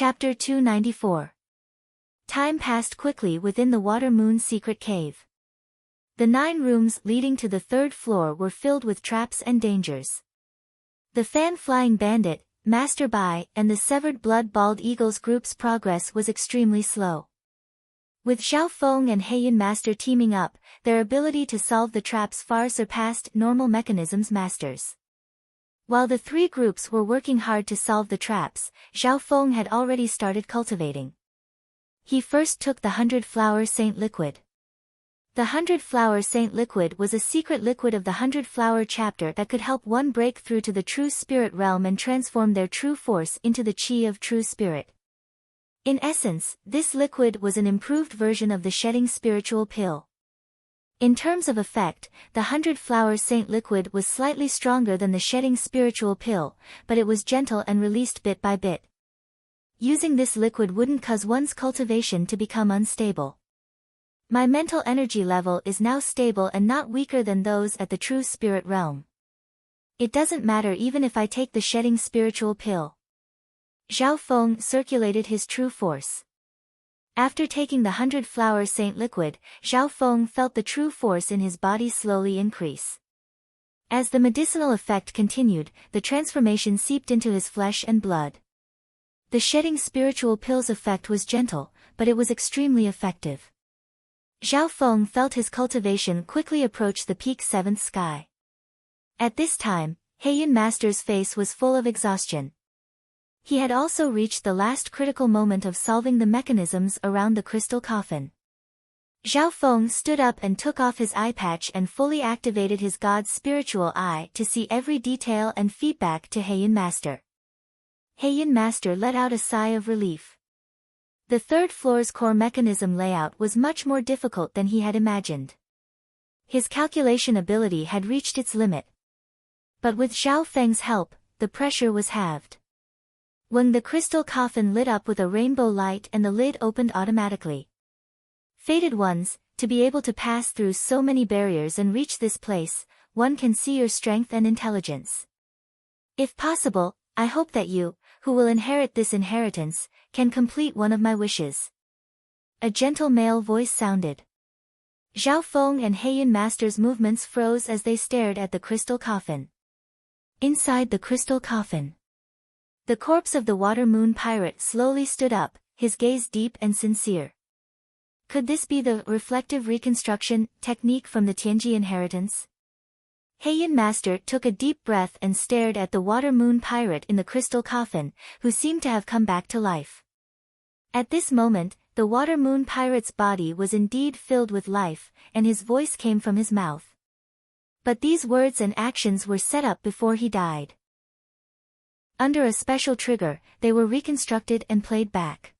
Chapter 294. Time passed quickly within the Water Moon's secret cave. The 9 rooms leading to the 3rd floor were filled with traps and dangers. The fan-flying bandit, Master Bai, and the severed blood bald eagle's group's progress was extremely slow. With Xiao Feng and Heian Master teaming up, their ability to solve the traps far surpassed normal mechanisms masters. While the 3 groups were working hard to solve the traps, Xiao Feng had already started cultivating. He first took the 100-flower saint liquid. The 100-flower saint liquid was a secret liquid of the 100-flower chapter that could help one break through to the true spirit realm and transform their true force into the chi of true spirit. In essence, this liquid was an improved version of the shedding spiritual pill. In terms of effect, the 100-flower saint liquid was slightly stronger than the shedding spiritual pill, but it was gentle and released bit by bit. Using this liquid wouldn't cause one's cultivation to become unstable. My mental energy level is now stable and not weaker than those at the true spirit realm. It doesn't matter even if I take the shedding spiritual pill. Xiao Feng circulated his true force. After taking the 100-flower saint liquid, Xiao Feng felt the true force in his body slowly increase. As the medicinal effect continued, the transformation seeped into his flesh and blood. The shedding spiritual pill's effect was gentle, but it was extremely effective. Xiao Feng felt his cultivation quickly approach the peak 7th sky. At this time, Heian Master's face was full of exhaustion. He had also reached the last critical moment of solving the mechanisms around the crystal coffin. Xiao Feng stood up and took off his eye patch and fully activated his god's spiritual eye to see every detail and feedback to Heian Master. Heian Master let out a sigh of relief. The 3rd floor's core mechanism layout was much more difficult than he had imagined. His calculation ability had reached its limit. But with Xiao Feng's help, the pressure was halved. When the crystal coffin lit up with a rainbow light and the lid opened automatically. Fated ones, to be able to pass through so many barriers and reach this place, one can see your strength and intelligence. If possible, I hope that you, who will inherit this inheritance, can complete one of my wishes. A gentle male voice sounded. Xiao Feng and Heian Master's movements froze as they stared at the crystal coffin. Inside the crystal coffin, the corpse of the Water Moon pirate slowly stood up, his gaze deep and sincere. Could this be the reflective reconstruction technique from the Tianji inheritance? Heian Master took a deep breath and stared at the Water Moon pirate in the crystal coffin, who seemed to have come back to life. At this moment, the Water Moon pirate's body was indeed filled with life, and his voice came from his mouth. But these words and actions were set up before he died. Under a special trigger, they were reconstructed and played back.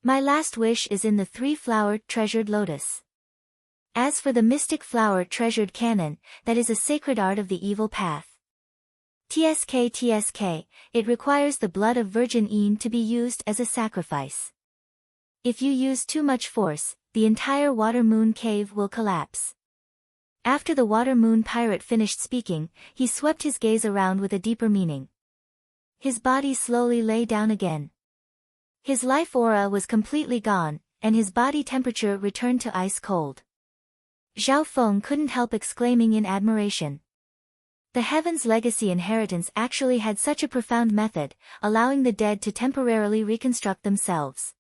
My last wish is in the 3-flowered treasured lotus. As for the mystic flower treasured cannon, that is a sacred art of the evil path. TSK, it requires the blood of Virgin Yin to be used as a sacrifice. If you use too much force, the entire Water Moon cave will collapse. After the Water Moon pirate finished speaking, he swept his gaze around with a deeper meaning. His body slowly lay down again. His life aura was completely gone, and his body temperature returned to ice cold. Xiao Feng couldn't help exclaiming in admiration. The Heaven's Legacy inheritance actually had such a profound method, allowing the dead to temporarily reconstruct themselves.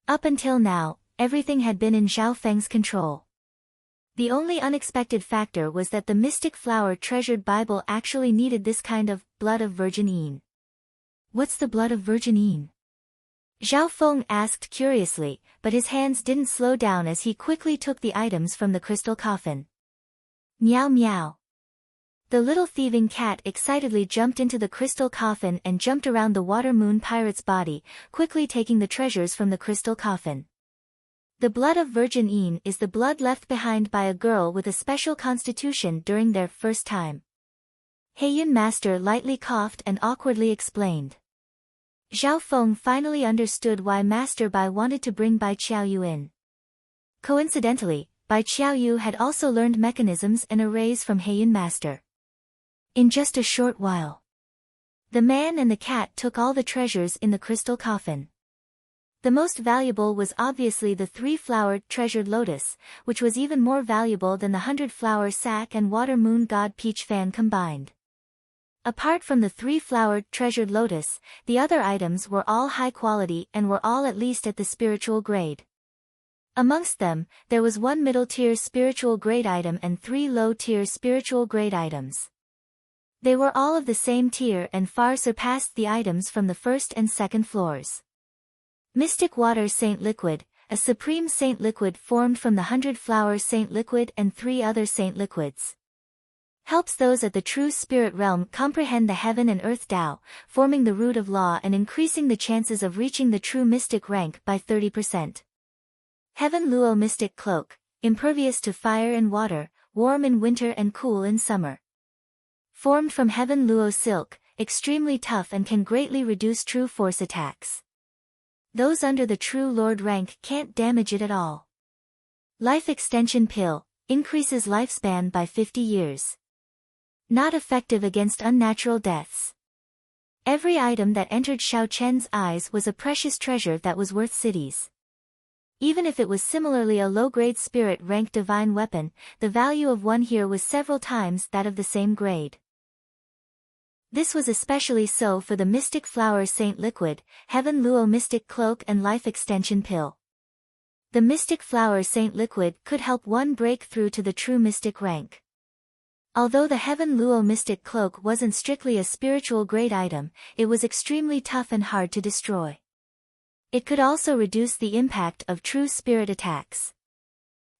Up until now, everything had been in Xiao Feng's control. The only unexpected factor was that the Mystic Flower Treasured Bible actually needed this kind of blood of Virgin Yin. What's the blood of Virgin Yin? Xiao Feng asked curiously, but his hands didn't slow down as he quickly took the items from the crystal coffin. Meow meow. The little thieving cat excitedly jumped into the crystal coffin and jumped around the Water Moon pirate's body, quickly taking the treasures from the crystal coffin. The blood of Virgin Yin is the blood left behind by a girl with a special constitution during their first time. Heian Master lightly coughed and awkwardly explained. Xiao Feng finally understood why Master Bai wanted to bring Bai Qiaoyu in. Coincidentally, Bai Qiaoyu had also learned mechanisms and arrays from Heian Master. In just a short while, The man and the cat took all the treasures in the crystal coffin. The most valuable was obviously the 3-flowered treasured lotus, which was even more valuable than the 100-flower sack and water moon god peach fan combined. Apart from the 3-flowered treasured lotus, the other items were all high quality and were all at least at the spiritual grade. Amongst them, there was 1 middle-tier spiritual grade item and 3 low-tier spiritual grade items. They were all of the same tier and far surpassed the items from the first and second floors. Mystic Water Saint Liquid, a supreme saint liquid formed from the 100-flower saint liquid and 3 other saint liquids. Helps those at the true spirit realm comprehend the heaven and earth Tao, forming the root of law and increasing the chances of reaching the true mystic rank by 30%. Heaven Luo Mystic Cloak, impervious to fire and water, warm in winter and cool in summer. Formed from Heaven Luo Silk, extremely tough and can greatly reduce true force attacks. Those under the true Lord rank can't damage it at all. Life Extension Pill, increases lifespan by 50 years. Not effective against unnatural deaths. Every item that entered Xiao Chen's eyes was a precious treasure that was worth cities. Even if it was similarly a low-grade spirit rank divine weapon, the value of one here was several times that of the same grade. This was especially so for the Mystic Flower Saint Liquid, Heaven Luo Mystic Cloak and Life Extension Pill. The Mystic Flower Saint Liquid could help one break through to the true mystic rank. Although the Heaven Luo Mystic Cloak wasn't strictly a spiritual grade item, it was extremely tough and hard to destroy. It could also reduce the impact of true spirit attacks.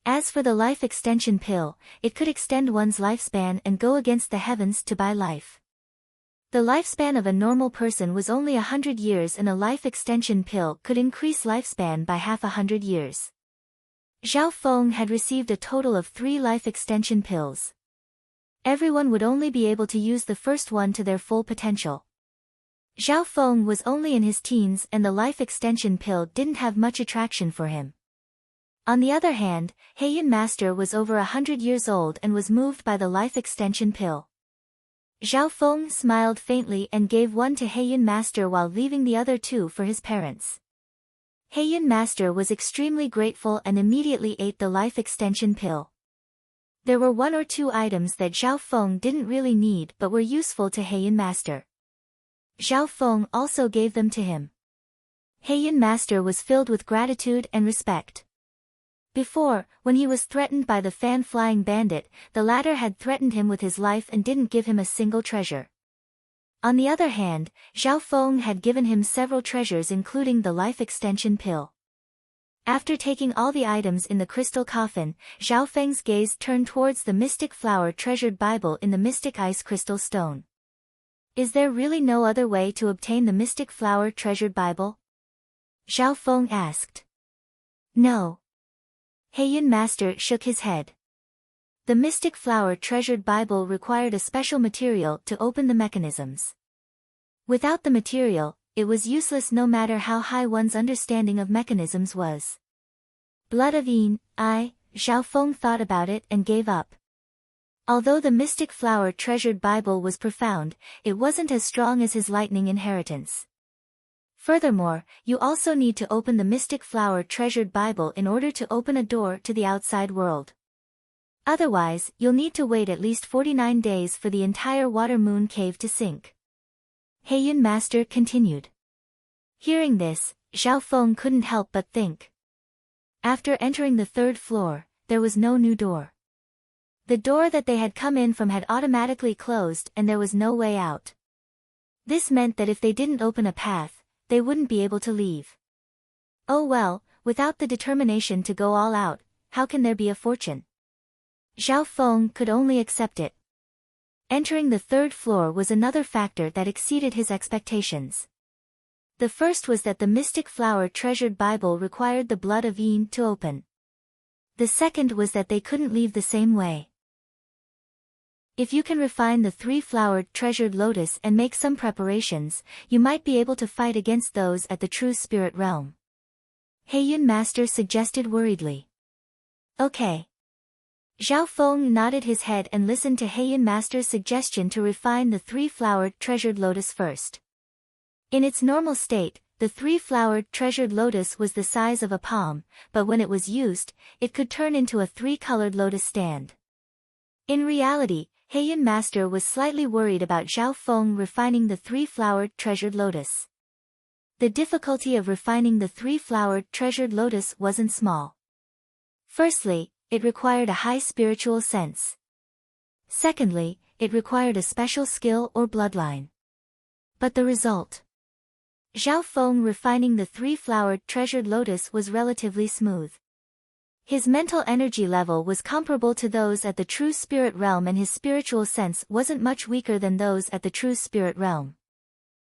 As for the Life Extension Pill, it could extend one's lifespan and go against the heavens to buy life. The lifespan of a normal person was only 100 years and a life extension pill could increase lifespan by half 100 years. Zhao Feng had received a total of 3 life extension pills. Everyone would only be able to use the first one to their full potential. Zhao Feng was only in his teens and the life extension pill didn't have much attraction for him. On the other hand, Heiyun Master was over 100 years old and was moved by the life extension pill. Zhao Feng smiled faintly and gave one to Heiyun Master while leaving the other 2 for his parents. Heiyun Master was extremely grateful and immediately ate the life extension pill. There were 1 or 2 items that Zhao Feng didn't really need but were useful to Heiyun Master. Zhao Feng also gave them to him. Heiyun Master was filled with gratitude and respect. Before, when he was threatened by the fan-flying bandit, the latter had threatened him with his life and didn't give him a single treasure. On the other hand, Zhao Feng had given him several treasures including the life extension pill. After taking all the items in the crystal coffin, Zhao Feng's gaze turned towards the Mystic Flower treasured Bible in the Mystic Ice Crystal Stone. Is there really no other way to obtain the Mystic Flower treasured Bible? Zhao Feng asked. No. Heiyun Master shook his head. The Mystic Flower treasured Bible required a special material to open the mechanisms. Without the material, it was useless no matter how high one's understanding of mechanisms was. Blood of Yin, Zhao Feng thought about it and gave up. Although the Mystic Flower treasured Bible was profound, it wasn't as strong as his lightning inheritance. Furthermore, you also need to open the Mystic Flower treasured Bible in order to open a door to the outside world. Otherwise, you'll need to wait at least 49 days for the entire water moon cave to sink. Heiyun Master continued. Hearing this, Zhao Feng couldn't help but think. After entering the 3rd floor, there was no new door. The door that they had come in from had automatically closed and there was no way out. This meant that if they didn't open a path, they wouldn't be able to leave. Oh well, without the determination to go all out, how can there be a fortune? Zhao Feng could only accept it. Entering the 3rd floor was another factor that exceeded his expectations. The first was that the Mystic Flower treasured Bible required the blood of Yin to open. The second was that they couldn't leave the same way. If you can refine the 3-flowered treasured lotus and make some preparations, you might be able to fight against those at the true spirit realm. Heiyun Master suggested worriedly. Okay. Zhao Feng nodded his head and listened to Heian Master's suggestion to refine the three-flowered treasured lotus first. In its normal state, the three-flowered treasured lotus was the size of a palm, but when it was used, it could turn into a three-colored lotus stand. In reality, Heian Master was slightly worried about Zhao Feng refining the three-flowered treasured lotus. The difficulty of refining the three-flowered treasured lotus wasn't small. Firstly, it required a high spiritual sense. Secondly, it required a special skill or bloodline. But the result? Zhao Feng refining the three-flowered treasured lotus was relatively smooth. His mental energy level was comparable to those at the true spirit realm, and his spiritual sense wasn't much weaker than those at the true spirit realm.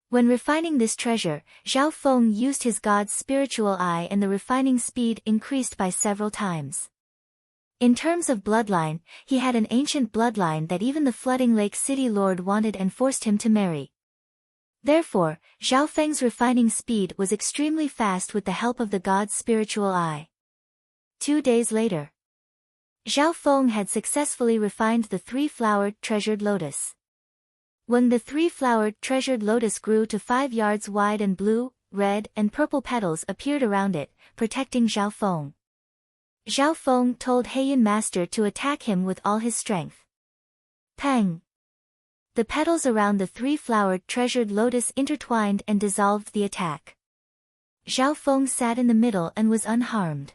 When refining this treasure, Zhao Feng used his god's spiritual eye, and the refining speed increased by several times. In terms of bloodline, he had an ancient bloodline that even the Flooding Lake City Lord wanted and forced him to marry. Therefore, Zhao Feng's refining speed was extremely fast with the help of the god's spiritual eye. 2 days later, Zhao Feng had successfully refined the three-flowered treasured lotus. When the three-flowered treasured lotus grew to 5 yards wide and blue, red, and purple petals appeared around it, protecting Zhao Feng. Zhao Feng told Heian Master to attack him with all his strength. Pang! The petals around the three-flowered treasured lotus intertwined and dissolved the attack. Zhao Feng sat in the middle and was unharmed.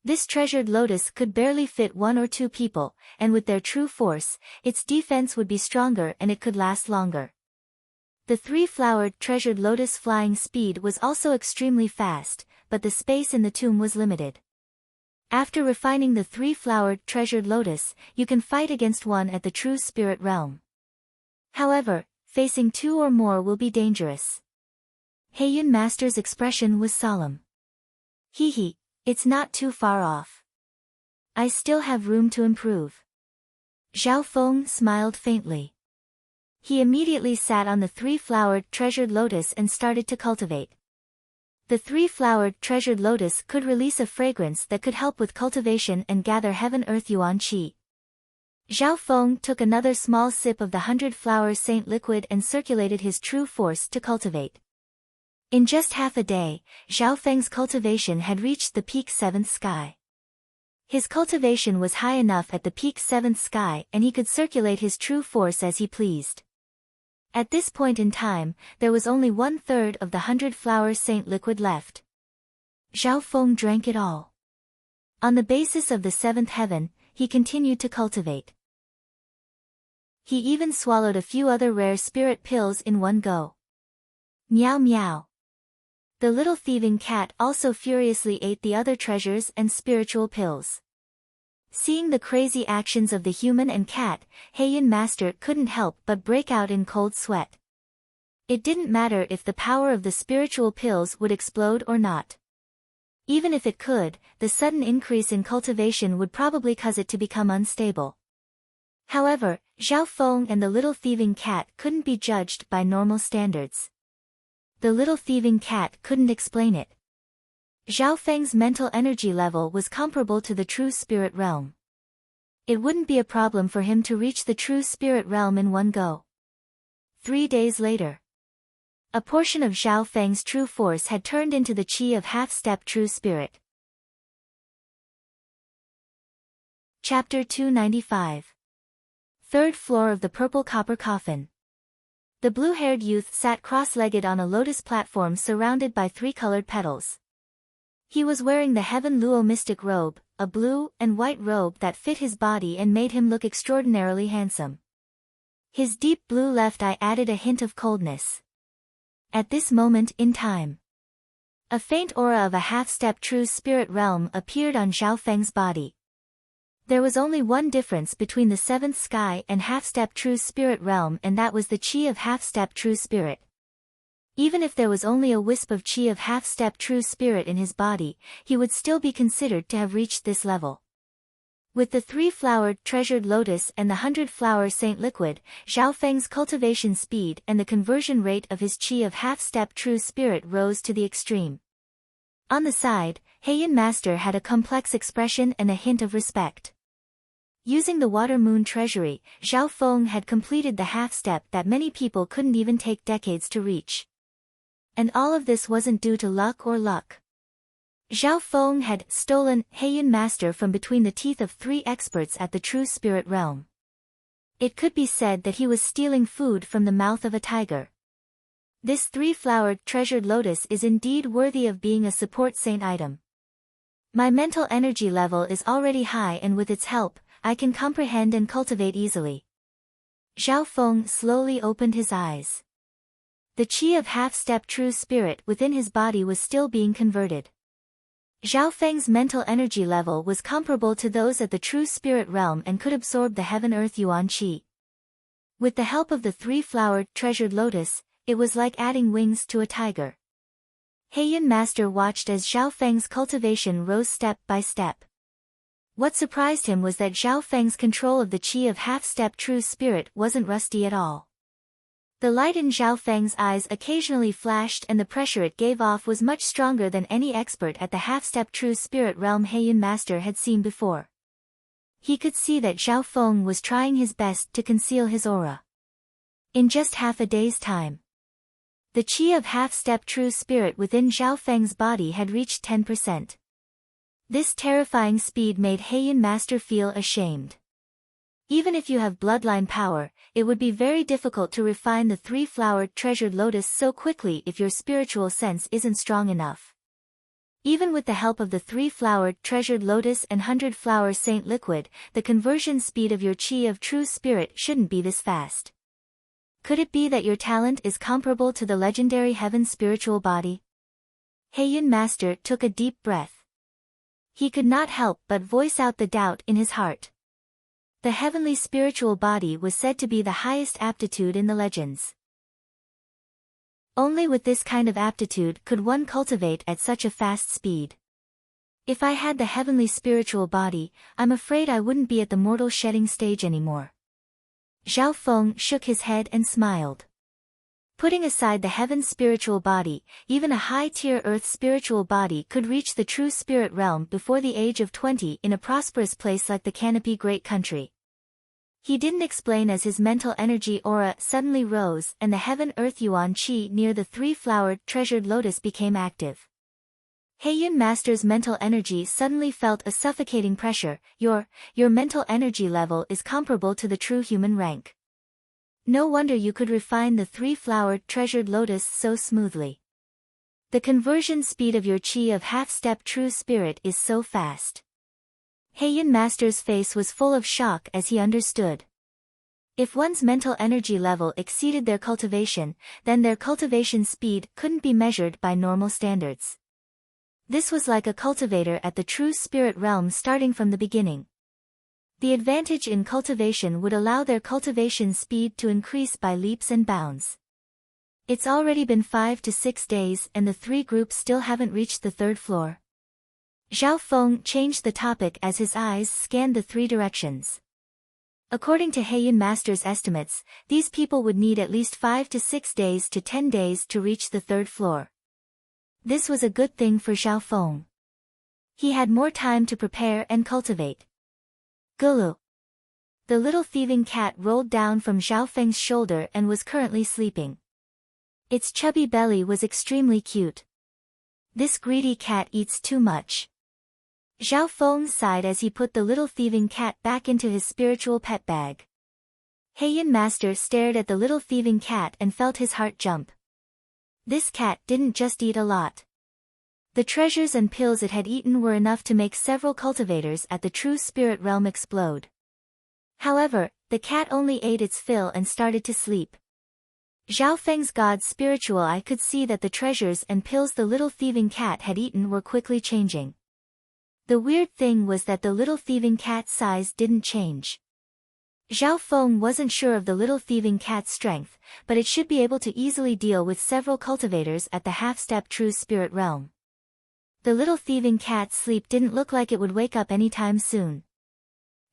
This treasured lotus could barely fit 1 or 2 people, and with their true force, its defense would be stronger and it could last longer. The three-flowered treasured lotus flying speed was also extremely fast, but the space in the tomb was limited. After refining the three-flowered treasured lotus, you can fight against one at the true spirit realm. However, facing 2 or more will be dangerous. Heian Master's expression was solemn. Hee, it's not too far off. I still have room to improve. Zhao Feng smiled faintly. He immediately sat on the three-flowered treasured lotus and started to cultivate. The three-flowered treasured lotus could release a fragrance that could help with cultivation and gather heaven-earth yuan qi. Zhao Feng took another small sip of the 100-flower saint liquid and circulated his true force to cultivate. In just half a day, Zhao Feng's cultivation had reached the peak 7th sky. His cultivation was high enough at the peak 7th sky, and he could circulate his true force as he pleased. At this point in time, there was only 1/3 of the 100-flower saint liquid left. Zhao Feng drank it all. On the basis of the 7th heaven, he continued to cultivate. He even swallowed a few other rare spirit pills in one go. Meow meow. The little thieving cat also furiously ate the other treasures and spiritual pills. Seeing the crazy actions of the human and cat, Heian Master couldn't help but break out in cold sweat. It didn't matter if the power of the spiritual pills would explode or not. Even if it could, the sudden increase in cultivation would probably cause it to become unstable. However, Zhao Feng and the little thieving cat couldn't be judged by normal standards. The little thieving cat couldn't explain it. Zhao Feng's mental energy level was comparable to the true spirit realm. It wouldn't be a problem for him to reach the true spirit realm in one go. 3 days later, a portion of Zhao Feng's true force had turned into the qi of half-step true spirit. Chapter 295. 3rd floor of the purple copper coffin. The blue-haired youth sat cross-legged on a lotus platform surrounded by 3-colored petals. He was wearing the Heaven Luo mystic robe, a blue and white robe that fit his body and made him look extraordinarily handsome. His deep blue left eye added a hint of coldness. At this moment in time, a faint aura of a half-step true spirit realm appeared on Zhao Feng's body. There was only one difference between the 7th sky and half-step true spirit realm, and that was the qi of half-step true spirit. Even if there was only a wisp of qi of half-step true spirit in his body, he would still be considered to have reached this level. With the 3-flowered treasured lotus and the 100-flower saint liquid, Zhao Feng's cultivation speed and the conversion rate of his qi of half-step true spirit rose to the extreme. On the side, Heian Master had a complex expression and a hint of respect. Using the water moon treasury, Zhao Feng had completed the half-step that many people couldn't even take decades to reach. And all of this wasn't due to luck or luck. Zhao Feng had stolen Heiyun Master from between the teeth of 3 experts at the true spirit realm. It could be said that he was stealing food from the mouth of a tiger. This 3-flowered treasured lotus is indeed worthy of being a support saint item. My mental energy level is already high, and with its help, I can comprehend and cultivate easily. Zhao Feng slowly opened his eyes. The qi of half-step true spirit within his body was still being converted. Zhao Feng's mental energy level was comparable to those at the true spirit realm and could absorb the heaven-earth yuan qi. With the help of the 3-flowered treasured lotus, it was like adding wings to a tiger. Heiyun Master watched as Zhao Feng's cultivation rose step by step. What surprised him was that Zhao Feng's control of the qi of half-step true spirit wasn't rusty at all. The light in Zhao Feng's eyes occasionally flashed, and the pressure it gave off was much stronger than any expert at the half-step true spirit realm Heiyun Master had seen before. He could see that Zhao Feng was trying his best to conceal his aura. In just half a day's time, the qi of half-step true spirit within Zhao Feng's body had reached 10%. This terrifying speed made Heiyun Master feel ashamed. Even if you have bloodline power, it would be very difficult to refine the 3-flowered treasured lotus so quickly if your spiritual sense isn't strong enough. Even with the help of the 3-flowered treasured lotus and 100-flower saint liquid, the conversion speed of your qi of true spirit shouldn't be this fast. Could it be that your talent is comparable to the legendary heaven spiritual body? Heiyun Master took a deep breath. He could not help but voice out the doubt in his heart. The heavenly spiritual body was said to be the highest aptitude in the legends. Only with this kind of aptitude could one cultivate at such a fast speed. If I had the heavenly spiritual body, I'm afraid I wouldn't be at the mortal shedding stage anymore. Zhao Feng shook his head and smiled. Putting aside the heaven spiritual body, even a high-tier earth spiritual body could reach the true spirit realm before the age of 20 in a prosperous place like the Canopy Great Country. He didn't explain as his mental energy aura suddenly rose and the heaven-earth yuan qi near the 3-flowered treasured lotus became active. Heiyun Master's mental energy suddenly felt a suffocating pressure. Your mental energy level is comparable to the true human rank. No wonder you could refine the 3-flowered treasured lotus so smoothly. The conversion speed of your qi of half-step true spirit is so fast. Heiyun Master's face was full of shock as he understood. If one's mental energy level exceeded their cultivation, then their cultivation speed couldn't be measured by normal standards. This was like a cultivator at the true spirit realm starting from the beginning. The advantage in cultivation would allow their cultivation speed to increase by leaps and bounds. It's already been 5 to 6 days and the 3 groups still haven't reached the 3rd floor. Zhao Feng changed the topic as his eyes scanned the 3 directions. According to Heiyun Master's estimates, these people would need at least 5 to 6 days to 10 days to reach the 3rd floor. This was a good thing for Zhao Feng. He had more time to prepare and cultivate. Gulu. The little thieving cat rolled down from Zhao Feng's shoulder and was currently sleeping. Its chubby belly was extremely cute. This greedy cat eats too much. Zhao Feng sighed as he put the little thieving cat back into his spiritual pet bag. Heiyun Master stared at the little thieving cat and felt his heart jump. This cat didn't just eat a lot. The treasures and pills it had eaten were enough to make several cultivators at the true spirit realm explode. However, the cat only ate its fill and started to sleep. Zhao Feng's god's spiritual eye could see that the treasures and pills the little thieving cat had eaten were quickly changing. The weird thing was that the little thieving cat's size didn't change. Zhao Feng wasn't sure of the little thieving cat's strength, but it should be able to easily deal with several cultivators at the half-step true spirit realm. The little thieving cat's sleep didn't look like it would wake up anytime soon.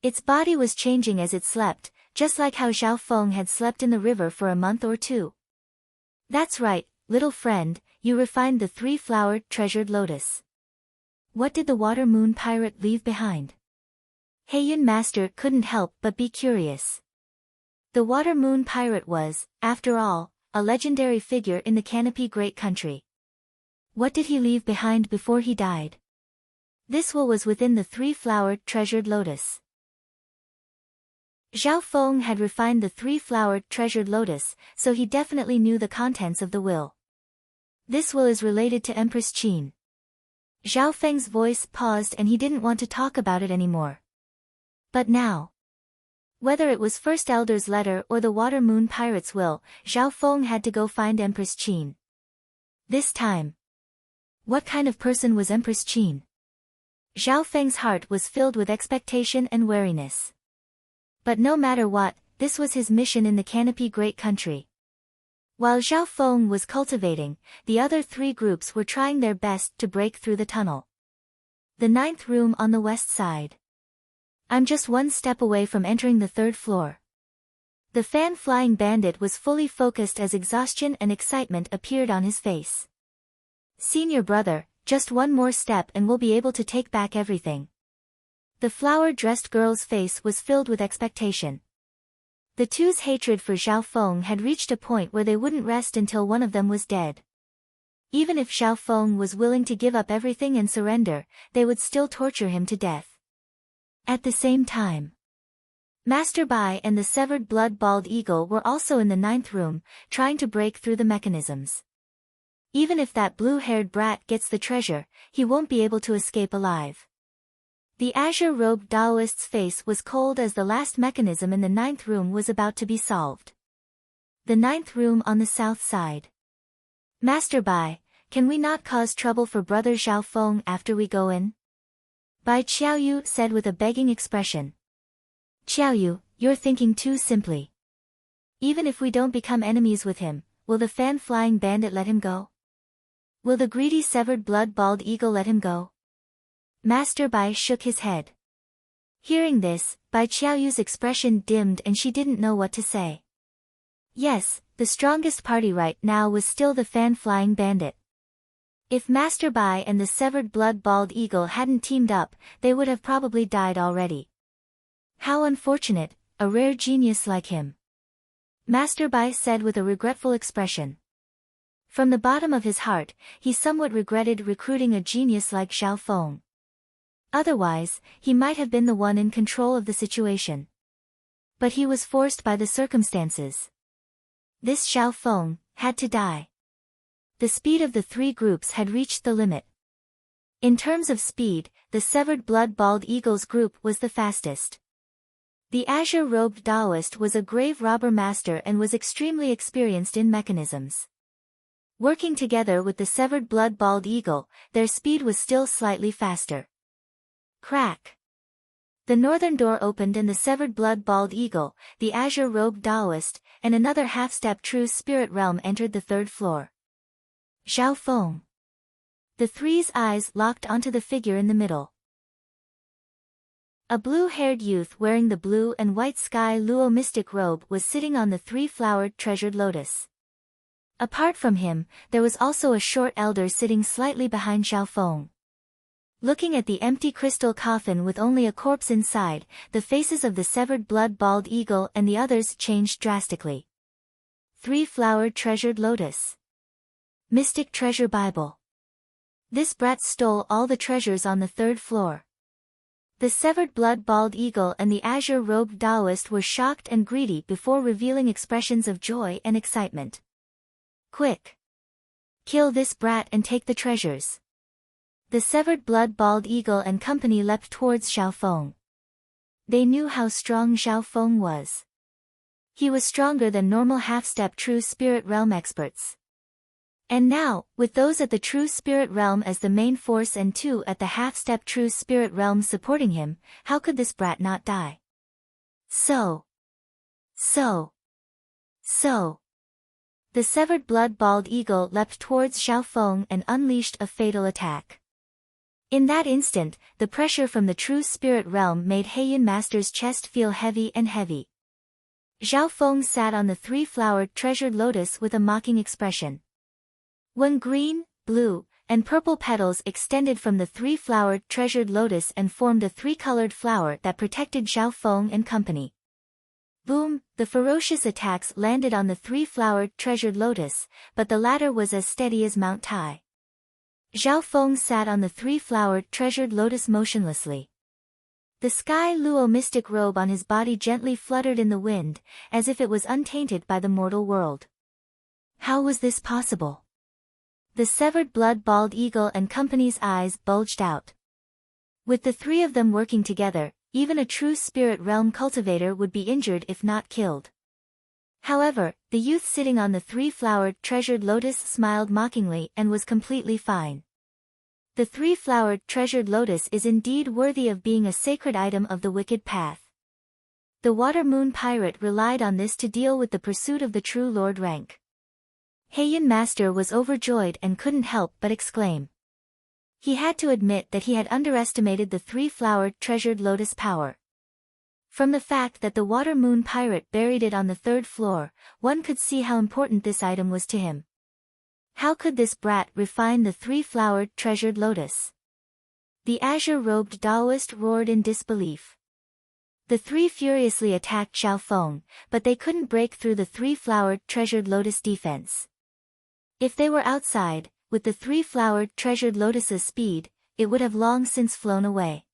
Its body was changing as it slept, just like how Zhao Feng had slept in the river for a month or 2. That's right, little friend, you refined the 3-flowered treasured lotus. What did the water moon pirate leave behind? Heiyun Master couldn't help but be curious. The Water Moon Pirate was, after all, a legendary figure in the Canopy Great Country. What did he leave behind before he died? This will was within the three-flowered treasured lotus. Zhao Feng had refined the three-flowered treasured lotus, so he definitely knew the contents of the will. This will is related to Empress Qin. Zhao Feng's voice paused and he didn't want to talk about it anymore. But now, whether it was First Elder's letter or the Water Moon Pirate's will, Zhao Feng had to go find Empress Qin. This time, what kind of person was Empress Qin? Zhao Feng's heart was filled with expectation and wariness. But no matter what, this was his mission in the Canopy Great Country. While Zhao Feng was cultivating, the other three groups were trying their best to break through the tunnel. The 9th room on the west side. I'm just one step away from entering the 3rd floor. The fan-flying bandit was fully focused as exhaustion and excitement appeared on his face. Senior brother, just one more step and we'll be able to take back everything. The flower-dressed girl's face was filled with expectation. The two's hatred for Zhao Feng had reached a point where they wouldn't rest until one of them was dead. Even if Zhao Feng was willing to give up everything and surrender, they would still torture him to death. At the same time, Master Bai and the severed blood bald eagle were also in the 9th room, trying to break through the mechanisms. Even if that blue-haired brat gets the treasure, he won't be able to escape alive. The azure-robed Daoist's face was cold as the last mechanism in the 9th room was about to be solved. The 9th room on the south side. Master Bai, can we not cause trouble for brother Zhao Feng after we go in? Bai Qiaoyu said with a begging expression. Qiaoyu, you're thinking too simply. Even if we don't become enemies with him, will the fan-flying bandit let him go? Will the greedy severed blood bald eagle let him go? Master Bai shook his head. Hearing this, Bai Qiaoyu's expression dimmed and she didn't know what to say. Yes, the strongest party right now was still the fan-flying bandit. If Master Bai and the severed blood bald eagle hadn't teamed up, they would have probably died already. How unfortunate, a rare genius like him. Master Bai said with a regretful expression. From the bottom of his heart, he somewhat regretted recruiting a genius like Zhao Feng. Otherwise, he might have been the one in control of the situation. But he was forced by the circumstances. This Zhao Feng had to die. The speed of the three groups had reached the limit. In terms of speed, the severed blood bald eagle's group was the fastest. The azure-robed Daoist was a grave robber master and was extremely experienced in mechanisms. Working together with the severed blood bald eagle, their speed was still slightly faster. Crack! The northern door opened and the severed blood bald eagle, the azure-robed Daoist, and another half-step true spirit realm entered the 3rd floor. Zhao Feng. The three's eyes locked onto the figure in the middle. A blue-haired youth wearing the blue and white sky luo mystic robe was sitting on the three-flowered treasured lotus. Apart from him, there was also a short elder sitting slightly behind Zhao Feng. Looking at the empty crystal coffin with only a corpse inside, the faces of the severed blood bald eagle and the others changed drastically. Three-flowered treasured lotus. Mystic treasure Bible. This brat stole all the treasures on the 3rd floor. The severed blood bald eagle and the azure-robed Daoist were shocked and greedy before revealing expressions of joy and excitement. Quick! Kill this brat and take the treasures. The severed blood bald eagle and company leapt towards Zhao Feng. They knew how strong Zhao Feng was. He was stronger than normal half-step true spirit realm experts. And now, with those at the true spirit realm as the main force and two at the half-step true spirit realm supporting him, how could this brat not die? So. The severed blood bald eagle leapt towards Zhao Feng and unleashed a fatal attack. In that instant, the pressure from the true spirit realm made Heiyun Master's chest feel heavy and heavy. Zhao Feng sat on the three-flowered treasured lotus with a mocking expression. One green, blue, and purple petals extended from the three-flowered treasured lotus and formed a three-colored flower that protected Zhao Feng and company. Boom! The ferocious attacks landed on the three-flowered treasured lotus, but the latter was as steady as Mount Tai. Zhao Feng sat on the three-flowered treasured lotus motionlessly. The sky luo mystic robe on his body gently fluttered in the wind, as if it was untainted by the mortal world. How was this possible? The severed blood bald eagle and company's eyes bulged out. With the three of them working together, even a true spirit realm cultivator would be injured if not killed. However, the youth sitting on the three-flowered treasured lotus smiled mockingly and was completely fine. The three-flowered treasured lotus is indeed worthy of being a sacred item of the wicked path. The water moon pirate relied on this to deal with the pursuit of the true lord rank. Heian Master was overjoyed and couldn't help but exclaim. He had to admit that he had underestimated the three-flowered treasured lotus power. From the fact that the water moon pirate buried it on the third floor, one could see how important this item was to him. How could this brat refine the three-flowered treasured lotus? The azure-robed Taoist roared in disbelief. The three furiously attacked Zhao Feng, but they couldn't break through the three-flowered treasured lotus defense. If they were outside, with the three-flowered treasured lotus's speed, it would have long since flown away.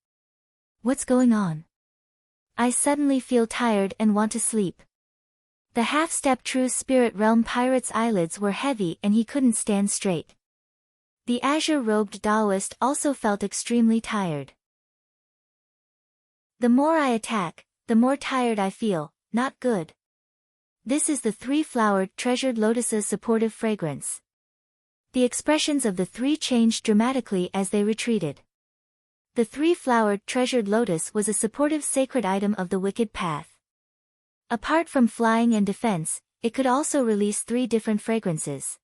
What's going on? I suddenly feel tired and want to sleep. The half-step true spirit realm pirate's eyelids were heavy and he couldn't stand straight. The azure-robed Taoist also felt extremely tired. The more I attack, the more tired I feel, not good. This is the three-flowered treasured lotus's supportive fragrance. The expressions of the three changed dramatically as they retreated. The three-flowered treasured lotus was a supportive sacred item of the wicked path. Apart from flying and defense, it could also release three different fragrances.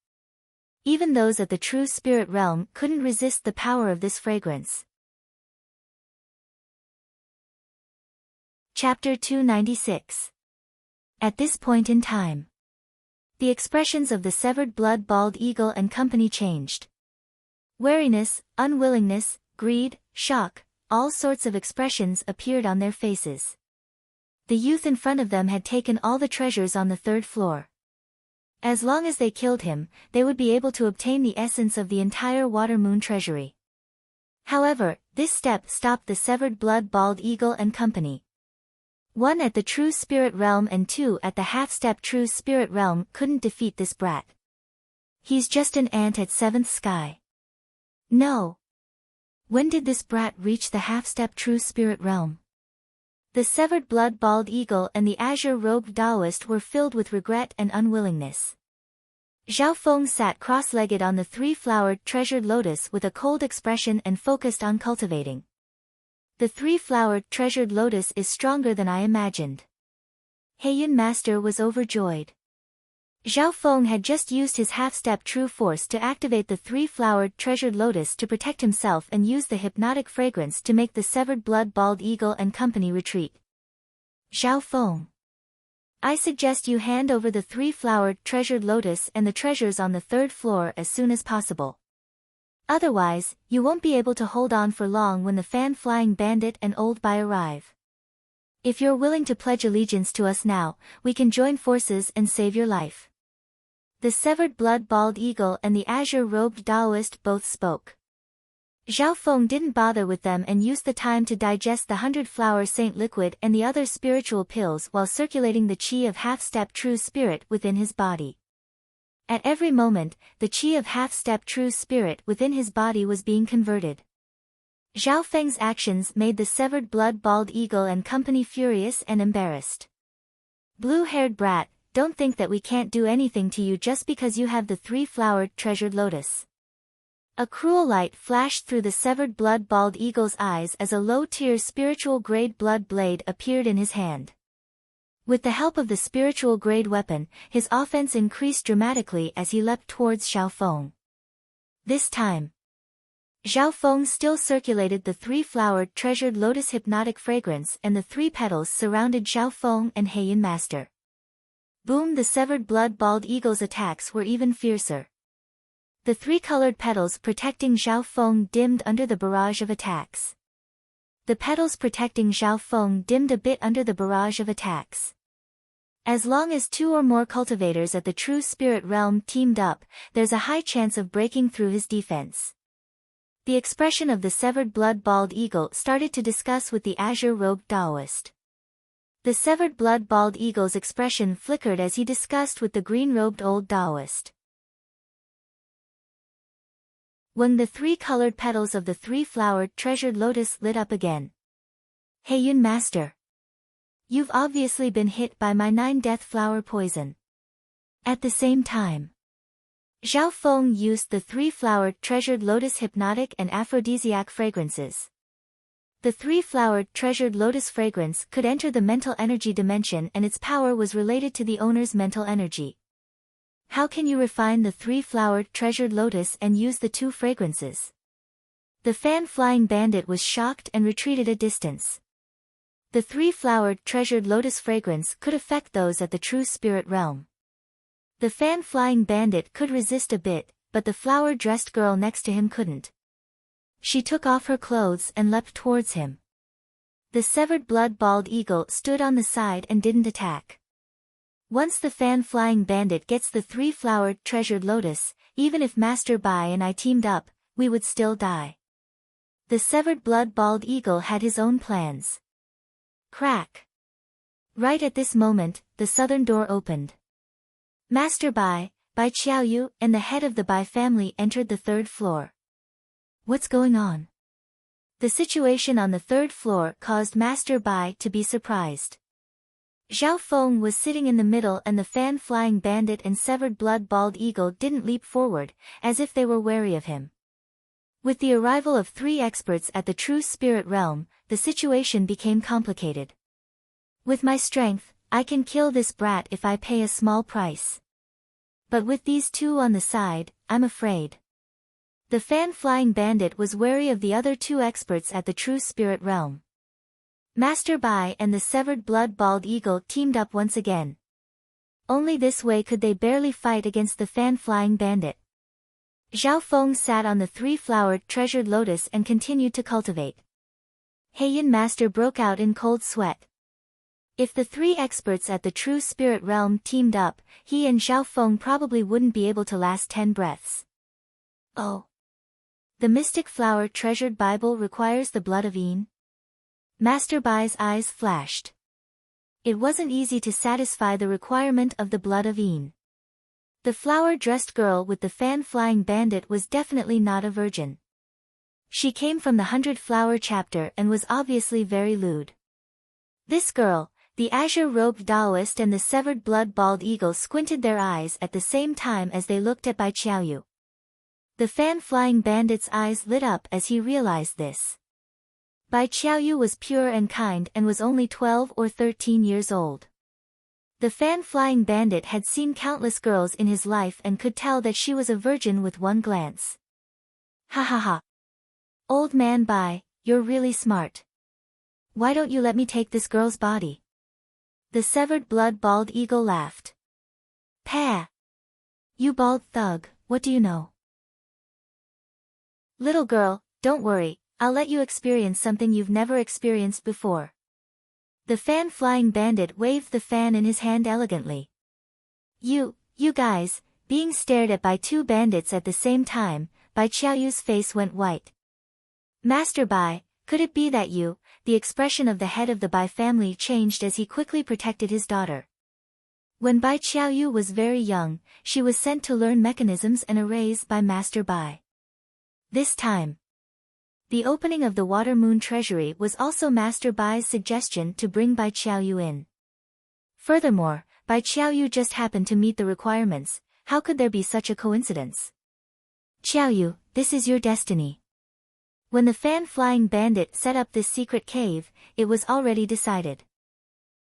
Even those at the true spirit realm couldn't resist the power of this fragrance. Chapter 296. At this point in time, the expressions of the severed blood bald eagle and company changed. Wariness, unwillingness, greed, shock, all sorts of expressions appeared on their faces. The youth in front of them had taken all the treasures on the third floor. As long as they killed him, they would be able to obtain the essence of the entire water moon treasury. However, this step stopped the severed blood bald eagle and company. One at the true spirit realm and two at the half-step true spirit realm couldn't defeat this brat. He's just an ant at seventh sky. No. When did this brat reach the half-step true spirit realm? The severed blood bald eagle and the azure-robed Taoist were filled with regret and unwillingness. Zhao Feng sat cross-legged on the three-flowered treasured lotus with a cold expression and focused on cultivating. The three-flowered treasured lotus is stronger than I imagined. Heian Master was overjoyed. Zhao Feng had just used his half-step true force to activate the three-flowered treasured lotus to protect himself and use the hypnotic fragrance to make the severed blood bald eagle and company retreat. Zhao Feng, I suggest you hand over the three-flowered treasured lotus and the treasures on the third floor as soon as possible. Otherwise, you won't be able to hold on for long when the fan-flying bandit and old Bai arrive. If you're willing to pledge allegiance to us now, we can join forces and save your life. The severed blood bald eagle and the azure-robed Taoist both spoke. Zhao Feng didn't bother with them and used the time to digest the 100-flower saint liquid and the other spiritual pills while circulating the qi of half-step true spirit within his body. At every moment, the qi of half-step true spirit within his body was being converted. Zhao Feng's actions made the severed blood bald eagle and company furious and embarrassed. Blue-haired brat, don't think that we can't do anything to you just because you have the three-flowered treasured lotus. A cruel light flashed through the severed blood bald eagle's eyes as a low-tier spiritual grade blood blade appeared in his hand. With the help of the spiritual grade weapon, his offense increased dramatically as he leapt towards Zhao Feng. This time, Zhao Feng still circulated the three-flowered treasured lotus hypnotic fragrance and the three petals surrounded Zhao Feng and Heian Master. Boom! The severed blood bald eagle's attacks were even fiercer. The three-colored petals protecting Zhao Feng dimmed under the barrage of attacks. The petals protecting Zhao Feng dimmed a bit under the barrage of attacks. As long as two or more cultivators at the true spirit realm teamed up, there's a high chance of breaking through his defense. The expression of the severed blood bald eagle started to discuss with the azure-robed Taoist. The severed blood bald eagle's expression flickered as he discussed with the green-robed old Taoist. When the three-colored petals of the three-flowered treasured lotus lit up again. Hey Yun Master. You've obviously been hit by my 9 death flower poison. At the same time, Zhao Feng used the three-flowered treasured lotus hypnotic and aphrodisiac fragrances. The three-flowered treasured lotus fragrance could enter the mental energy dimension and its power was related to the owner's mental energy. How can you refine the three-flowered treasured lotus and use the 2 fragrances? The fan-flying bandit was shocked and retreated a distance. The three-flowered treasured lotus fragrance could affect those at the true spirit realm. The fan-flying bandit could resist a bit, but the flower-dressed girl next to him couldn't. She took off her clothes and leapt towards him. The severed blood bald eagle stood on the side and didn't attack. Once the fan-flying bandit gets the three-flowered treasured lotus, even if Master Bai and I teamed up, we would still die. The severed blood bald eagle had his own plans. Crack. Right at this moment, the southern door opened. Master Bai, Bai Qiaoyu, and the head of the Bai family entered the 3rd floor. What's going on? The situation on the 3rd floor caused Master Bai to be surprised. Zhao Feng was sitting in the middle and the fan-flying bandit and severed blood bald eagle didn't leap forward, as if they were wary of him. With the arrival of 3 experts at the true spirit realm, the situation became complicated. With my strength, I can kill this brat if I pay a small price. But with these 2 on the side, I'm afraid. The fan-flying bandit was wary of the other 2 experts at the true spirit realm. Master Bai and the severed blood bald eagle teamed up once again. Only this way could they barely fight against the fan-flying bandit. Zhao Feng sat on the three-flowered treasured lotus and continued to cultivate. Heian Master broke out in cold sweat. If the 3 experts at the true spirit realm teamed up, he and Zhao Feng probably wouldn't be able to last 10 breaths. Oh. The mystic flower treasured Bible requires the blood of Yin? Master Bai's eyes flashed. It wasn't easy to satisfy the requirement of the blood of Yin. The flower-dressed girl with the fan-flying bandit was definitely not a virgin. She came from the 100-flower chapter and was obviously very lewd. This girl, the azure-robed Taoist and the severed blood bald eagle squinted their eyes at the same time as they looked at Bai Qiaoyu. The fan-flying bandit's eyes lit up as he realized this. Bai Qiaoyu was pure and kind and was only 12 or 13 years old. The fan-flying bandit had seen countless girls in his life and could tell that she was a virgin with one glance. Ha ha ha. Old man Bai, you're really smart. Why don't you let me take this girl's body? The severed blood bald eagle laughed. Pah! You bald thug, what do you know? Little girl, don't worry. I'll let you experience something you've never experienced before. The fan-flying bandit waved the fan in his hand elegantly. You guys, being stared at by 2 bandits at the same time, Bai Qiaoyu's face went white. Master Bai, could it be that you, the expression of the head of the Bai family changed as he quickly protected his daughter. When Bai Qiaoyu was very young, she was sent to learn mechanisms and arrays by Master Bai. This time, the opening of the Water Moon Treasury was also Master Bai's suggestion to bring Bai Qiaoyu in. Furthermore, Bai Qiaoyu just happened to meet the requirements. How could there be such a coincidence? Qiaoyu, this is your destiny. When the fan-flying bandit set up this secret cave, it was already decided.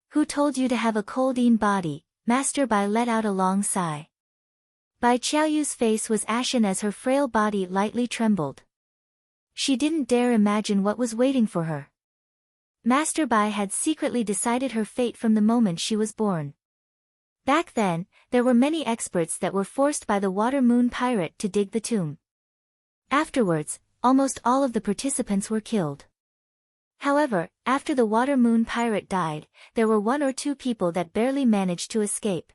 Who told you to have a coldine body? Master Bai let out a long sigh. Bai Qiaoyu's face was ashen as her frail body lightly trembled. She didn't dare imagine what was waiting for her. Master Bai had secretly decided her fate from the moment she was born. Back then, there were many experts that were forced by the Water Moon pirate to dig the tomb. Afterwards, almost all of the participants were killed. However, after the Water Moon pirate died, there were 1 or 2 people that barely managed to escape.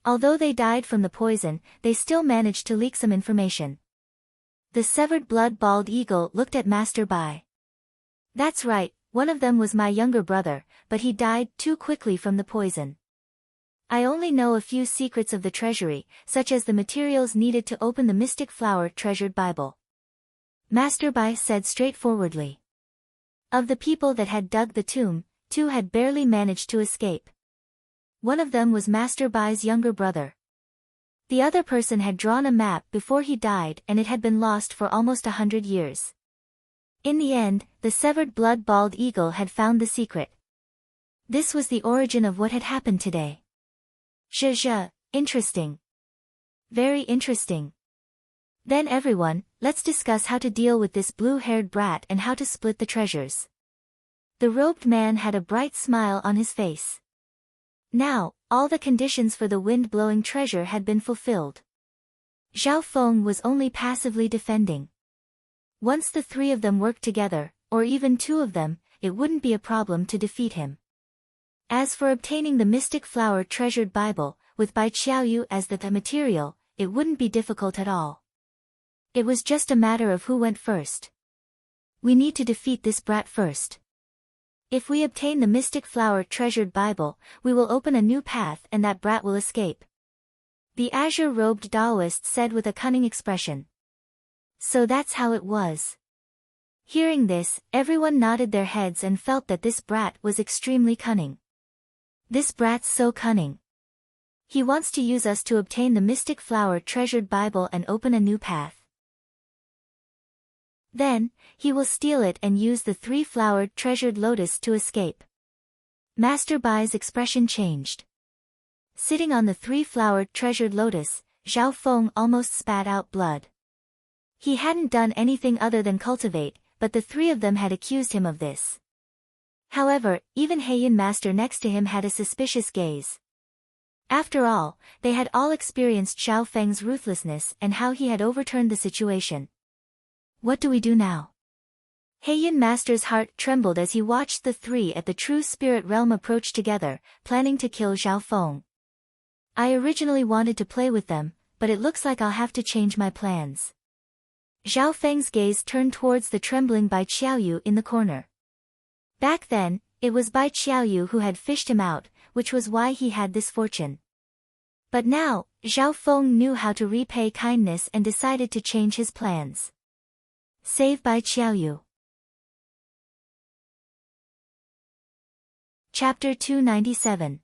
Although they died from the poison, they still managed to leak some information. The severed blood bald eagle looked at Master Bai. That's right, one of them was my younger brother, but he died too quickly from the poison. I only know a few secrets of the treasury, such as the materials needed to open the Mystic Flower Treasured Bible. Master Bai said straightforwardly. Of the people that had dug the tomb, 2 had barely managed to escape. One of them was Master Bai's younger brother. The other person had drawn a map before he died and it had been lost for almost 100 years. In the end, the severed blood bald eagle had found the secret. This was the origin of what had happened today. Zhe, interesting. Very interesting. Then everyone, let's discuss how to deal with this blue-haired brat and how to split the treasures. The robed man had a bright smile on his face. Now, all the conditions for the wind-blowing treasure had been fulfilled. Zhao Feng was only passively defending. Once the 3 of them worked together, or even 2 of them, it wouldn't be a problem to defeat him. As for obtaining the Mystic Flower Treasured Bible, with Bai Qiaoyu as the material, it wouldn't be difficult at all. It was just a matter of who went first. We need to defeat this brat first. If we obtain the Mystic Flower Treasured Bible, we will open a new path and that brat will escape. The azure-robed Taoist said with a cunning expression. So that's how it was. Hearing this, everyone nodded their heads and felt that this brat was extremely cunning. This brat's so cunning. He wants to use us to obtain the Mystic Flower Treasured Bible and open a new path. Then, he will steal it and use the 3-flowered treasured lotus to escape. Master Bai's expression changed. Sitting on the 3-flowered treasured lotus, Zhao Feng almost spat out blood. He hadn't done anything other than cultivate, but the 3 of them had accused him of this. However, even Heian Master next to him had a suspicious gaze. After all, they had all experienced Zhao Feng's ruthlessness and how he had overturned the situation. What do we do now? Heian Master's heart trembled as he watched the 3 at the True Spirit Realm approach together, planning to kill Zhao Feng. I originally wanted to play with them, but it looks like I'll have to change my plans. Zhao Feng's gaze turned towards the trembling Bai Qiaoyu in the corner. Back then, it was Bai Qiaoyu who had fished him out, which was why he had this fortune. But now, Zhao Feng knew how to repay kindness and decided to change his plans. Save Bai Qiaoyu. Chapter 297.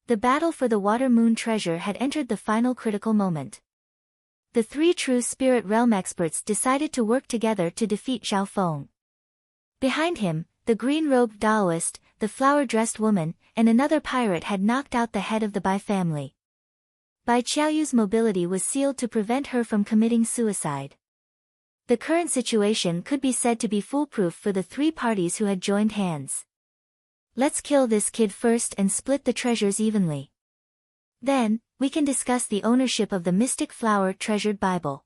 The battle for the Water Moon treasure had entered the final critical moment. The 3 True Spirit Realm experts decided to work together to defeat Zhao Feng. Behind him, the green-robed Taoist, the flower-dressed woman, and another pirate had knocked out the head of the Bai family. Bai Qiaoyu's mobility was sealed to prevent her from committing suicide. The current situation could be said to be foolproof for the 3 parties who had joined hands. Let's kill this kid first and split the treasures evenly. Then, we can discuss the ownership of the Mystic Flower Treasured Bible.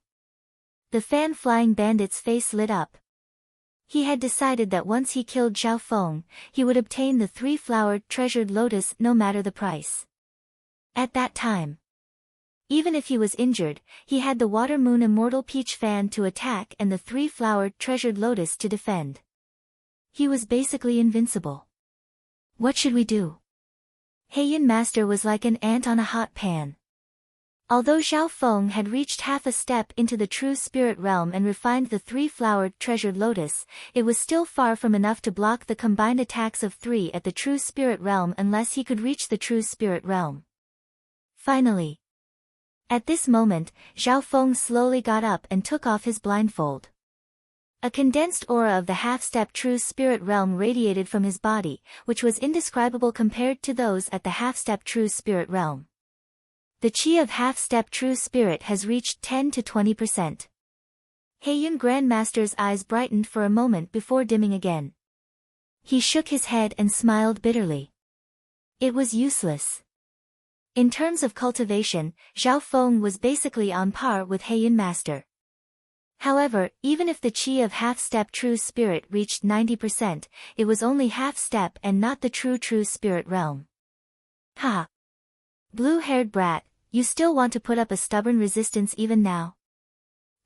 The fan-flying bandit's face lit up. He had decided that once he killed Zhao Feng, he would obtain the 3-flowered treasured lotus no matter the price. At that time, even if he was injured, he had the Water Moon Immortal Peach Fan to attack and the 3-flowered treasured lotus to defend. He was basically invincible. What should we do? Heian Master was like an ant on a hot pan. Although Zhao Feng had reached half a step into the True Spirit Realm and refined the 3-flowered treasured lotus, it was still far from enough to block the combined attacks of 3 at the True Spirit Realm unless he could reach the True Spirit Realm. Finally. At this moment, Zhao Feng slowly got up and took off his blindfold. A condensed aura of the half-step True Spirit Realm radiated from his body, which was indescribable compared to those at the half-step True Spirit Realm. The chi of half-step True Spirit has reached 10 to 20%. Heian Grandmaster's eyes brightened for a moment before dimming again. He shook his head and smiled bitterly. It was useless. In terms of cultivation, Zhao Feng was basically on par with Heiyun Master. However, even if the qi of half-step true spirit reached 90%, it was only half-step and not the true spirit realm. Ha! Blue-haired brat, you still want to put up a stubborn resistance even now?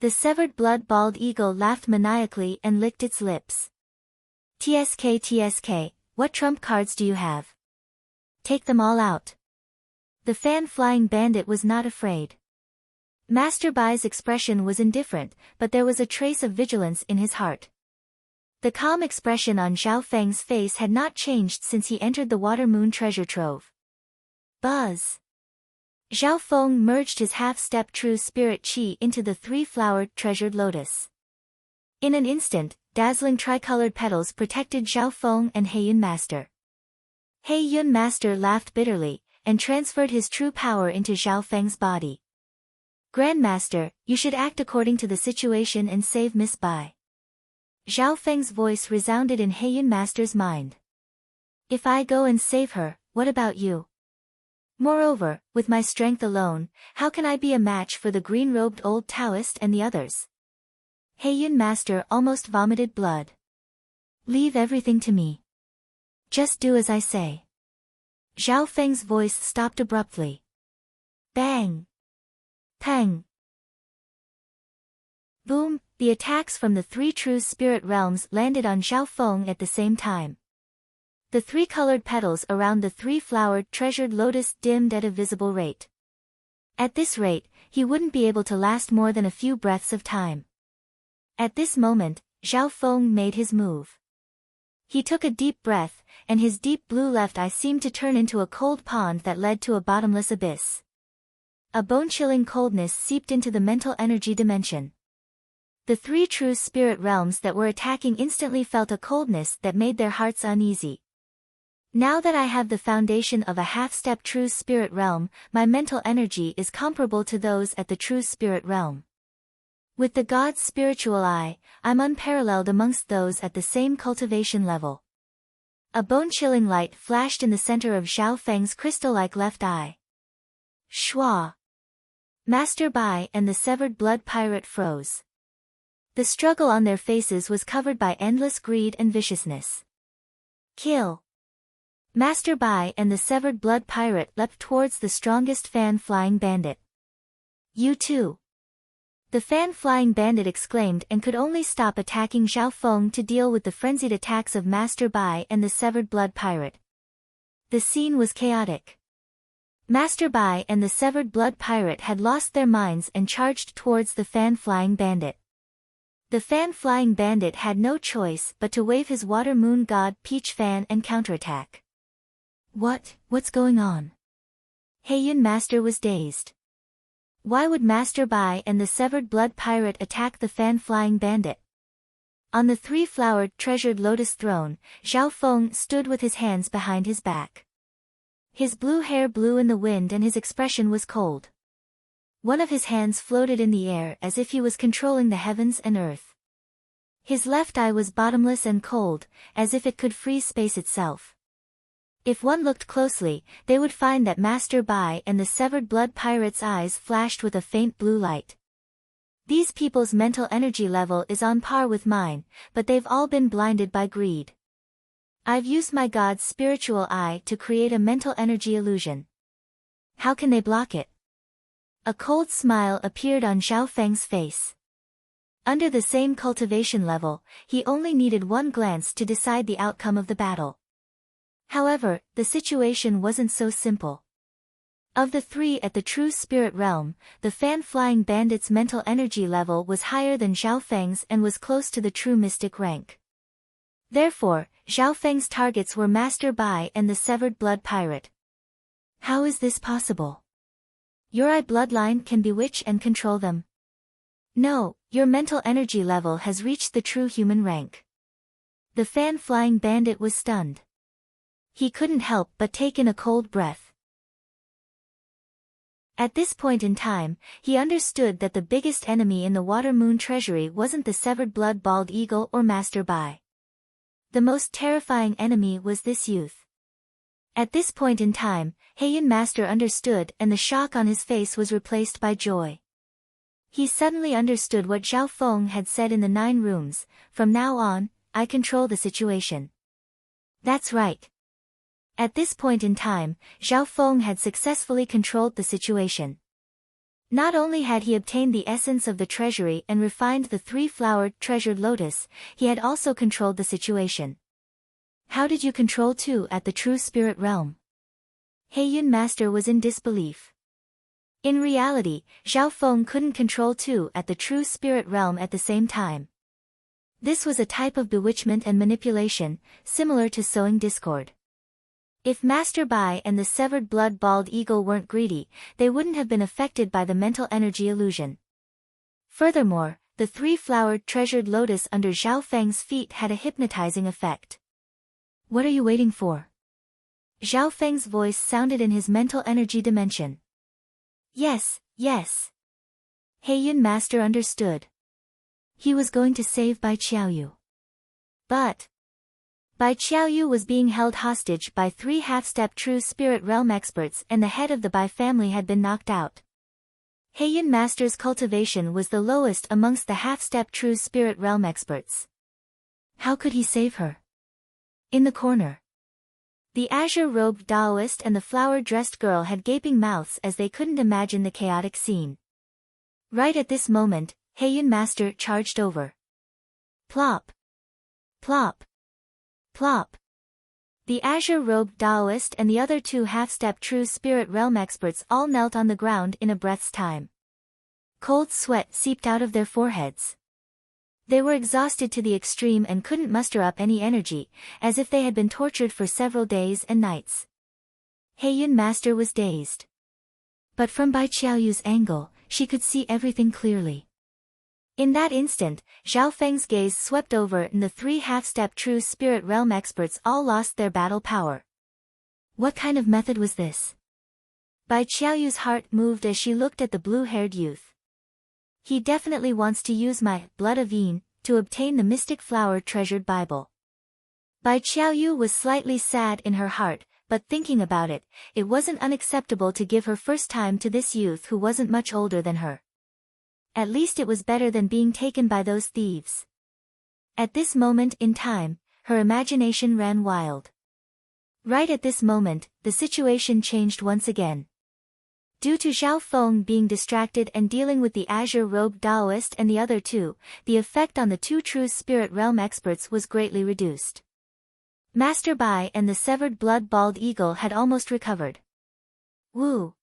The severed blood bald eagle laughed maniacally and licked its lips. TSK, what trump cards do you have? Take them all out. The fan-flying bandit was not afraid. Master Bai's expression was indifferent, but there was a trace of vigilance in his heart. The calm expression on Zhao Feng's face had not changed since he entered the Water Moon treasure trove. Buzz! Zhao Feng merged his half-step true spirit qi into the three-flowered treasured lotus. In an instant, dazzling tricolored petals protected Zhao Feng and Heiyun Master. Heiyun Master laughed bitterly, and transferred his true power into Zhao Feng's body. Grandmaster, you should act according to the situation and save Miss Bai. Zhao Feng's voice resounded in Heiyun Master's mind. If I go and save her, what about you? Moreover, with my strength alone, how can I be a match for the green-robed old Taoist and the others? Heiyun Master almost vomited blood. Leave everything to me. Just do as I say. Zhao Feng's voice stopped abruptly. Bang! Pang! Boom! The attacks from the three true spirit realms landed on Zhao Feng at the same time. The three-colored petals around the three-flowered treasured lotus dimmed at a visible rate. At this rate, he wouldn't be able to last more than a few breaths of time. At this moment, Zhao Feng made his move. He took a deep breath, and his deep blue left eye seemed to turn into a cold pond that led to a bottomless abyss. A bone-chilling coldness seeped into the mental energy dimension. The three true spirit realms that were attacking instantly felt a coldness that made their hearts uneasy. Now that I have the foundation of a half-step true spirit realm, my mental energy is comparable to those at the true spirit realm. With the god's spiritual eye, I'm unparalleled amongst those at the same cultivation level. A bone-chilling light flashed in the center of Zhao Feng's crystal-like left eye. Shua! Master Bai and the severed blood pirate froze. The struggle on their faces was covered by endless greed and viciousness. Kill! Master Bai and the severed blood pirate leapt towards the strongest fan-flying bandit. You too! The fan-flying bandit exclaimed and could only stop attacking Zhao Feng to deal with the frenzied attacks of Master Bai and the severed blood pirate. The scene was chaotic. Master Bai and the severed blood pirate had lost their minds and charged towards the fan-flying bandit. The fan-flying bandit had no choice but to wave his water moon god peach fan and counterattack. What's going on? Heiyun Master was dazed. Why would Master Bai and the severed blood pirate attack the fan-flying bandit? On the three-flowered treasured lotus throne, Zhao Feng stood with his hands behind his back. His blue hair blew in the wind and his expression was cold. One of his hands floated in the air as if he was controlling the heavens and earth. His left eye was bottomless and cold, as if it could freeze space itself. If one looked closely, they would find that Master Bai and the severed blood pirate's eyes flashed with a faint blue light. These people's mental energy level is on par with mine, but they've all been blinded by greed. I've used my god's spiritual eye to create a mental energy illusion. How can they block it? A cold smile appeared on Zhao Feng's face. Under the same cultivation level, he only needed one glance to decide the outcome of the battle. However, the situation wasn't so simple. Of the three at the true spirit realm, the fan-flying bandit's mental energy level was higher than Zhao Feng's and was close to the true mystic rank. Therefore, Zhao Feng's targets were Master Bai and the severed blood pirate. How is this possible? Your eye bloodline can bewitch and control them. No, your mental energy level has reached the true human rank. The fan-flying bandit was stunned. He couldn't help but take in a cold breath. At this point in time, he understood that the biggest enemy in the Water Moon treasury wasn't the severed blood bald eagle or Master Bai. The most terrifying enemy was this youth. At this point in time, Heian Master understood and the shock on his face was replaced by joy. He suddenly understood what Zhao Feng had said in the 9 rooms, from now on, I control the situation. That's right. At this point in time, Zhao Feng had successfully controlled the situation. Not only had he obtained the essence of the treasury and refined the 3-flowered treasured lotus, he had also controlled the situation. How did you control 2 at the true spirit realm? Heian Master was in disbelief. In reality, Zhao Feng couldn't control 2 at the true spirit realm at the same time. This was a type of bewitchment and manipulation, similar to sowing discord. If Master Bai and the severed blood bald eagle weren't greedy, they wouldn't have been affected by the mental energy illusion. Furthermore, the 3-flowered treasured lotus under Zhao Feng's feet had a hypnotizing effect. What are you waiting for? Zhao Feng's voice sounded in his mental energy dimension. Yes, yes. Heian Master understood. He was going to save Bai Qiaoyu. But Bai Qiaoyu was being held hostage by 3 half-step true spirit realm experts and the head of the Bai family had been knocked out. Heian Master's cultivation was the lowest amongst the half-step true spirit realm experts. How could he save her? In the corner, the azure-robed Taoist and the flower-dressed girl had gaping mouths as they couldn't imagine the chaotic scene. Right at this moment, Heian Master charged over. Plop! Plop! Plop! The azure-robed Taoist and the other 2 half-step true spirit realm experts all knelt on the ground in a breath's time. Cold sweat seeped out of their foreheads. They were exhausted to the extreme and couldn't muster up any energy, as if they had been tortured for several days and nights. Heian Master was dazed. But from Bai Qiaoyu's angle, she could see everything clearly. In that instant, Zhao Feng's gaze swept over and the 3 half-step true spirit realm experts all lost their battle power. What kind of method was this? Bai Qiaoyu's heart moved as she looked at the blue-haired youth. He definitely wants to use my blood of Yin to obtain the mystic flower treasured Bible. Bai Qiaoyu was slightly sad in her heart, but thinking about it, it wasn't unacceptable to give her first time to this youth who wasn't much older than her. At least it was better than being taken by those thieves. At this moment in time, her imagination ran wild. Right at this moment, the situation changed once again. Due to Zhao Feng being distracted and dealing with the azure-robed Taoist and the other 2, the effect on the 2 true spirit realm experts was greatly reduced. Master Bai and the severed blood bald eagle had almost recovered. Woo!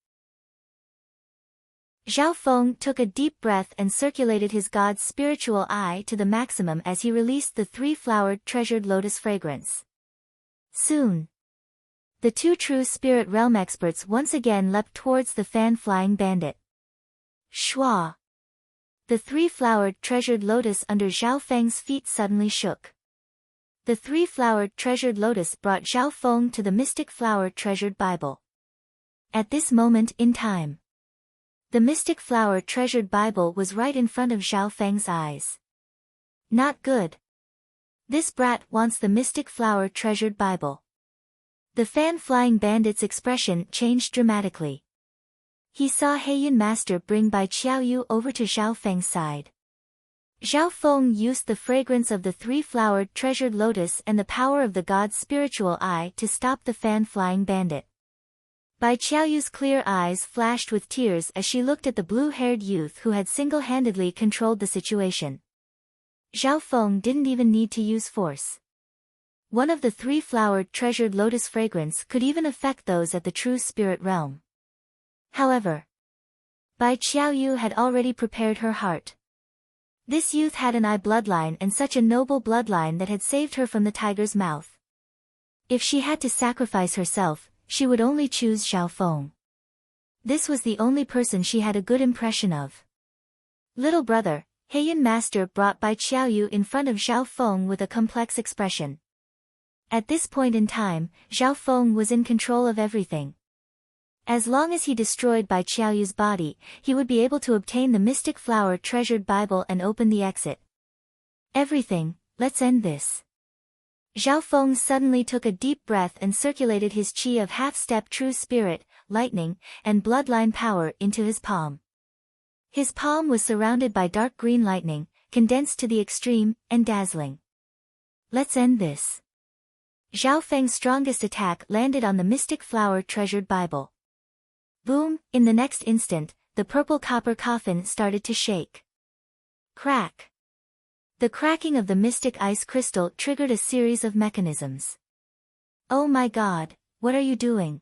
Zhao Feng took a deep breath and circulated his god's spiritual eye to the maximum as he released the 3-flowered treasured lotus fragrance. Soon, the 2 true spirit realm experts once again leapt towards the fan-flying bandit. Shwa! The 3-flowered treasured lotus under Zhao Feng's feet suddenly shook. The 3-flowered treasured lotus brought Zhao Feng to the mystic flower treasured Bible. At this moment in time, the mystic flower treasured Bible was right in front of Zhao Feng's eyes. Not good. This brat wants the mystic flower treasured Bible. The fan-flying bandit's expression changed dramatically. He saw Heian Master bring Bai Qiaoyu over to Zhao Feng's side. Zhao Feng used the fragrance of the 3-flowered treasured lotus and the power of the god's spiritual eye to stop the fan-flying bandit. Bai Qiaoyu's clear eyes flashed with tears as she looked at the blue-haired youth who had single-handedly controlled the situation. Zhao Feng didn't even need to use force. One of the 3-flowered treasured lotus fragrance could even affect those at the true spirit realm. However, Bai Qiaoyu had already prepared her heart. This youth had an eye bloodline and such a noble bloodline that had saved her from the tiger's mouth. If she had to sacrifice herself, she would only choose Zhao Feng. This was the only person she had a good impression of. Little brother, Heian Master brought Bai Qiaoyu in front of Zhao Feng with a complex expression. At this point in time, Zhao Feng was in control of everything. As long as he destroyed Bai Qiaoyu's body, he would be able to obtain the mystic flower treasured Bible and open the exit. Everything, let's end this. Zhao Feng suddenly took a deep breath and circulated his qi of half-step true spirit, lightning, and bloodline power into his palm. His palm was surrounded by dark green lightning, condensed to the extreme, and dazzling. Let's end this. Zhao Feng's strongest attack landed on the mystic flower treasured Bible. Boom! In the next instant, the purple copper coffin started to shake. Crack! The cracking of the mystic ice crystal triggered a series of mechanisms. Oh my god, what are you doing?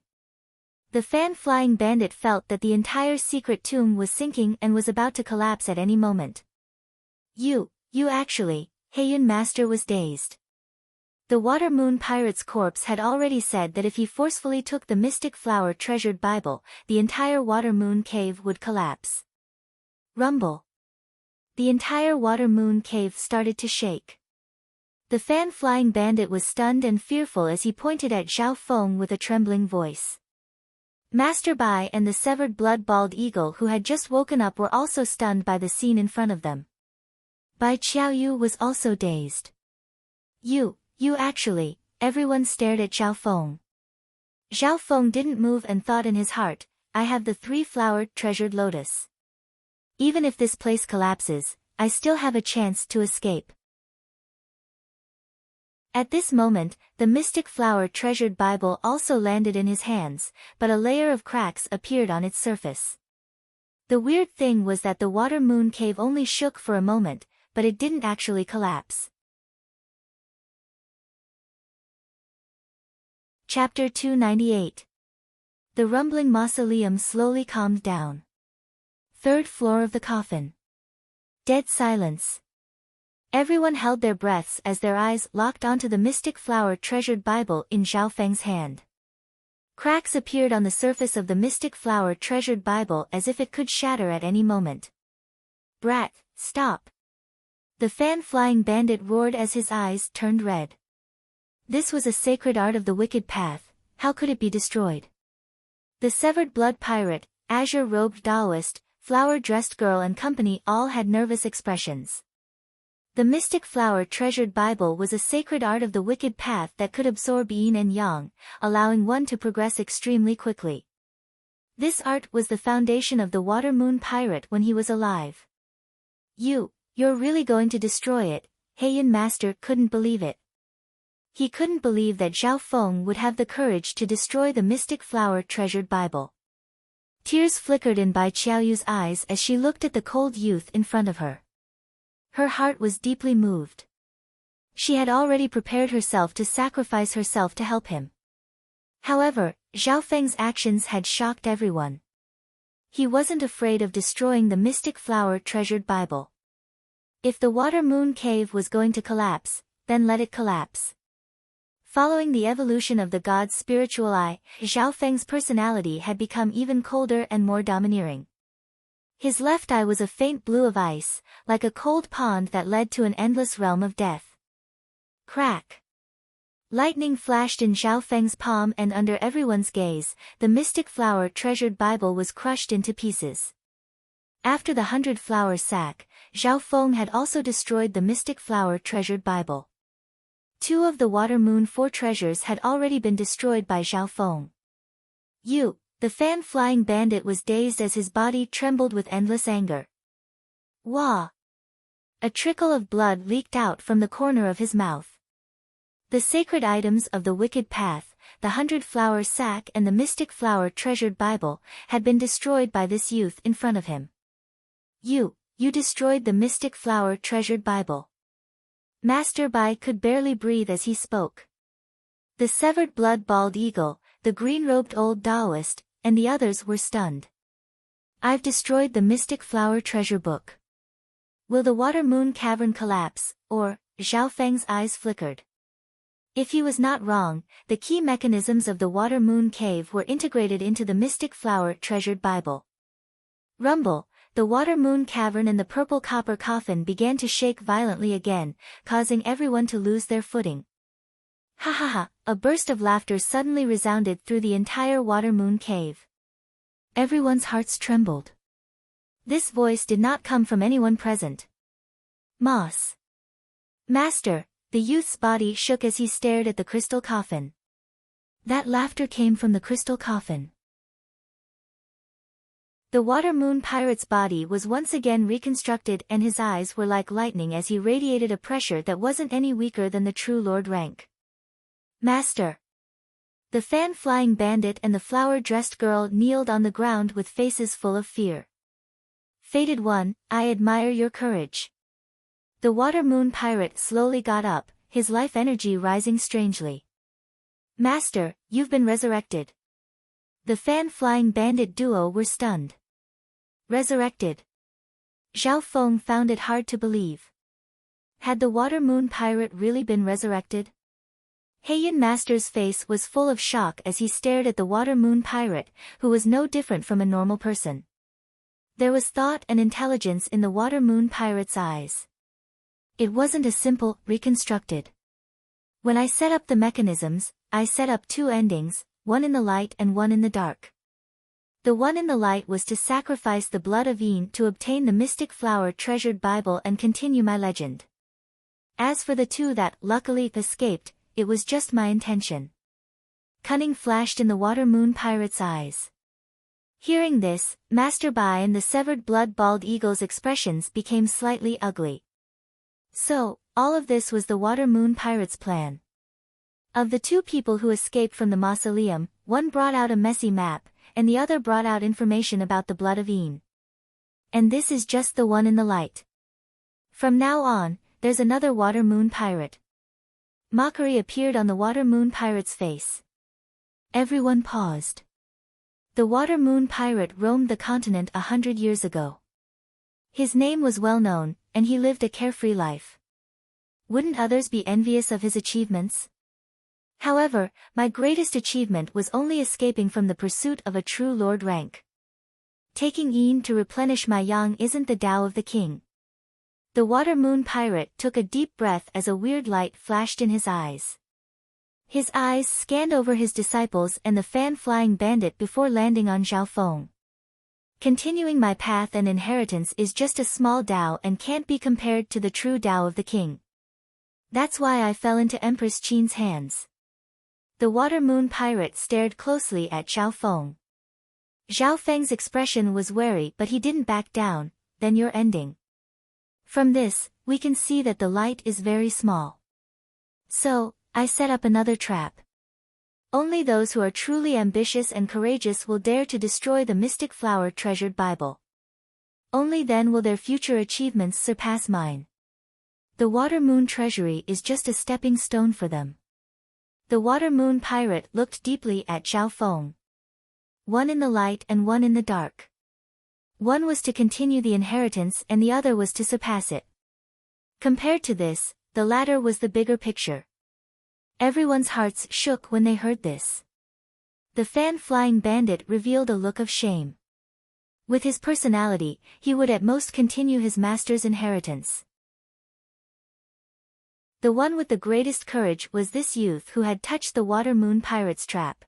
The fan-flying bandit felt that the entire secret tomb was sinking and was about to collapse at any moment. You actually, Heiyun Master was dazed. The Water Moon Pirate's corpse had already said that if he forcefully took the mystic flower treasured Bible, the entire Water Moon Cave would collapse. Rumble. The entire Water Moon Cave started to shake. The fan-flying bandit was stunned and fearful as he pointed at Zhao Feng with a trembling voice. Master Bai and the severed blood-balled eagle who had just woken up were also stunned by the scene in front of them. Bai Qiaoyu was also dazed. You actually, everyone stared at Zhao Feng. Zhao Feng didn't move and thought in his heart, I have the 3-flowered treasured lotus. Even if this place collapses, I still have a chance to escape. At this moment, the mystic flower treasured Bible also landed in his hands, but a layer of cracks appeared on its surface. The weird thing was that the Water Moon Cave only shook for a moment, but it didn't actually collapse. Chapter 298. The rumbling mausoleum slowly calmed down. 3rd floor of the coffin. Dead silence. Everyone held their breaths as their eyes locked onto the mystic flower treasured Bible in Zhao Feng's hand. Cracks appeared on the surface of the mystic flower treasured Bible as if it could shatter at any moment. Brat, stop! The fan-flying bandit roared as his eyes turned red. This was a sacred art of the wicked path, how could it be destroyed? The severed blood pirate, azure-robed Taoist, flower-dressed girl and company all had nervous expressions. The mystic flower treasured Bible was a sacred art of the wicked path that could absorb yin and yang, allowing one to progress extremely quickly. This art was the foundation of the Water Moon Pirate when he was alive. You're really going to destroy it, Heiyun Master couldn't believe it. He couldn't believe that Zhao Feng would have the courage to destroy the mystic flower treasured Bible. Tears flickered in Bai Qiaoyu's eyes as she looked at the cold youth in front of her. Her heart was deeply moved. She had already prepared herself to sacrifice herself to help him. However, Zhao Feng's actions had shocked everyone. He wasn't afraid of destroying the mystic flower treasured Bible. If the Water Moon Cave was going to collapse, then let it collapse. Following the evolution of the god's spiritual eye, Zhao Feng's personality had become even colder and more domineering. His left eye was a faint blue of ice, like a cold pond that led to an endless realm of death. Crack! Lightning flashed in Zhao Feng's palm and under everyone's gaze, the mystic flower treasured Bible was crushed into pieces. After the 100-flower sack, Zhao Feng had also destroyed the mystic flower treasured Bible. 2 of the Water Moon 4 treasures had already been destroyed by Zhao Feng. The fan-flying bandit was dazed as his body trembled with endless anger. Wah! A trickle of blood leaked out from the corner of his mouth. The sacred items of the wicked path, the 100-flower sack and the mystic flower treasured Bible, had been destroyed by this youth in front of him. You destroyed the mystic flower treasured Bible. Master Bai could barely breathe as he spoke. The severed blood-balled eagle, the green-robed old Taoist, and the others were stunned. I've destroyed the mystic flower treasure book. Will the Water Moon Cavern collapse, or? Zhao Feng's eyes flickered. If he was not wrong, the key mechanisms of the Water Moon Cave were integrated into the mystic flower treasured Bible. Rumble! The Water Moon Cavern and the purple copper coffin began to shake violently again, causing everyone to lose their footing. Ha ha ha! A burst of laughter suddenly resounded through the entire Water Moon Cave. Everyone's hearts trembled. This voice did not come from anyone present. Moss! Master, The youth's body shook as he stared at the crystal coffin. That laughter came from the crystal coffin. The Water Moon Pirate's body was once again reconstructed and his eyes were like lightning as he radiated a pressure that wasn't any weaker than the true Lord rank. Master! The fan-flying bandit and the flower-dressed girl kneeled on the ground with faces full of fear. Fated one, I admire your courage. The Water Moon Pirate slowly got up, his life energy rising strangely. Master, you've been resurrected. The fan-flying bandit duo were stunned. Resurrected? Zhao Feng found it hard to believe. Had the Water Moon Pirate really been resurrected? Heian Master's face was full of shock as he stared at the Water Moon Pirate, who was no different from a normal person. There was thought and intelligence in the Water Moon Pirate's eyes. It wasn't a simple, reconstructed. When I set up the mechanisms, I set up two endings, one in the light and one in the dark. The one in the light was to sacrifice the blood of Yin to obtain the mystic flower treasured Bible and continue my legend. As for the two that, luckily, escaped, it was just my intention. Cunning flashed in the Water Moon Pirate's eyes. Hearing this, Master Bai and the severed blood bald eagle's expressions became slightly ugly. So, all of this was the Water Moon Pirate's plan. Of the two people who escaped from the mausoleum, one brought out a messy map, and the other brought out information about the blood of Yin. And this is just the one in the light. From now on, there's another Water Moon Pirate. Mockery appeared on the Water Moon Pirate's face. Everyone paused. The Water Moon Pirate roamed the continent 100 years ago. His name was well known, and he lived a carefree life. Wouldn't others be envious of his achievements? However, my greatest achievement was only escaping from the pursuit of a true lord rank. Taking Yin to replenish my yang isn't the Tao of the king. The Water Moon Pirate took a deep breath as a weird light flashed in his eyes. His eyes scanned over his disciples and the fan-flying bandit before landing on Zhao Feng. Continuing my path and inheritance is just a small Tao and can't be compared to the true Tao of the king. That's why I fell into Empress Qin's hands. The Water Moon Pirate stared closely at Zhao Feng. Zhao Feng's expression was wary but he didn't back down. Then your ending. From this, we can see that the light is very small. So, I set up another trap. Only those who are truly ambitious and courageous will dare to destroy the mystic flower treasured Bible. Only then will their future achievements surpass mine. The Water Moon Treasury is just a stepping stone for them. The Water Moon Pirate looked deeply at Zhao Feng. One in the light and one in the dark. One was to continue the inheritance and the other was to surpass it. Compared to this, the latter was the bigger picture. Everyone's hearts shook when they heard this. The fan-flying bandit revealed a look of shame. With his personality, he would at most continue his master's inheritance. The one with the greatest courage was this youth who had touched the Water Moon Pirate's trap.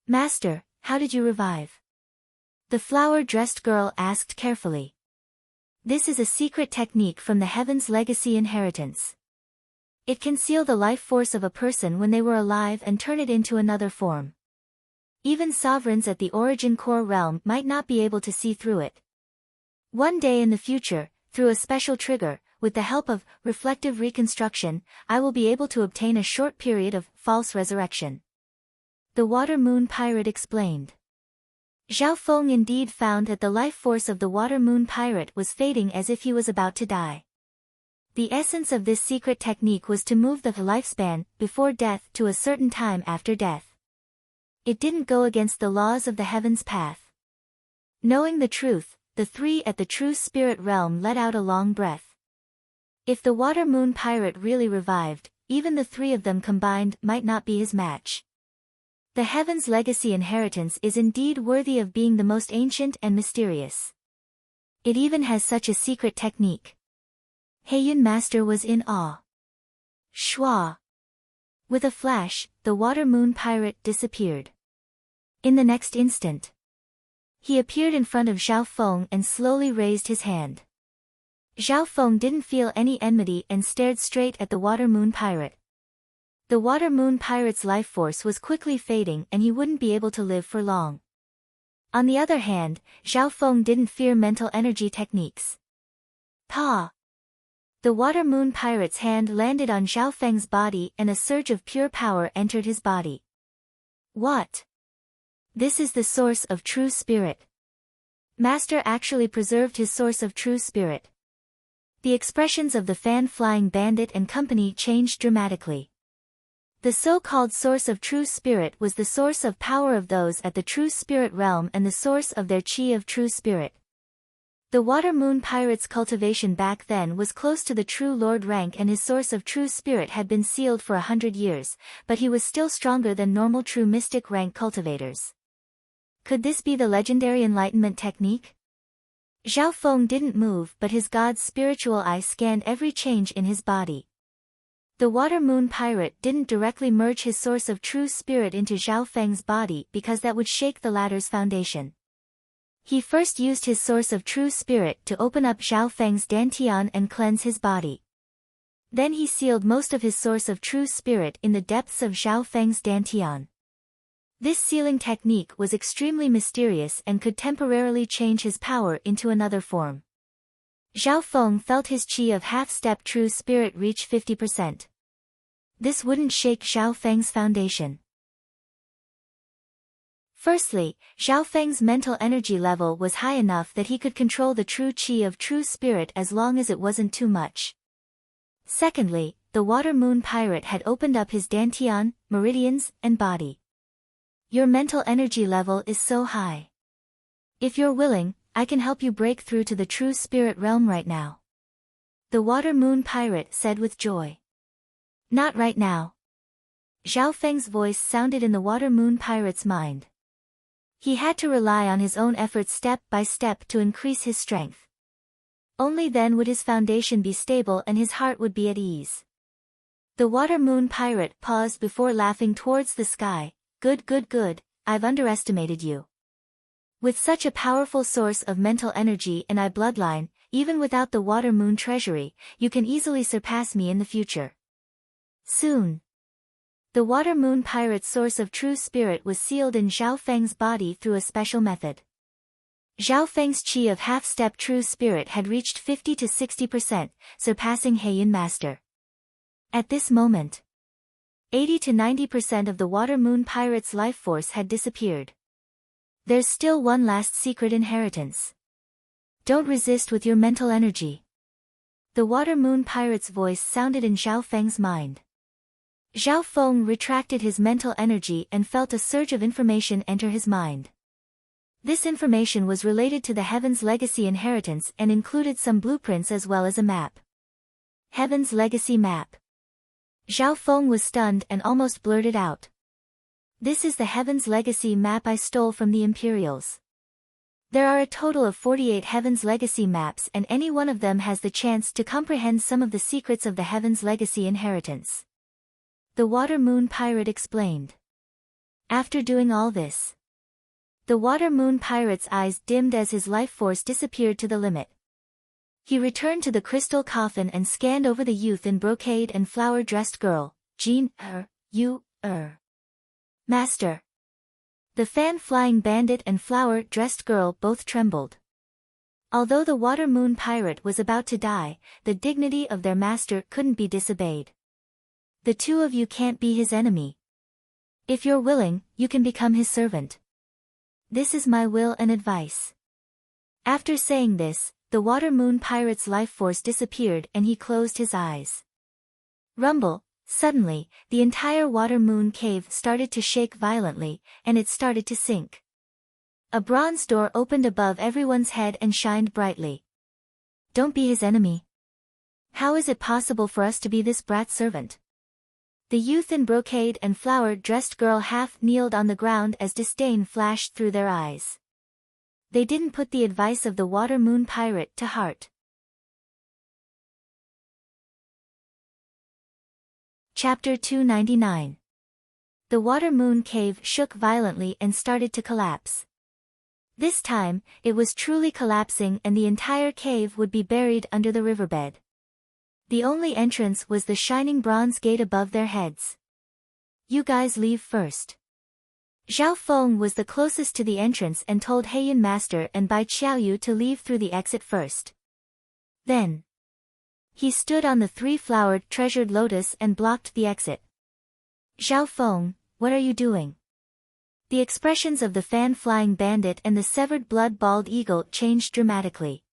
Master, how did you revive? The flower-dressed girl asked carefully. This is a secret technique from the Heaven's Legacy inheritance. It can seal the life force of a person when they were alive and turn it into another form. Even sovereigns at the origin core realm might not be able to see through it. One day in the future, through a special trigger, with the help of reflective reconstruction, I will be able to obtain a short period of false resurrection. The Water Moon Pirate explained. Zhao Feng indeed found that the life force of the Water Moon Pirate was fading as if he was about to die. The essence of this secret technique was to move the lifespan before death to a certain time after death. It didn't go against the laws of the heaven's path. Knowing the truth, the three at the true spirit realm let out a long breath. If the Water Moon Pirate really revived, even the three of them combined might not be his match. The Heaven's Legacy inheritance is indeed worthy of being the most ancient and mysterious. It even has such a secret technique. Heian Master was in awe. Shwa! With a flash, the Water Moon Pirate disappeared. In the next instant, he appeared in front of Zhao Feng and slowly raised his hand. Zhao Feng didn't feel any enmity and stared straight at the Water Moon Pirate. The Water Moon Pirate's life force was quickly fading and he wouldn't be able to live for long. On the other hand, Zhao Feng didn't fear mental energy techniques. Pa! The Water Moon Pirate's hand landed on Zhao Feng's body and a surge of pure power entered his body. What? This is the source of true spirit. Master actually preserved his source of true spirit. The expressions of the fan-flying bandit and company changed dramatically. The so-called source of true spirit was the source of power of those at the true spirit realm and the source of their chi of true spirit. The Water Moon Pirate's cultivation back then was close to the true lord rank and his source of true spirit had been sealed for 100 years, but he was still stronger than normal true mystic rank cultivators. Could this be the legendary enlightenment technique? Zhao Feng didn't move but his god's spiritual eye scanned every change in his body. The Water Moon Pirate didn't directly merge his source of true spirit into Zhao Feng's body because that would shake the latter's foundation. He first used his source of true spirit to open up Zhao Feng's dantian and cleanse his body. Then he sealed most of his source of true spirit in the depths of Zhao Feng's dantian. This sealing technique was extremely mysterious and could temporarily change his power into another form. Zhao Feng felt his chi of half-step true spirit reach 50%. This wouldn't shake Zhao Feng's foundation. Firstly, Zhao Feng's mental energy level was high enough that he could control the true chi of true spirit as long as it wasn't too much. Secondly, the Water Moon Pirate had opened up his dantian, meridians, and body. Your mental energy level is so high. If you're willing, I can help you break through to the true spirit realm right now. The Water Moon Pirate said with joy. Not right now. Zhao Feng's voice sounded in the Water Moon Pirate's mind. He had to rely on his own efforts step by step to increase his strength. Only then would his foundation be stable and his heart would be at ease. The Water Moon Pirate paused before laughing towards the sky. Good, I've underestimated you. With such a powerful source of mental energy and bloodline, even without the Water Moon treasury, you can easily surpass me in the future. Soon. The Water Moon Pirate's source of true spirit was sealed in Zhao Feng's body through a special method. Zhao Feng's chi of half-step true spirit had reached 50 to 60%, surpassing Heian Master. At this moment, 80 to 90% of the Water Moon Pirate's life force had disappeared. There's still one last secret inheritance. Don't resist with your mental energy. The Water Moon Pirate's voice sounded in Zhao Feng's mind. Zhao Feng retracted his mental energy and felt a surge of information enter his mind. This information was related to the Heaven's Legacy inheritance and included some blueprints as well as a map. Heaven's Legacy map. Zhao Feng was stunned and almost blurted out. This is the Heaven's Legacy map I stole from the Imperials. There are a total of 48 Heaven's Legacy maps and any one of them has the chance to comprehend some of the secrets of the Heaven's Legacy inheritance. The Water Moon Pirate explained. After doing all this, the Water Moon Pirate's eyes dimmed as his life force disappeared to the limit. He returned to the crystal coffin and scanned over the youth in brocade and flower-dressed girl, Jean, Master. The fan-flying bandit and flower-dressed girl both trembled. Although the Water Moon Pirate was about to die, the dignity of their master couldn't be disobeyed. The two of you can't be his enemy. If you're willing, you can become his servant. This is my will and advice. After saying this, the Water Moon Pirate's life force disappeared and he closed his eyes. Rumble, suddenly, the entire Water Moon cave started to shake violently, and it started to sink. A bronze door opened above everyone's head and shined brightly. Don't be his enemy. How is it possible for us to be this brat's servant? The youth in brocade and flower-dressed girl half-kneeled on the ground as disdain flashed through their eyes. They didn't put the advice of the Water Moon Pirate to heart. Chapter 299. The Water Moon cave shook violently and started to collapse. This time, it was truly collapsing and the entire cave would be buried under the riverbed. The only entrance was the shining bronze gate above their heads. You guys leave first. Zhao Feng was the closest to the entrance and told Heiyun Master and Bai Qiaoyu to leave through the exit first. Then, he stood on the three-flowered treasured lotus and blocked the exit. Zhao Feng, what are you doing? The expressions of the fan-flying bandit and the severed blood-bald eagle changed dramatically.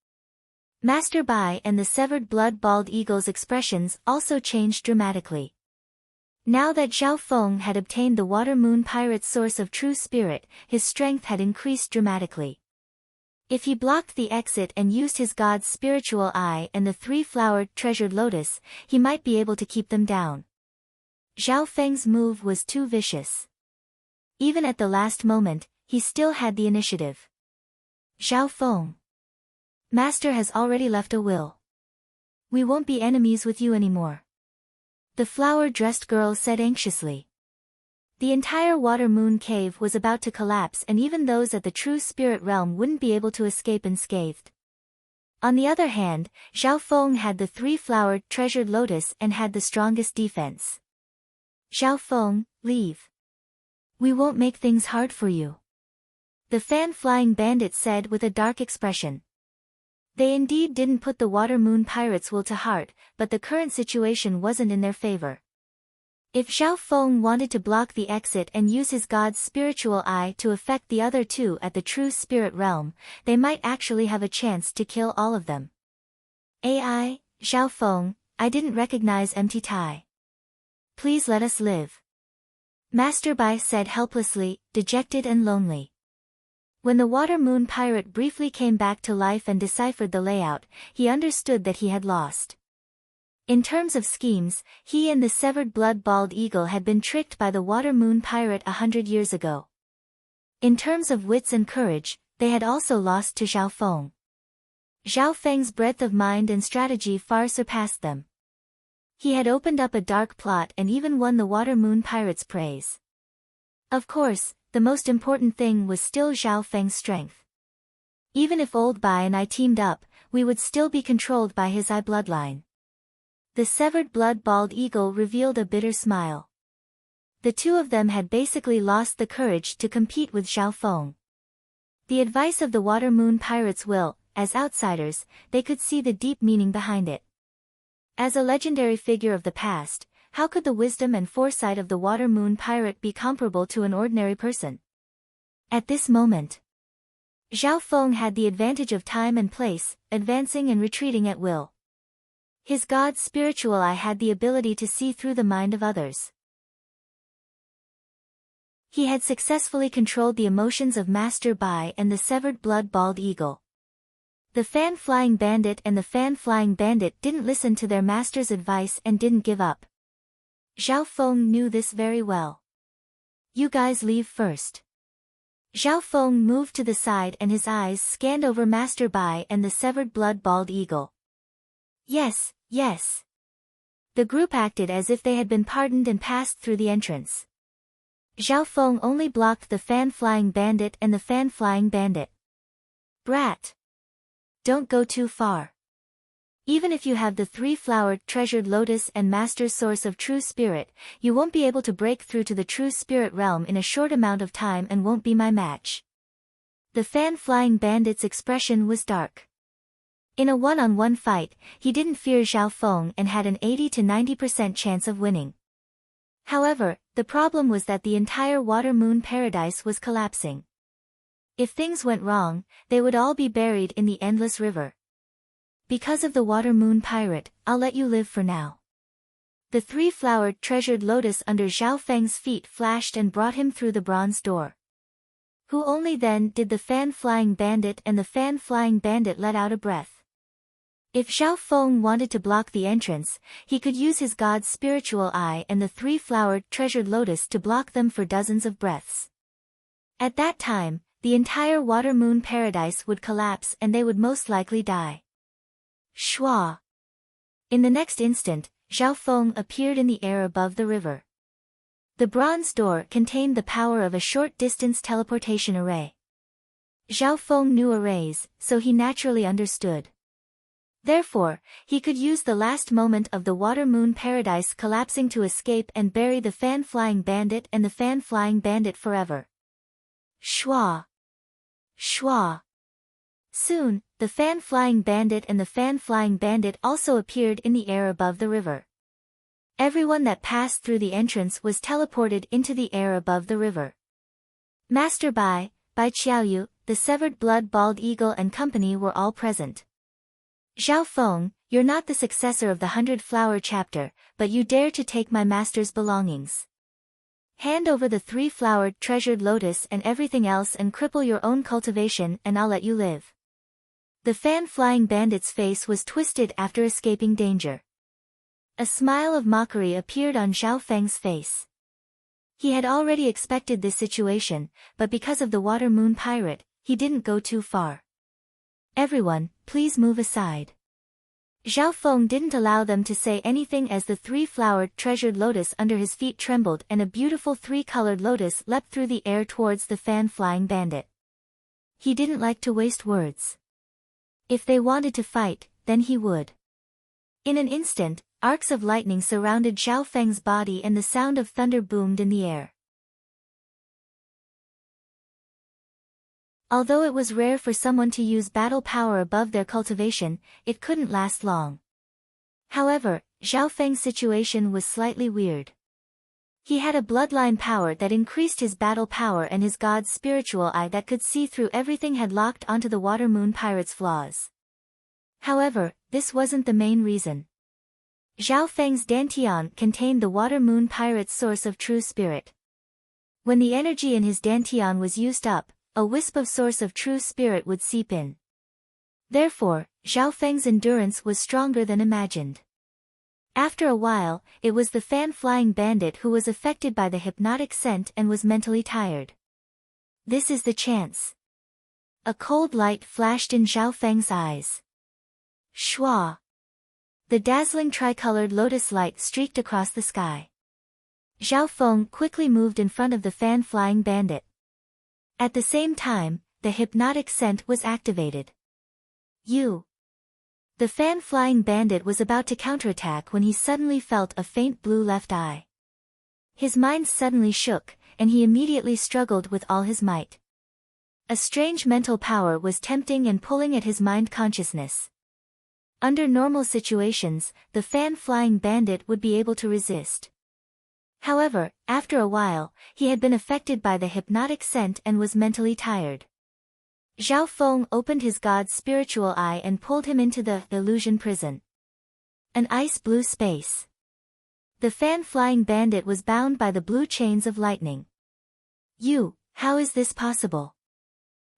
Master Bai and the severed blood-bald eagle's expressions also changed dramatically. Now that Zhao Feng had obtained the Water Moon Pirate's source of true spirit, his strength had increased dramatically. If he blocked the exit and used his god's spiritual eye and the three-flowered treasured lotus, he might be able to keep them down. Zhao Feng's move was too vicious. Even at the last moment, he still had the initiative. Zhao Feng. Master has already left a will. We won't be enemies with you anymore. The flower-dressed girl said anxiously. The entire Water Moon Cave was about to collapse and even those at the true spirit realm wouldn't be able to escape unscathed. On the other hand, Zhao Feng had the three-flowered treasured lotus and had the strongest defense. Zhao Feng, leave. We won't make things hard for you. The fan-flying bandit said with a dark expression. They indeed didn't put the Water Moon Pirate's will to heart, but the current situation wasn't in their favor. If Zhao Feng wanted to block the exit and use his god's spiritual eye to affect the other two at the true spirit realm, they might actually have a chance to kill all of them. AI, Zhao Feng, I didn't recognize empty Tai. Please let us live. Master Bai said helplessly, dejected and lonely. When the Water Moon Pirate briefly came back to life and deciphered the layout, he understood that he had lost. In terms of schemes, he and the severed blood-bald eagle had been tricked by the Water Moon Pirate 100 years ago. In terms of wits and courage, they had also lost to Zhao Feng. Zhao Feng's breadth of mind and strategy far surpassed them. He had opened up a dark plot and even won the Water Moon Pirate's praise. Of course, the most important thing was still Zhao Feng's strength. Even if old Bai and I teamed up, we would still be controlled by his eye bloodline. The severed blood-bald eagle revealed a bitter smile. The two of them had basically lost the courage to compete with Zhao Feng. The advice of the Water Moon Pirate's will, as outsiders, they could see the deep meaning behind it. As a legendary figure of the past, how could the wisdom and foresight of the Water Moon Pirate be comparable to an ordinary person? At this moment, Zhao Feng had the advantage of time and place, advancing and retreating at will. His god's spiritual eye had the ability to see through the mind of others. He had successfully controlled the emotions of Master Bai and the severed blood-bald eagle. The fan-flying bandit and the fan-flying bandit didn't listen to their master's advice and didn't give up. Zhao Feng knew this very well. You guys leave first. Zhao Feng moved to the side and his eyes scanned over Master Bai and the severed blood-bald eagle. Yes, yes. The group acted as if they had been pardoned and passed through the entrance. Zhao Feng only blocked the fan-flying bandit and the fan-flying bandit. Brat! Don't go too far. Even if you have the three-flowered treasured lotus and master's source of true spirit, you won't be able to break through to the true spirit realm in a short amount of time and won't be my match. The fan-flying bandit's expression was dark. In a one-on-one fight, he didn't fear Zhao Feng and had an 80 to 90% chance of winning. However, the problem was that the entire Water Moon Paradise was collapsing. If things went wrong, they would all be buried in the endless river. Because of the Water Moon Pirate, I'll let you live for now. The three-flowered treasured lotus under Zhao Feng's feet flashed and brought him through the bronze door. Who only then did the fan-flying bandit and the fan-flying bandit let out a breath. If Zhao Feng wanted to block the entrance, he could use his god's spiritual eye and the three-flowered treasured lotus to block them for dozens of breaths. At that time, the entire Water Moon Paradise would collapse and they would most likely die. Shua! In the next instant, Zhao Feng appeared in the air above the river. The bronze door contained the power of a short-distance teleportation array. Zhao Feng knew arrays, so he naturally understood. Therefore, he could use the last moment of the water-moon paradise collapsing to escape and bury the fan-flying bandit and the fan-flying bandit forever. Shwa! Shwa! Soon, the fan-flying bandit and the fan-flying bandit also appeared in the air above the river. Everyone that passed through the entrance was teleported into the air above the river. Master Bai Qiaoyu, the severed blood bald eagle and company were all present. Zhao Feng, you're not the successor of the 100-flower chapter, but you dare to take my master's belongings. Hand over the 3-flowered treasured lotus and everything else and cripple your own cultivation and I'll let you live. The fan-flying bandit's face was twisted after escaping danger. A smile of mockery appeared on Zhao Feng's face. He had already expected this situation, but because of the water-moon pirate, he didn't go too far. Everyone, please move aside. Zhao Feng didn't allow them to say anything as the 3-flowered treasured lotus under his feet trembled and a beautiful 3-colored lotus leapt through the air towards the fan-flying bandit. He didn't like to waste words. If they wanted to fight, then he would. In an instant, arcs of lightning surrounded Zhao Feng's body and the sound of thunder boomed in the air. Although it was rare for someone to use battle power above their cultivation, it couldn't last long. However, Zhao Feng's situation was slightly weird. He had a bloodline power that increased his battle power and his god's spiritual eye that could see through everything had locked onto the water-moon pirate's flaws. However, this wasn't the main reason. Zhao Feng's dantian contained the water-moon pirate's source of true spirit. When the energy in his dantian was used up, a wisp of source of true spirit would seep in. Therefore, Zhao Feng's endurance was stronger than imagined. After a while, it was the fan-flying bandit who was affected by the hypnotic scent and was mentally tired. This is the chance. A cold light flashed in Zhao Feng's eyes. Shwa! The dazzling tricolored lotus light streaked across the sky. Zhao Feng quickly moved in front of the fan-flying bandit. At the same time, the hypnotic scent was activated. You! The fan-flying bandit was about to counterattack when he suddenly felt a faint blue left eye. His mind suddenly shook, and he immediately struggled with all his might. A strange mental power was tempting and pulling at his mind consciousness. Under normal situations, the fan-flying bandit would be able to resist. However, after a while, he had been affected by the hypnotic scent and was mentally tired. Zhao Feng opened his god's spiritual eye and pulled him into the illusion prison. An ice-blue space. The fan-flying bandit was bound by the blue chains of lightning. How is this possible?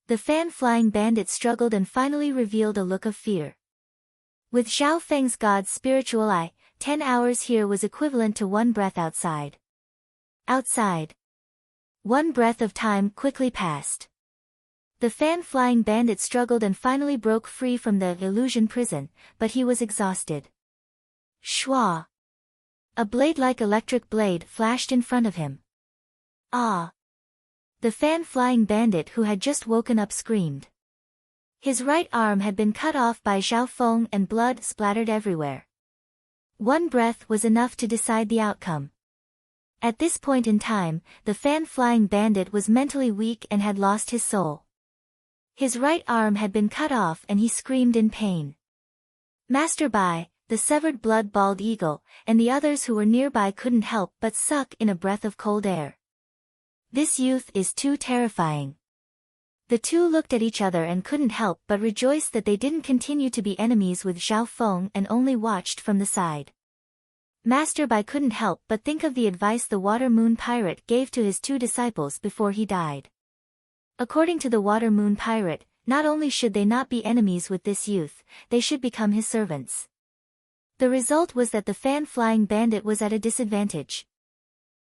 The fan-flying bandit struggled and finally revealed a look of fear. With Zhao Feng's god's spiritual eye, 10 hours here was equivalent to 1 breath outside. Outside. 1 breath of time quickly passed. The fan-flying bandit struggled and finally broke free from the illusion prison, but he was exhausted. Shwa! A blade-like electric blade flashed in front of him. Ah! The fan-flying bandit who had just woken up screamed. His right arm had been cut off by Zhao Feng and blood splattered everywhere. 1 breath was enough to decide the outcome. At this point in time, the fan-flying bandit was mentally weak and had lost his soul. His right arm had been cut off and he screamed in pain. Master Bai, the severed blood bald eagle, and the others who were nearby couldn't help but suck in a breath of cold air. This youth is too terrifying. The two looked at each other and couldn't help but rejoice that they didn't continue to be enemies with Zhao Feng and only watched from the side. Master Bai couldn't help but think of the advice the Water Moon Pirate gave to his 2 disciples before he died. According to the Water Moon Pirate, not only should they not be enemies with this youth, they should become his servants. The result was that the fan-flying bandit was at a disadvantage.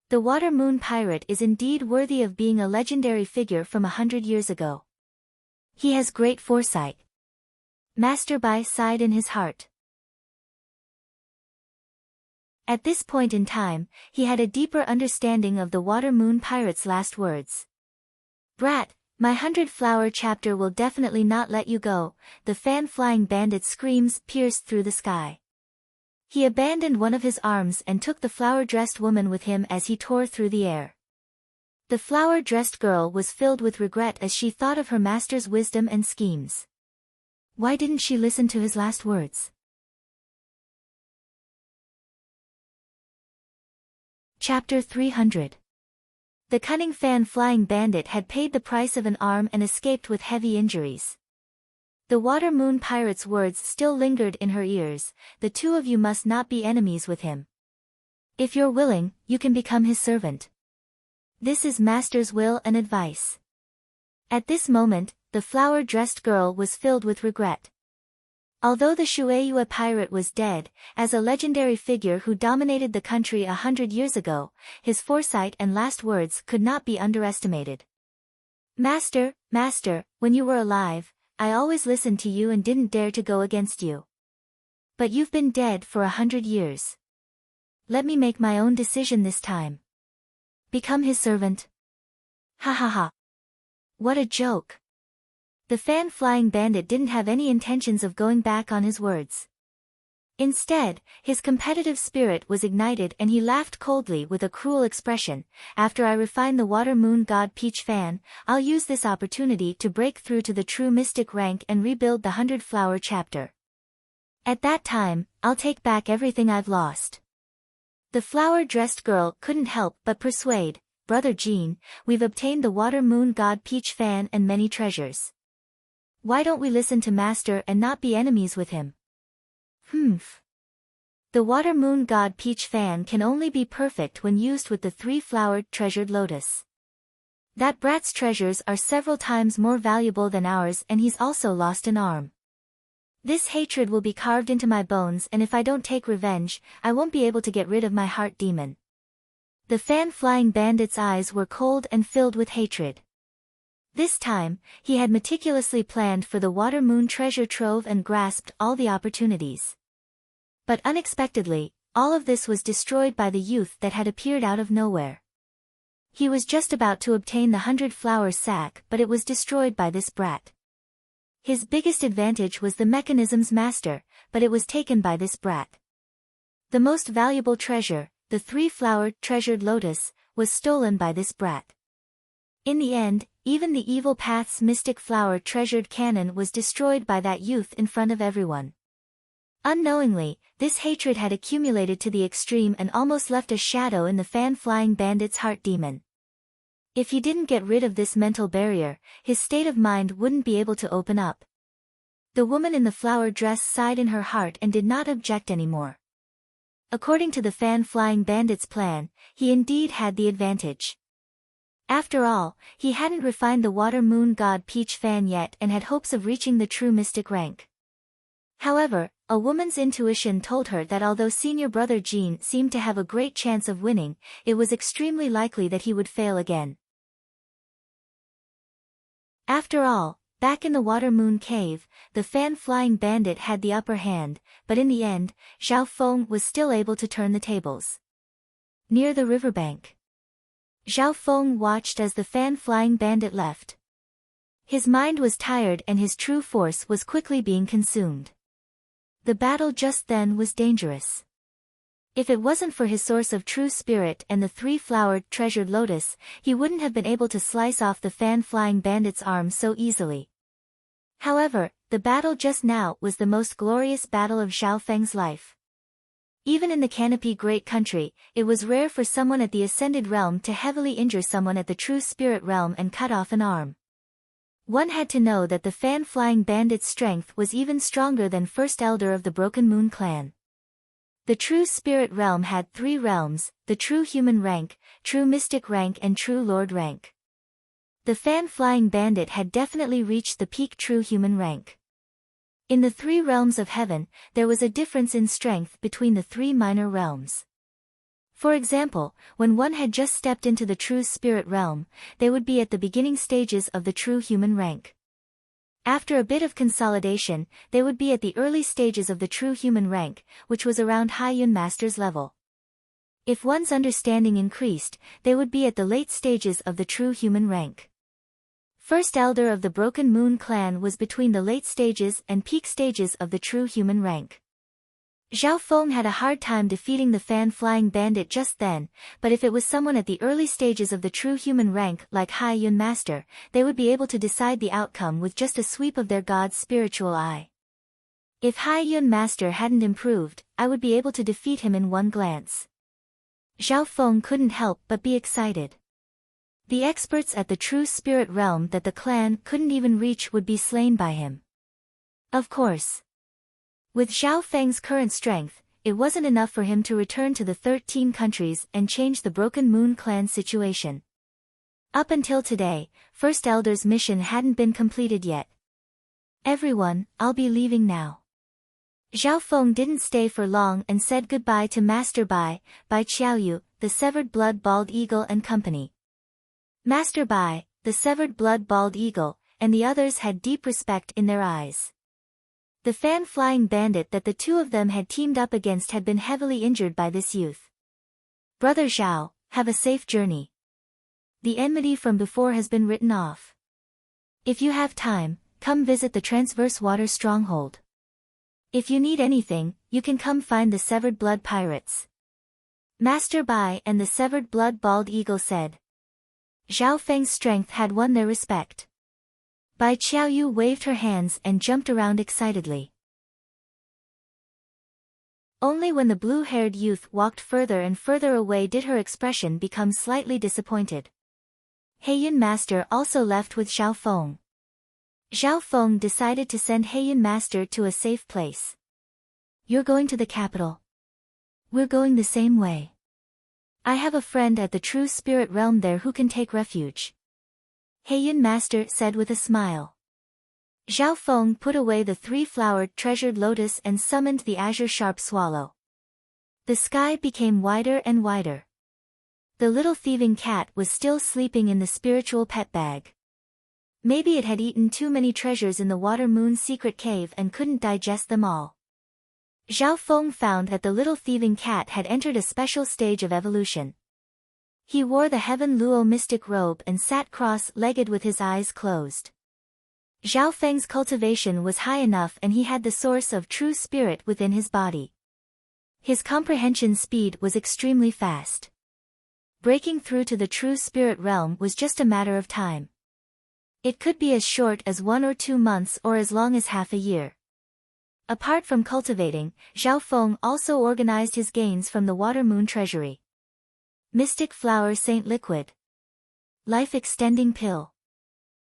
The Water Moon Pirate is indeed worthy of being a legendary figure from 100 years ago. He has great foresight. Master Bai sighed in his heart. At this point in time, he had a deeper understanding of the Water Moon Pirate's last words. Brat, My 100-flower chapter will definitely not let you go, the fan-flying bandit's screams pierced through the sky. He abandoned one of his arms and took the flower-dressed woman with him as he tore through the air. The flower-dressed girl was filled with regret as she thought of her master's wisdom and schemes. Why didn't she listen to his last words? Chapter 300. The cunning fan-flying bandit had paid the price of an arm and escaped with heavy injuries. The Water Moon Pirate's words still lingered in her ears, the two of you must not be enemies with him. If you're willing, you can become his servant. This is Master's will and advice. At this moment, the flower-dressed girl was filled with regret. Although the Shueiyue pirate was dead, as a legendary figure who dominated the country 100 years ago, his foresight and last words could not be underestimated. Master, when you were alive, I always listened to you and didn't dare to go against you. But you've been dead for 100 years. Let me make my own decision this time. Become his servant. Ha ha ha. What a joke. The fan-flying bandit didn't have any intentions of going back on his words. Instead, his competitive spirit was ignited and he laughed coldly with a cruel expression. After I refine the Water Moon God Peach Fan, I'll use this opportunity to break through to the true mystic rank and rebuild the 100-flower chapter. At that time, I'll take back everything I've lost. The flower-dressed girl couldn't help but persuade, Brother Jean, we've obtained the Water Moon God Peach Fan and many treasures. Why don't we listen to Master and not be enemies with him? The Water Moon God Peach Fan can only be perfect when used with the 3-flowered treasured lotus. That brat's treasures are several times more valuable than ours and he's also lost an arm. This hatred will be carved into my bones and if I don't take revenge, I won't be able to get rid of my heart demon. The fan-flying bandit's eyes were cold and filled with hatred. This time, he had meticulously planned for the Water Moon treasure trove and grasped all the opportunities. But unexpectedly, all of this was destroyed by the youth that had appeared out of nowhere. He was just about to obtain the 100-flower sack but it was destroyed by this brat. His biggest advantage was the mechanism's master, but it was taken by this brat. The most valuable treasure, the 3-flowered treasured lotus, was stolen by this brat. In the end, even the Evil Path's mystic flower treasured cannon was destroyed by that youth in front of everyone. Unknowingly, this hatred had accumulated to the extreme and almost left a shadow in the fan-flying bandit's heart demon. If he didn't get rid of this mental barrier, his state of mind wouldn't be able to open up. The woman in the flower dress sighed in her heart and did not object anymore. According to the fan-flying bandit's plan, he indeed had the advantage. After all, he hadn't refined the Water Moon God Peach Fan yet and had hopes of reaching the true mystic rank. However, a woman's intuition told her that although senior brother Jean seemed to have a great chance of winning, it was extremely likely that he would fail again. After all, back in the Water Moon Cave, the fan-flying bandit had the upper hand, but in the end, Zhao Feng was still able to turn the tables. Near the riverbank, Zhao Feng watched as the fan-flying bandit left. His mind was tired and his true force was quickly being consumed. The battle just then was dangerous. If it wasn't for his source of true spirit and the 3-flowered treasured lotus, he wouldn't have been able to slice off the fan-flying bandit's arm so easily. However, the battle just now was the most glorious battle of Zhao Feng's life. Even in the Canopy Great Country, it was rare for someone at the Ascended Realm to heavily injure someone at the True Spirit Realm and cut off an arm. One had to know that the fan-flying bandit's strength was even stronger than First Elder of the Broken Moon clan. The True Spirit Realm had 3 realms, the True Human rank, True Mystic rank and True Lord rank. The fan-flying bandit had definitely reached the peak True Human rank. In the 3 realms of heaven, there was a difference in strength between the 3 minor realms. For example, when one had just stepped into the True Spirit Realm, they would be at the beginning stages of the True Human rank. After a bit of consolidation, they would be at the early stages of the True Human rank, which was around Haiyun Master's level. If one's understanding increased, they would be at the late stages of the True Human rank. First elder of the Broken Moon clan, was between the late stages and peak stages of the true human rank. Zhao Feng had a hard time defeating the fan-flying bandit just then, but if it was someone at the early stages of the true human rank like Hai Yun Master, they would be able to decide the outcome with just a sweep of their god's spiritual eye. If Hai Yun Master hadn't improved, I would be able to defeat him in one glance. Zhao Feng couldn't help but be excited. The experts at the true spirit realm that the clan couldn't even reach would be slain by him. Of course. With Zhao Feng's current strength, it wasn't enough for him to return to the 13 countries and change the Broken Moon clan situation. Up until today, First Elder's mission hadn't been completed yet. Everyone, I'll be leaving now. Zhao Feng didn't stay for long and said goodbye to Master Bai Qiaoyu, the Severed Blood Bald Eagle and company. Master Bai, the Severed Blood Bald Eagle, and the others had deep respect in their eyes. The fan-flying bandit that the two of them had teamed up against had been heavily injured by this youth. Brother Zhao, have a safe journey. The enmity from before has been written off. If you have time, come visit the Transverse Water Stronghold. If you need anything, you can come find the Severed Blood Pirates. Master Bai and the Severed Blood Bald Eagle said. Zhao Feng's strength had won their respect. Bai Qiaoyu waved her hands and jumped around excitedly. Only when the blue-haired youth walked further and further away did her expression become slightly disappointed. Heiyun Master also left with Zhao Feng. Zhao Feng decided to send Heiyun Master to a safe place. You're going to the capital. We're going the same way. I have a friend at the true spirit realm there who can take refuge. Heiyun Master said with a smile. Zhao Feng put away the three-flowered treasured lotus and summoned the azure sharp swallow. The sky became wider and wider. The little thieving cat was still sleeping in the spiritual pet bag. Maybe it had eaten too many treasures in the Water Moon secret cave and couldn't digest them all. Zhao Feng found that the little thieving cat had entered a special stage of evolution. He wore the Heaven Luo mystic robe and sat cross-legged with his eyes closed. Zhao Feng's cultivation was high enough and he had the source of true spirit within his body. His comprehension speed was extremely fast. Breaking through to the true spirit realm was just a matter of time. It could be as short as 1 or 2 months or as long as half a year. Apart from cultivating, Zhao Feng also organized his gains from the Water Moon treasury. Mystic Flower Saint Liquid. Life Extending Pill.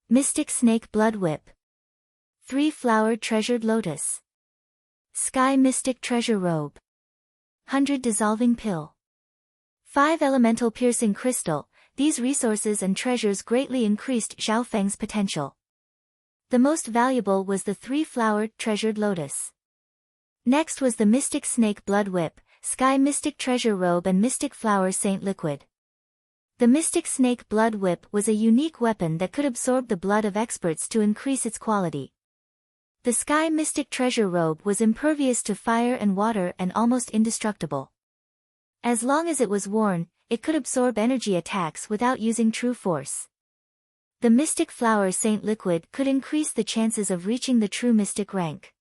Mystic Snake Blood Whip. 3-flowered Treasured Lotus. Sky Mystic Treasure Robe. 100 Dissolving Pill. 5 Elemental Piercing Crystal. These resources and treasures greatly increased Zhao Feng's potential. The most valuable was the 3-flowered Treasured Lotus. Next was the Mystic Snake Blood Whip, Sky Mystic Treasure Robe and Mystic Flower Saint Liquid. The Mystic Snake Blood Whip was a unique weapon that could absorb the blood of experts to increase its quality. The Sky Mystic Treasure Robe was impervious to fire and water and almost indestructible. As long as it was worn, it could absorb energy attacks without using true force. The Mystic Flower Saint Liquid could increase the chances of reaching the true mystic rank.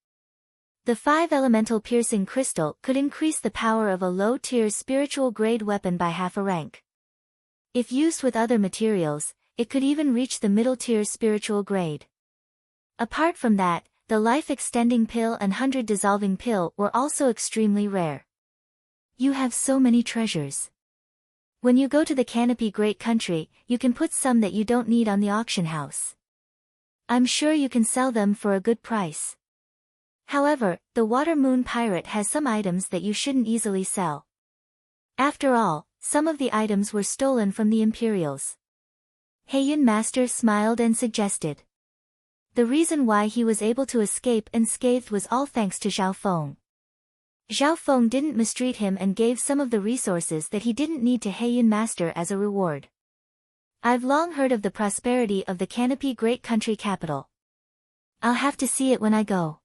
The 5 Elemental Piercing Crystal could increase the power of a low-tier spiritual grade weapon by half a rank. If used with other materials, it could even reach the middle-tier spiritual grade. Apart from that, the Life Extending Pill and 100 Dissolving Pill were also extremely rare. You have so many treasures. When you go to the Canopy Great Country, you can put some that you don't need on the auction house. I'm sure you can sell them for a good price. However, the Water Moon Pirate has some items that you shouldn't easily sell. After all, some of the items were stolen from the Imperials. Heiyun Master smiled and suggested. The reason why he was able to escape unscathed was all thanks to Zhao Feng. Zhao Feng didn't mistreat him and gave some of the resources that he didn't need to Heiyun Master as a reward. I've long heard of the prosperity of the Canopy Great Country capital. I'll have to see it when I go.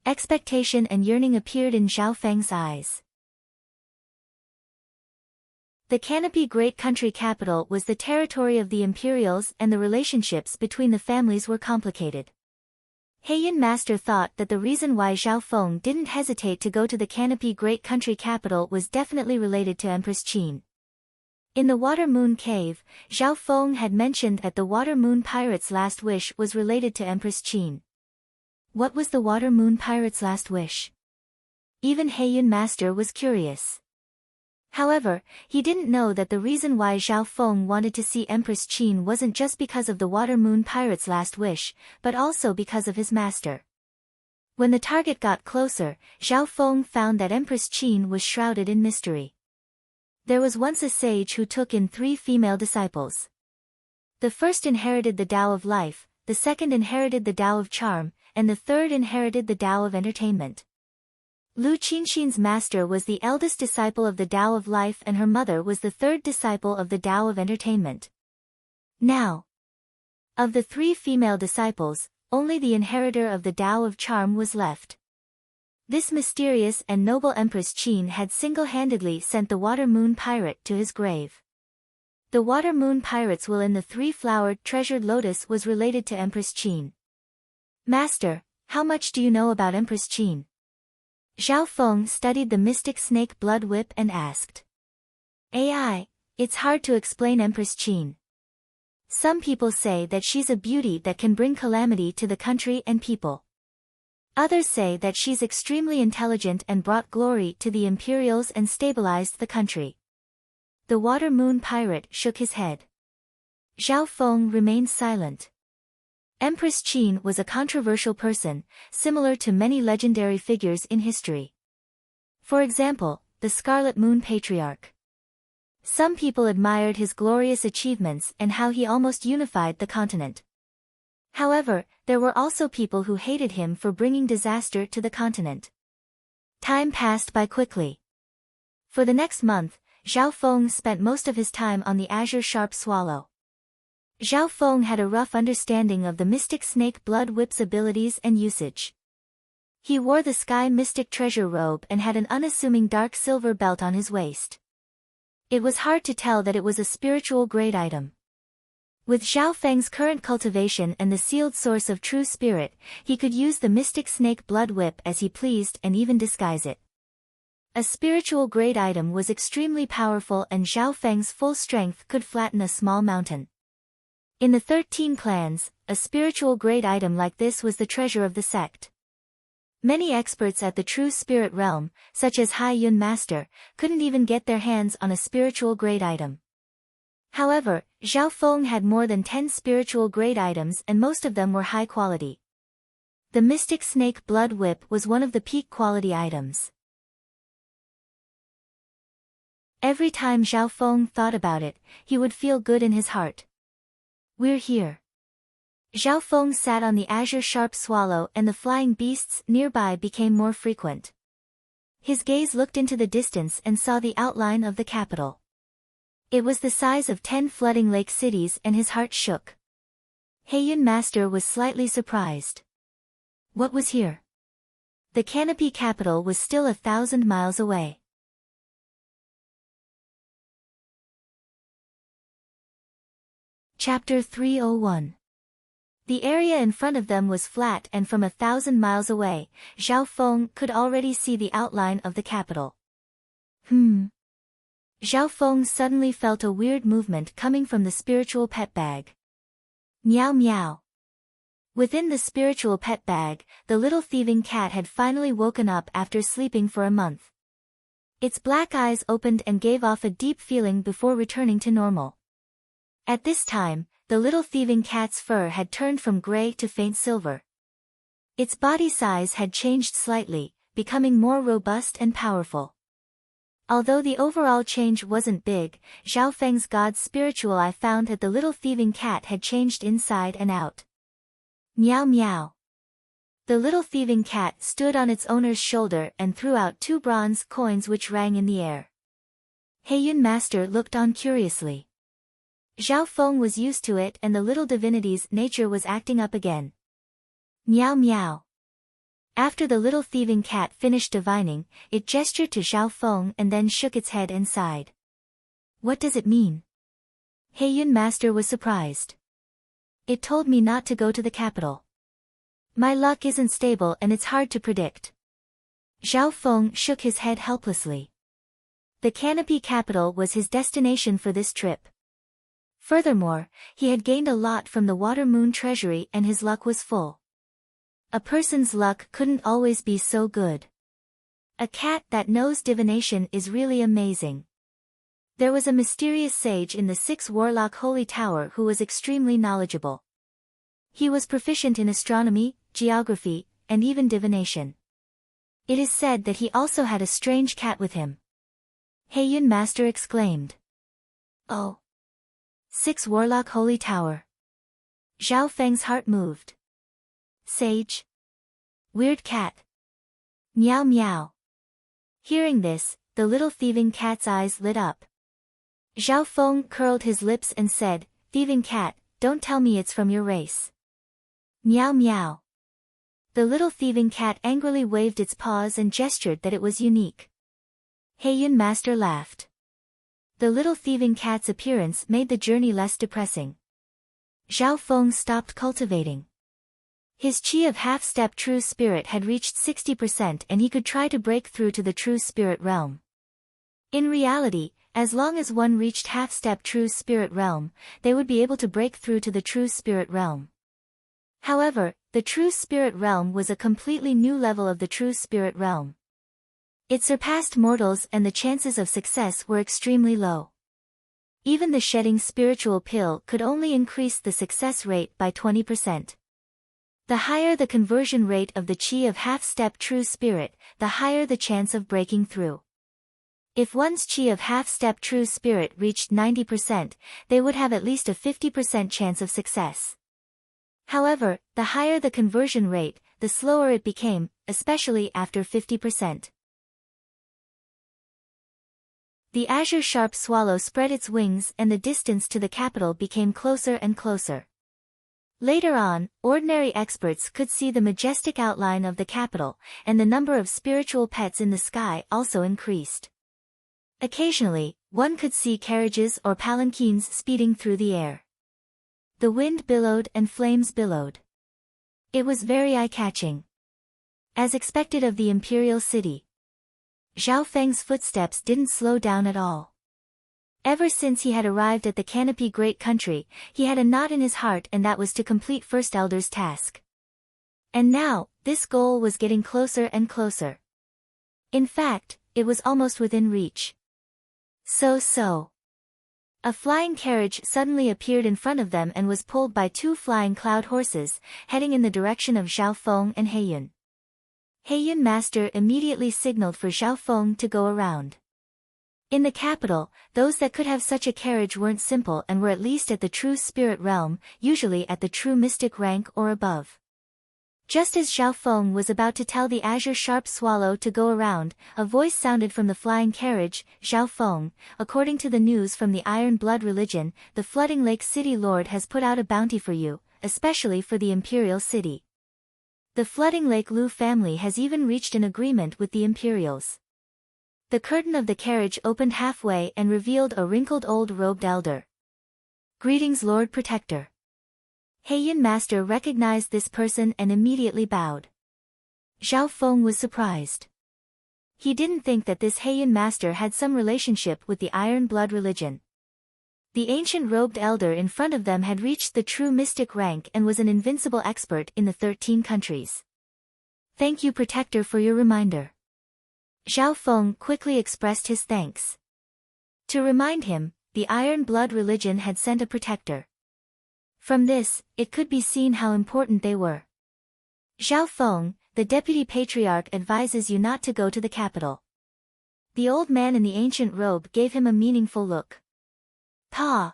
Expectation and yearning appeared in Zhao Feng's eyes. The Canopy Great Country capital was the territory of the Imperials, and the relationships between the families were complicated. Heiyun Master thought that the reason why Zhao Feng didn't hesitate to go to the Canopy Great Country capital was definitely related to Empress Qin. In the Water Moon Cave, Zhao Feng had mentioned that the Water Moon Pirate's last wish was related to Empress Qin. What was the Water Moon Pirate's last wish? Even Heiyun Master was curious. However, he didn't know that the reason why Zhao Feng wanted to see Empress Qin wasn't just because of the Water Moon Pirate's last wish, but also because of his master. When the target got closer, Zhao Feng found that Empress Qin was shrouded in mystery. There was once a sage who took in 3 female disciples. The first inherited the Tao of Life, the second inherited the Tao of Charm, and the third inherited the Tao of Entertainment. Lu Qinxin's master was the eldest disciple of the Tao of Life, and her mother was the third disciple of the Tao of Entertainment. Now, of the 3 female disciples, only the inheritor of the Tao of Charm was left. This mysterious and noble Empress Qin had single-handedly sent the Water Moon Pirate to his grave. The Water Moon Pirate's will in the 3-flowered treasured lotus was related to Empress Qin. Master, how much do you know about Empress Qin? Zhao Feng studied the mystic snake blood whip and asked. AI, it's hard to explain Empress Qin. Some people say that she's a beauty that can bring calamity to the country and people. Others say that she's extremely intelligent and brought glory to the Imperials and stabilized the country. The Water Moon Pirate shook his head. Zhao Feng remained silent. Empress Qin was a controversial person, similar to many legendary figures in history. For example, the Scarlet Moon Patriarch. Some people admired his glorious achievements and how he almost unified the continent. However, there were also people who hated him for bringing disaster to the continent. Time passed by quickly. For the next month, Zhao Feng spent most of his time on the Azure Sharp Swallow. Zhao Feng had a rough understanding of the mystic snake blood whip's abilities and usage. He wore the sky mystic treasure robe and had an unassuming dark silver belt on his waist. It was hard to tell that it was a spiritual grade item. With Zhao Feng's current cultivation and the sealed source of true spirit, he could use the mystic snake blood whip as he pleased and even disguise it. A spiritual grade item was extremely powerful, and Zhao Feng's full strength could flatten a small mountain. In the 13 clans, a spiritual grade item like this was the treasure of the sect. Many experts at the true spirit realm, such as Heiyun Master, couldn't even get their hands on a spiritual grade item. However, Zhao Feng had more than 10 spiritual grade items, and most of them were high quality. The Mystic Snake Blood Whip was one of the peak quality items. Every time Zhao Feng thought about it, he would feel good in his heart. We're here. Zhao Feng sat on the Azure Sharp Swallow, and the flying beasts nearby became more frequent. His gaze looked into the distance and saw the outline of the capital. It was the size of 10 flooding lake cities, and his heart shook. Heiyun Master was slightly surprised. What was here? The Canopy capital was still 1,000 miles away. Chapter 301. The area in front of them was flat, and from 1,000 miles away, Zhao Feng could already see the outline of the capital. Zhao Feng suddenly felt a weird movement coming from the spiritual pet bag. Meow meow. Within the spiritual pet bag, the little thieving cat had finally woken up after sleeping for a month. Its black eyes opened and gave off a deep feeling before returning to normal. At this time, the little thieving cat's fur had turned from gray to faint silver. Its body size had changed slightly, becoming more robust and powerful. Although the overall change wasn't big, Zhao Feng's god's spiritual eye found that the little thieving cat had changed inside and out. Meow meow. The little thieving cat stood on its owner's shoulder and threw out 2 bronze coins which rang in the air. Heiyun Master looked on curiously. Zhao Feng was used to it, and the little divinity's nature was acting up again. Meow meow. After the little thieving cat finished divining, it gestured to Zhao Feng and then shook its head and sighed. What does it mean? Heiyun Master was surprised. It told me not to go to the capital. My luck isn't stable and it's hard to predict. Zhao Feng shook his head helplessly. The Canopy capital was his destination for this trip. Furthermore, he had gained a lot from the Water Moon treasury and his luck was full. A person's luck couldn't always be so good. A cat that knows divination is really amazing. There was a mysterious sage in the 6 Warlock Holy Tower who was extremely knowledgeable. He was proficient in astronomy, geography, and even divination. It is said that he also had a strange cat with him. Heiyun Master exclaimed. Oh! 6 Warlock Holy Tower. Zhao Feng's heart moved. Sage? Weird cat. Meow meow. Hearing this, the little thieving cat's eyes lit up. Zhao Feng curled his lips and said, Thieving cat, don't tell me it's from your race. Meow meow. The little thieving cat angrily waved its paws and gestured that it was unique. Heiyun Master laughed. The little thieving cat's appearance made the journey less depressing. Zhao Feng stopped cultivating. His chi of half-step true spirit had reached 60% and he could try to break through to the true spirit realm. In reality, as long as one reached half-step true spirit realm, they would be able to break through to the true spirit realm. However, the true spirit realm was a completely new level of the true spirit realm. It surpassed mortals and the chances of success were extremely low. Even the shedding spiritual pill could only increase the success rate by 20%. The higher the conversion rate of the chi of half-step true spirit, the higher the chance of breaking through. If one's chi of half-step true spirit reached 90%, they would have at least a 50% chance of success. However, the higher the conversion rate, the slower it became, especially after 50%. The azure sharp swallow spread its wings and the distance to the capital became closer and closer. Later on, ordinary experts could see the majestic outline of the capital, and the number of spiritual pets in the sky also increased. Occasionally, one could see carriages or palanquins speeding through the air. The wind billowed and flames billowed. It was very eye-catching. As expected of the imperial city, Zhao Feng's footsteps didn't slow down at all. Ever since he had arrived at the Canopy Great Country, he had a knot in his heart and that was to complete First Elder's task. And now, this goal was getting closer and closer. In fact, it was almost within reach. So. A flying carriage suddenly appeared in front of them and was pulled by 2 flying cloud horses, heading in the direction of Zhao Feng and Heiyun. Heiyun Master immediately signaled for Zhao Feng to go around. In the capital, those that could have such a carriage weren't simple and were at least at the true spirit realm, usually at the true mystic rank or above. Just as Zhao Feng was about to tell the azure sharp swallow to go around, a voice sounded from the flying carriage, Zhao Feng, according to the news from the Iron Blood religion, the Flooding Lake City Lord has put out a bounty for you, especially for the Imperial City. The Flooding Lake Lu family has even reached an agreement with the Imperials. The curtain of the carriage opened halfway and revealed a wrinkled old robed elder. Greetings Lord Protector. Heiyun Master recognized this person and immediately bowed. Zhao Feng was surprised. He didn't think that this Heiyun Master had some relationship with the Iron Blood religion. The ancient robed elder in front of them had reached the true mystic rank and was an invincible expert in the 13 countries. Thank you Protector for your reminder. Zhao Feng quickly expressed his thanks. To remind him, the Iron Blood religion had sent a protector. From this, it could be seen how important they were. Zhao Feng, the deputy patriarch advises you not to go to the capital. The old man in the ancient robe gave him a meaningful look. Pa!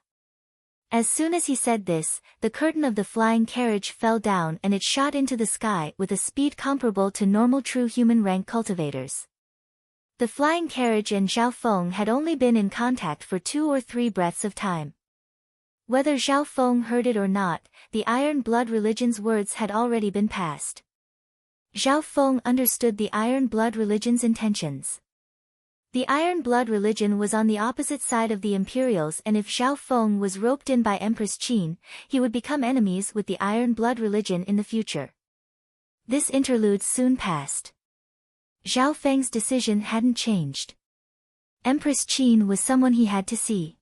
As soon as he said this, the curtain of the flying carriage fell down and it shot into the sky with a speed comparable to normal true human rank cultivators. The flying carriage and Zhao Feng had only been in contact for 2 or 3 breaths of time. Whether Zhao Feng heard it or not, the Iron Blood religion's words had already been passed. Zhao Feng understood the Iron Blood religion's intentions. The Iron Blood religion was on the opposite side of the Imperials, and if Zhao Feng was roped in by Empress Qin, he would become enemies with the Iron Blood religion in the future. This interlude soon passed. Zhao Feng's decision hadn't changed. Empress Qin was someone he had to see.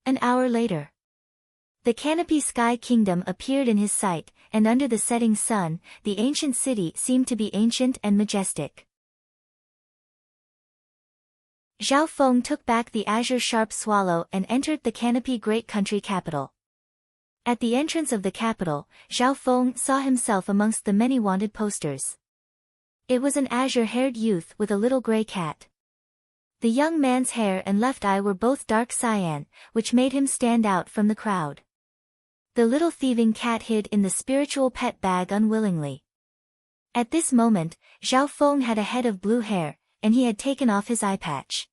An hour later, the Canopy Sky Kingdom appeared in his sight, and under the setting sun, the ancient city seemed to be ancient and majestic. Zhao Feng took back the azure sharp swallow and entered the Canopy Great Country capital. At the entrance of the capital, Zhao Feng saw himself amongst the many wanted posters. It was an azure-haired youth with a little gray cat. The young man's hair and left eye were both dark cyan, which made him stand out from the crowd. The little thieving cat hid in the spiritual pet bag unwillingly. At this moment, Zhao Feng had a head of blue hair, and he had taken off his eye patch.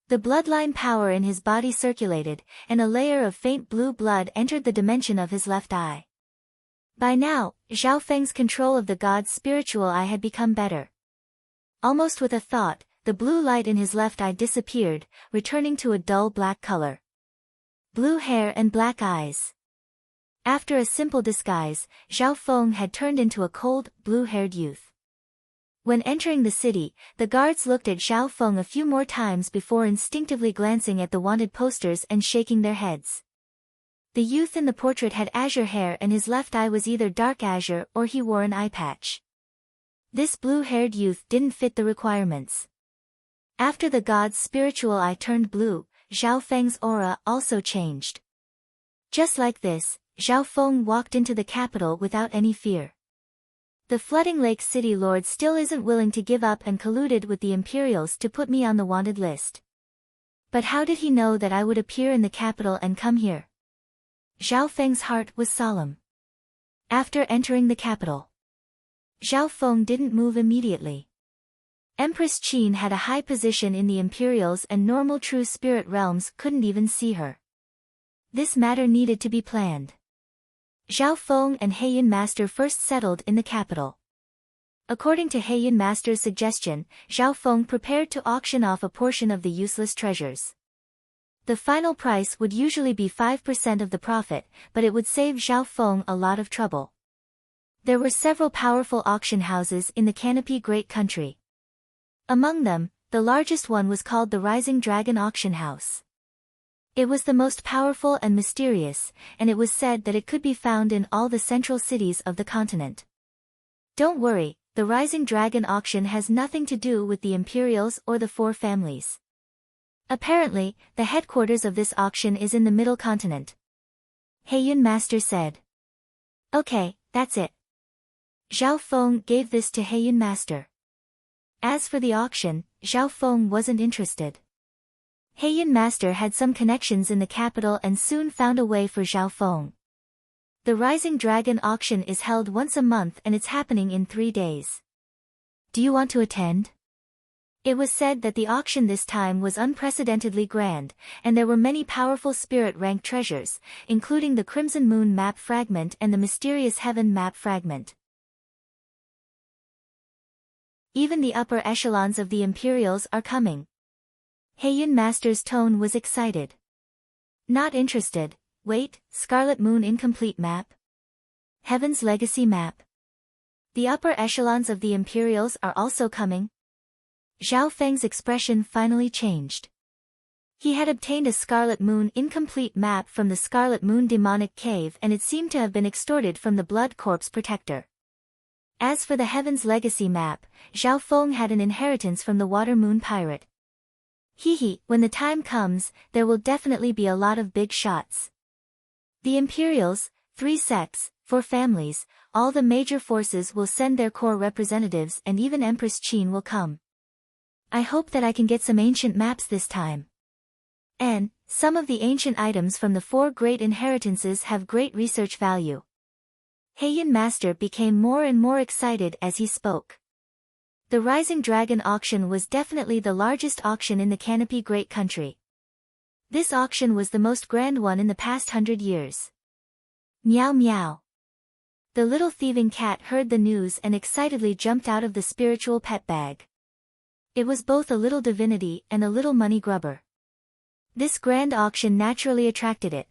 The bloodline power in his body circulated, and a layer of faint blue blood entered the dimension of his left eye. By now, Zhao Feng's control of the god's spiritual eye had become better. Almost with a thought, the blue light in his left eye disappeared, returning to a dull black color. Blue hair and black eyes. After a simple disguise, Zhao Feng had turned into a cold, blue-haired youth. When entering the city, the guards looked at Zhao Feng a few more times before instinctively glancing at the wanted posters and shaking their heads. The youth in the portrait had azure hair and his left eye was either dark azure or he wore an eye patch. This blue-haired youth didn't fit the requirements. After the god's spiritual eye turned blue, Zhao Feng's aura also changed. Just like this, Zhao Feng walked into the capital without any fear. The Flooding Lake City Lord still isn't willing to give up and colluded with the Imperials to put me on the wanted list. But how did he know that I would appear in the capital and come here? Zhao Feng's heart was solemn. After entering the capital, Zhao Feng didn't move immediately. Empress Qin had a high position in the Imperials and normal true spirit realms couldn't even see her. This matter needed to be planned. Zhao Feng and Heiyun Master first settled in the capital. According to Heiyun Master's suggestion, Zhao Feng prepared to auction off a portion of the useless treasures. The final price would usually be 5% of the profit, but it would save Zhao Feng a lot of trouble. There were several powerful auction houses in the Canopy Great Country. Among them, the largest one was called the Rising Dragon Auction House. It was the most powerful and mysterious, and it was said that it could be found in all the central cities of the continent. Don't worry, the Rising Dragon auction has nothing to do with the Imperials or the four families. Apparently, the headquarters of this auction is in the Middle Continent. Heiyun Master said. Okay, that's it. Zhao Feng gave this to Heiyun Master. As for the auction, Zhao Feng wasn't interested. Heiyun Master had some connections in the capital and soon found a way for Zhao Feng. The Rising Dragon auction is held once a month and it's happening in 3 days. Do you want to attend? It was said that the auction this time was unprecedentedly grand, and there were many powerful spirit-rank treasures, including the Crimson Moon map fragment and the mysterious Heaven map fragment. Even the upper echelons of the Imperials are coming. Heiyun Master's tone was excited. Not interested. Wait, Scarlet Moon incomplete map? Heaven's Legacy map? The upper echelons of the Imperials are also coming? Zhao Feng's expression finally changed. He had obtained a Scarlet Moon incomplete map from the Scarlet Moon demonic cave and it seemed to have been extorted from the Blood Corpse Protector. As for the Heaven's Legacy map, Zhao Feng had an inheritance from the Water Moon Pirate. When the time comes, there will definitely be a lot of big shots. The Imperials, 3 sects, 4 families, all the major forces will send their core representatives and even Empress Qin will come. I hope that I can get some ancient maps this time. And, some of the ancient items from the 4 great inheritances have great research value. Heiyun Master became more and more excited as he spoke. The Rising Dragon auction was definitely the largest auction in the Canopy Great Country. This auction was the most grand one in the past 100 years. Meow meow. The little thieving cat heard the news and excitedly jumped out of the spiritual pet bag. It was both a little divinity and a little money grubber. This grand auction naturally attracted it.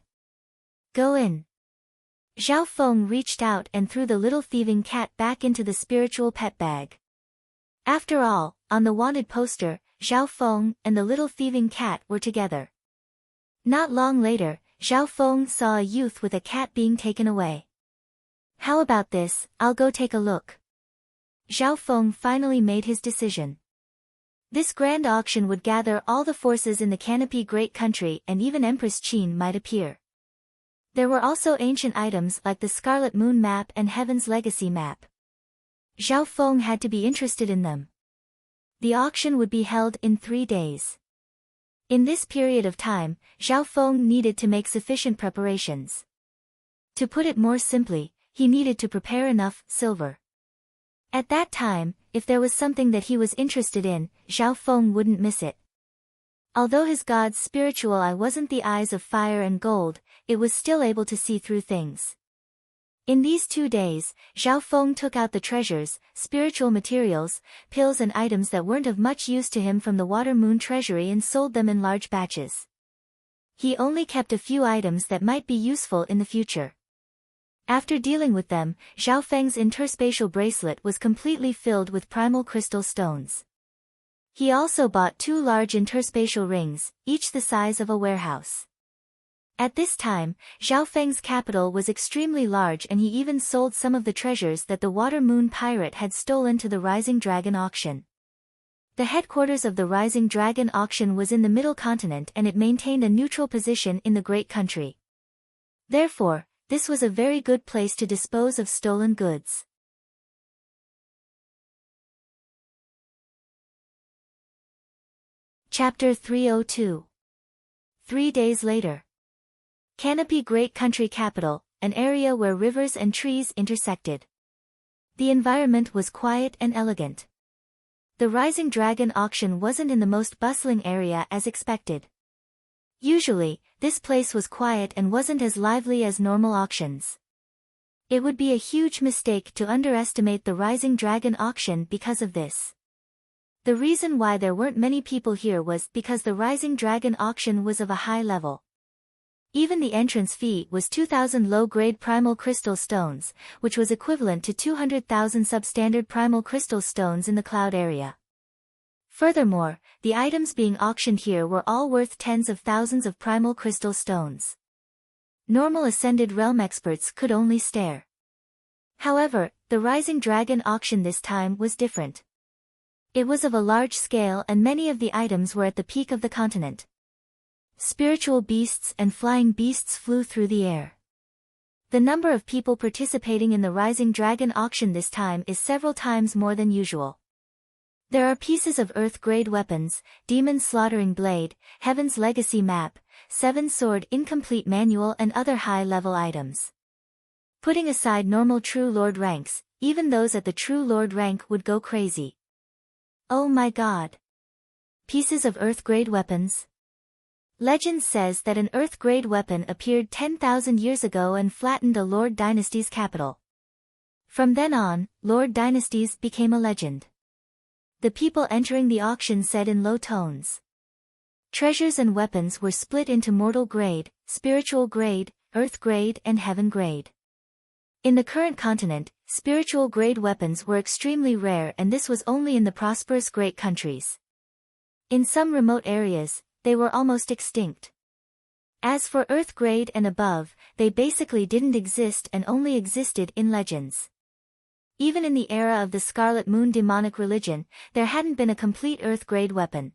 Go in. Zhao Feng reached out and threw the little thieving cat back into the spiritual pet bag. After all, on the wanted poster, Zhao Feng and the little thieving cat were together. Not long later, Zhao Feng saw a youth with a cat being taken away. How about this, I'll go take a look. Zhao Feng finally made his decision. This grand auction would gather all the forces in the Canopy Great Country, and even Empress Qin might appear. There were also ancient items like the Scarlet Moon map and Heaven's Legacy map. Zhao Feng had to be interested in them. The auction would be held in 3 days. In this period of time, Zhao Feng needed to make sufficient preparations. To put it more simply, he needed to prepare enough silver. At that time, if there was something that he was interested in, Zhao Feng wouldn't miss it. Although his god's spiritual eye wasn't the eyes of fire and gold, it was still able to see through things. In these 2 days, Zhao Feng took out the treasures, spiritual materials, pills and items that weren't of much use to him from the Water Moon treasury and sold them in large batches. He only kept a few items that might be useful in the future. After dealing with them, Zhao Feng's interspatial bracelet was completely filled with primal crystal stones. He also bought 2 large interspatial rings, each the size of a warehouse. At this time, Zhao Feng's capital was extremely large, and he even sold some of the treasures that the Water Moon pirate had stolen to the Rising Dragon auction. The headquarters of the Rising Dragon auction was in the Middle Continent, and it maintained a neutral position in the Great Country. Therefore, this was a very good place to dispose of stolen goods. Chapter 302. 3 days later. Canopy Great Country Capital, an area where rivers and trees intersected. The environment was quiet and elegant. The Rising Dragon auction wasn't in the most bustling area as expected. Usually, this place was quiet and wasn't as lively as normal auctions. It would be a huge mistake to underestimate the Rising Dragon auction because of this. The reason why there weren't many people here was because the Rising Dragon auction was of a high level. Even the entrance fee was 2,000 low-grade primal crystal stones, which was equivalent to 200,000 substandard primal crystal stones in the cloud area. Furthermore, the items being auctioned here were all worth tens of thousands of primal crystal stones. Normal Ascended Realm experts could only stare. However, the Rising Dragon auction this time was different. It was of a large scale, and many of the items were at the peak of the continent. Spiritual beasts and flying beasts flew through the air. The number of people participating in the Rising Dragon auction this time is several times more than usual. There are pieces of Earth-grade weapons, Demon Slaughtering Blade, Heaven's Legacy Map, 7-Sword Incomplete Manual, and other high-level items. Putting aside normal True Lord ranks, even those at the True Lord rank would go crazy. Oh my god! Pieces of Earth-grade weapons? Legend says that an Earth-grade weapon appeared 10,000 years ago and flattened a Lord Dynasty's capital. From then on, Lord Dynasties became a legend. The people entering the auction said in low tones. Treasures and weapons were split into mortal grade, spiritual grade, earth grade, and heaven grade. In the current continent, spiritual grade weapons were extremely rare, and this was only in the prosperous great countries. In some remote areas, they were almost extinct. As for earth grade and above, they basically didn't exist and only existed in legends. Even in the era of the Scarlet Moon demonic religion, there hadn't been a complete Earth-grade weapon.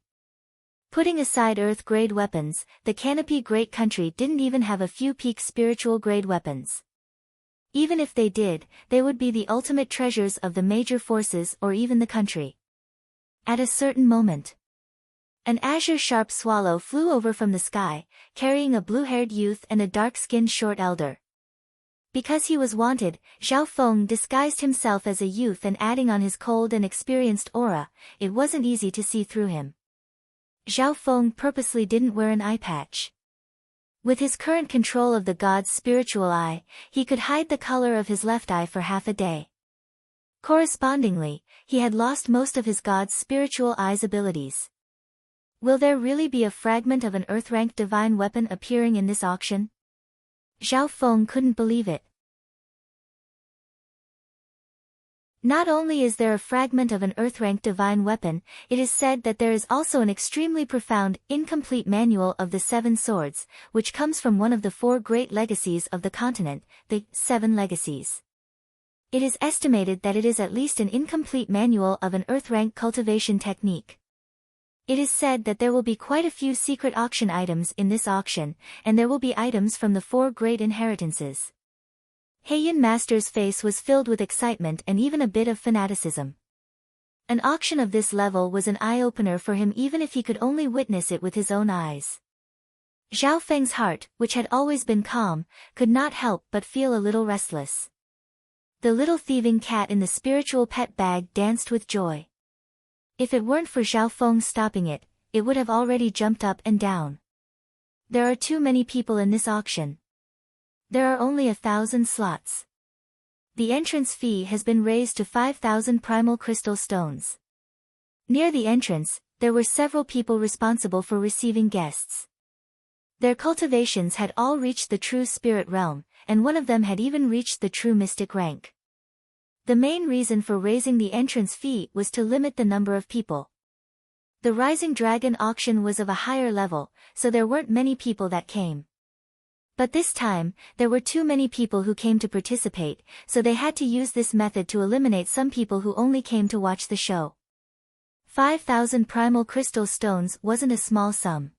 Putting aside Earth-grade weapons, the Canopy Great Country didn't even have a few peak spiritual-grade weapons. Even if they did, they would be the ultimate treasures of the major forces or even the country. At a certain moment, an azure sharp swallow flew over from the sky, carrying a blue-haired youth and a dark-skinned short elder. Because he was wanted, Zhao Feng disguised himself as a youth, and adding on his cold and experienced aura, it wasn't easy to see through him. Zhao Feng purposely didn't wear an eye patch. With his current control of the god's spiritual eye, he could hide the color of his left eye for half a day. Correspondingly, he had lost most of his god's spiritual eyes abilities. Will there really be a fragment of an earth-ranked divine weapon appearing in this auction? Zhao Feng couldn't believe it. Not only is there a fragment of an earth-ranked divine weapon, it is said that there is also an extremely profound, incomplete manual of the Seven Swords, which comes from one of the 4 great legacies of the continent, the 7 Legacies. It is estimated that it is at least an incomplete manual of an earth-rank cultivation technique. It is said that there will be quite a few secret auction items in this auction, and there will be items from the 4 great inheritances. Heian Master's face was filled with excitement and even a bit of fanaticism. An auction of this level was an eye-opener for him even if he could only witness it with his own eyes. Zhao Feng's heart, which had always been calm, could not help but feel a little restless. The little thieving cat in the spiritual pet bag danced with joy. If it weren't for Zhao Feng stopping it, it would have already jumped up and down. There are too many people in this auction. There are only 1,000 slots. The entrance fee has been raised to 5,000 primal crystal stones. Near the entrance, there were several people responsible for receiving guests. Their cultivations had all reached the true spirit realm, and one of them had even reached the true mystic rank. The main reason for raising the entrance fee was to limit the number of people. The Rising Dragon auction was of a higher level, so there weren't many people that came. But this time, there were too many people who came to participate, so they had to use this method to eliminate some people who only came to watch the show. 5,000 primal crystal stones wasn't a small sum.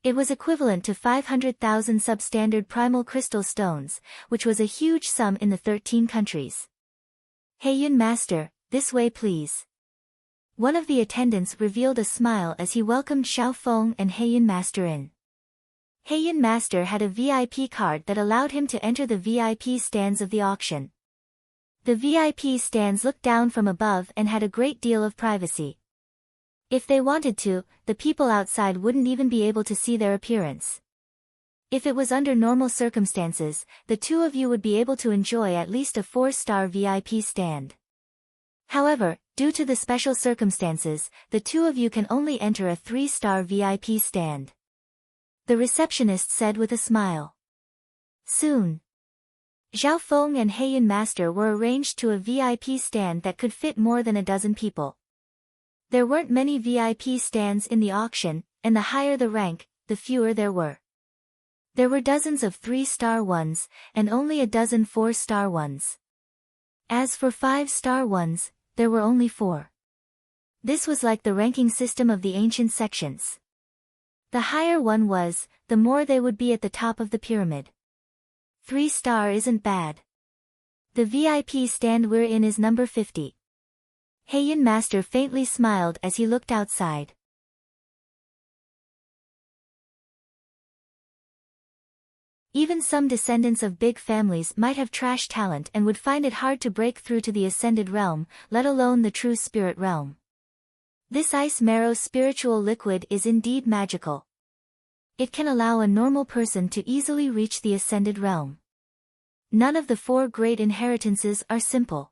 It was equivalent to 500,000 substandard primal crystal stones, which was a huge sum in the 13 countries. Heian Master, this way please. One of the attendants revealed a smile as he welcomed Zhao Feng and Heian Master in. Heian Master had a VIP card that allowed him to enter the VIP stands of the auction. The VIP stands looked down from above and had a great deal of privacy. If they wanted to, the people outside wouldn't even be able to see their appearance. If it was under normal circumstances, the two of you would be able to enjoy at least a 4-star VIP stand. However, due to the special circumstances, the two of you can only enter a 3-star VIP stand. The receptionist said with a smile. Soon. Zhao Feng and Heian Master were arranged to a VIP stand that could fit more than a dozen people. There weren't many VIP stands in the auction, and the higher the rank, the fewer there were. There were dozens of 3-star ones, and only a dozen 4-star ones. As for 5-star ones, there were only 4. This was like the ranking system of the ancient sections. The higher one was, the more they would be at the top of the pyramid. 3-star isn't bad. The VIP stand we're in is number 50. Heian Master faintly smiled as he looked outside. Even some descendants of big families might have trash talent and would find it hard to break through to the ascended realm, let alone the true spirit realm. This ice marrow spiritual liquid is indeed magical. It can allow a normal person to easily reach the ascended realm. None of the 4 great inheritances are simple.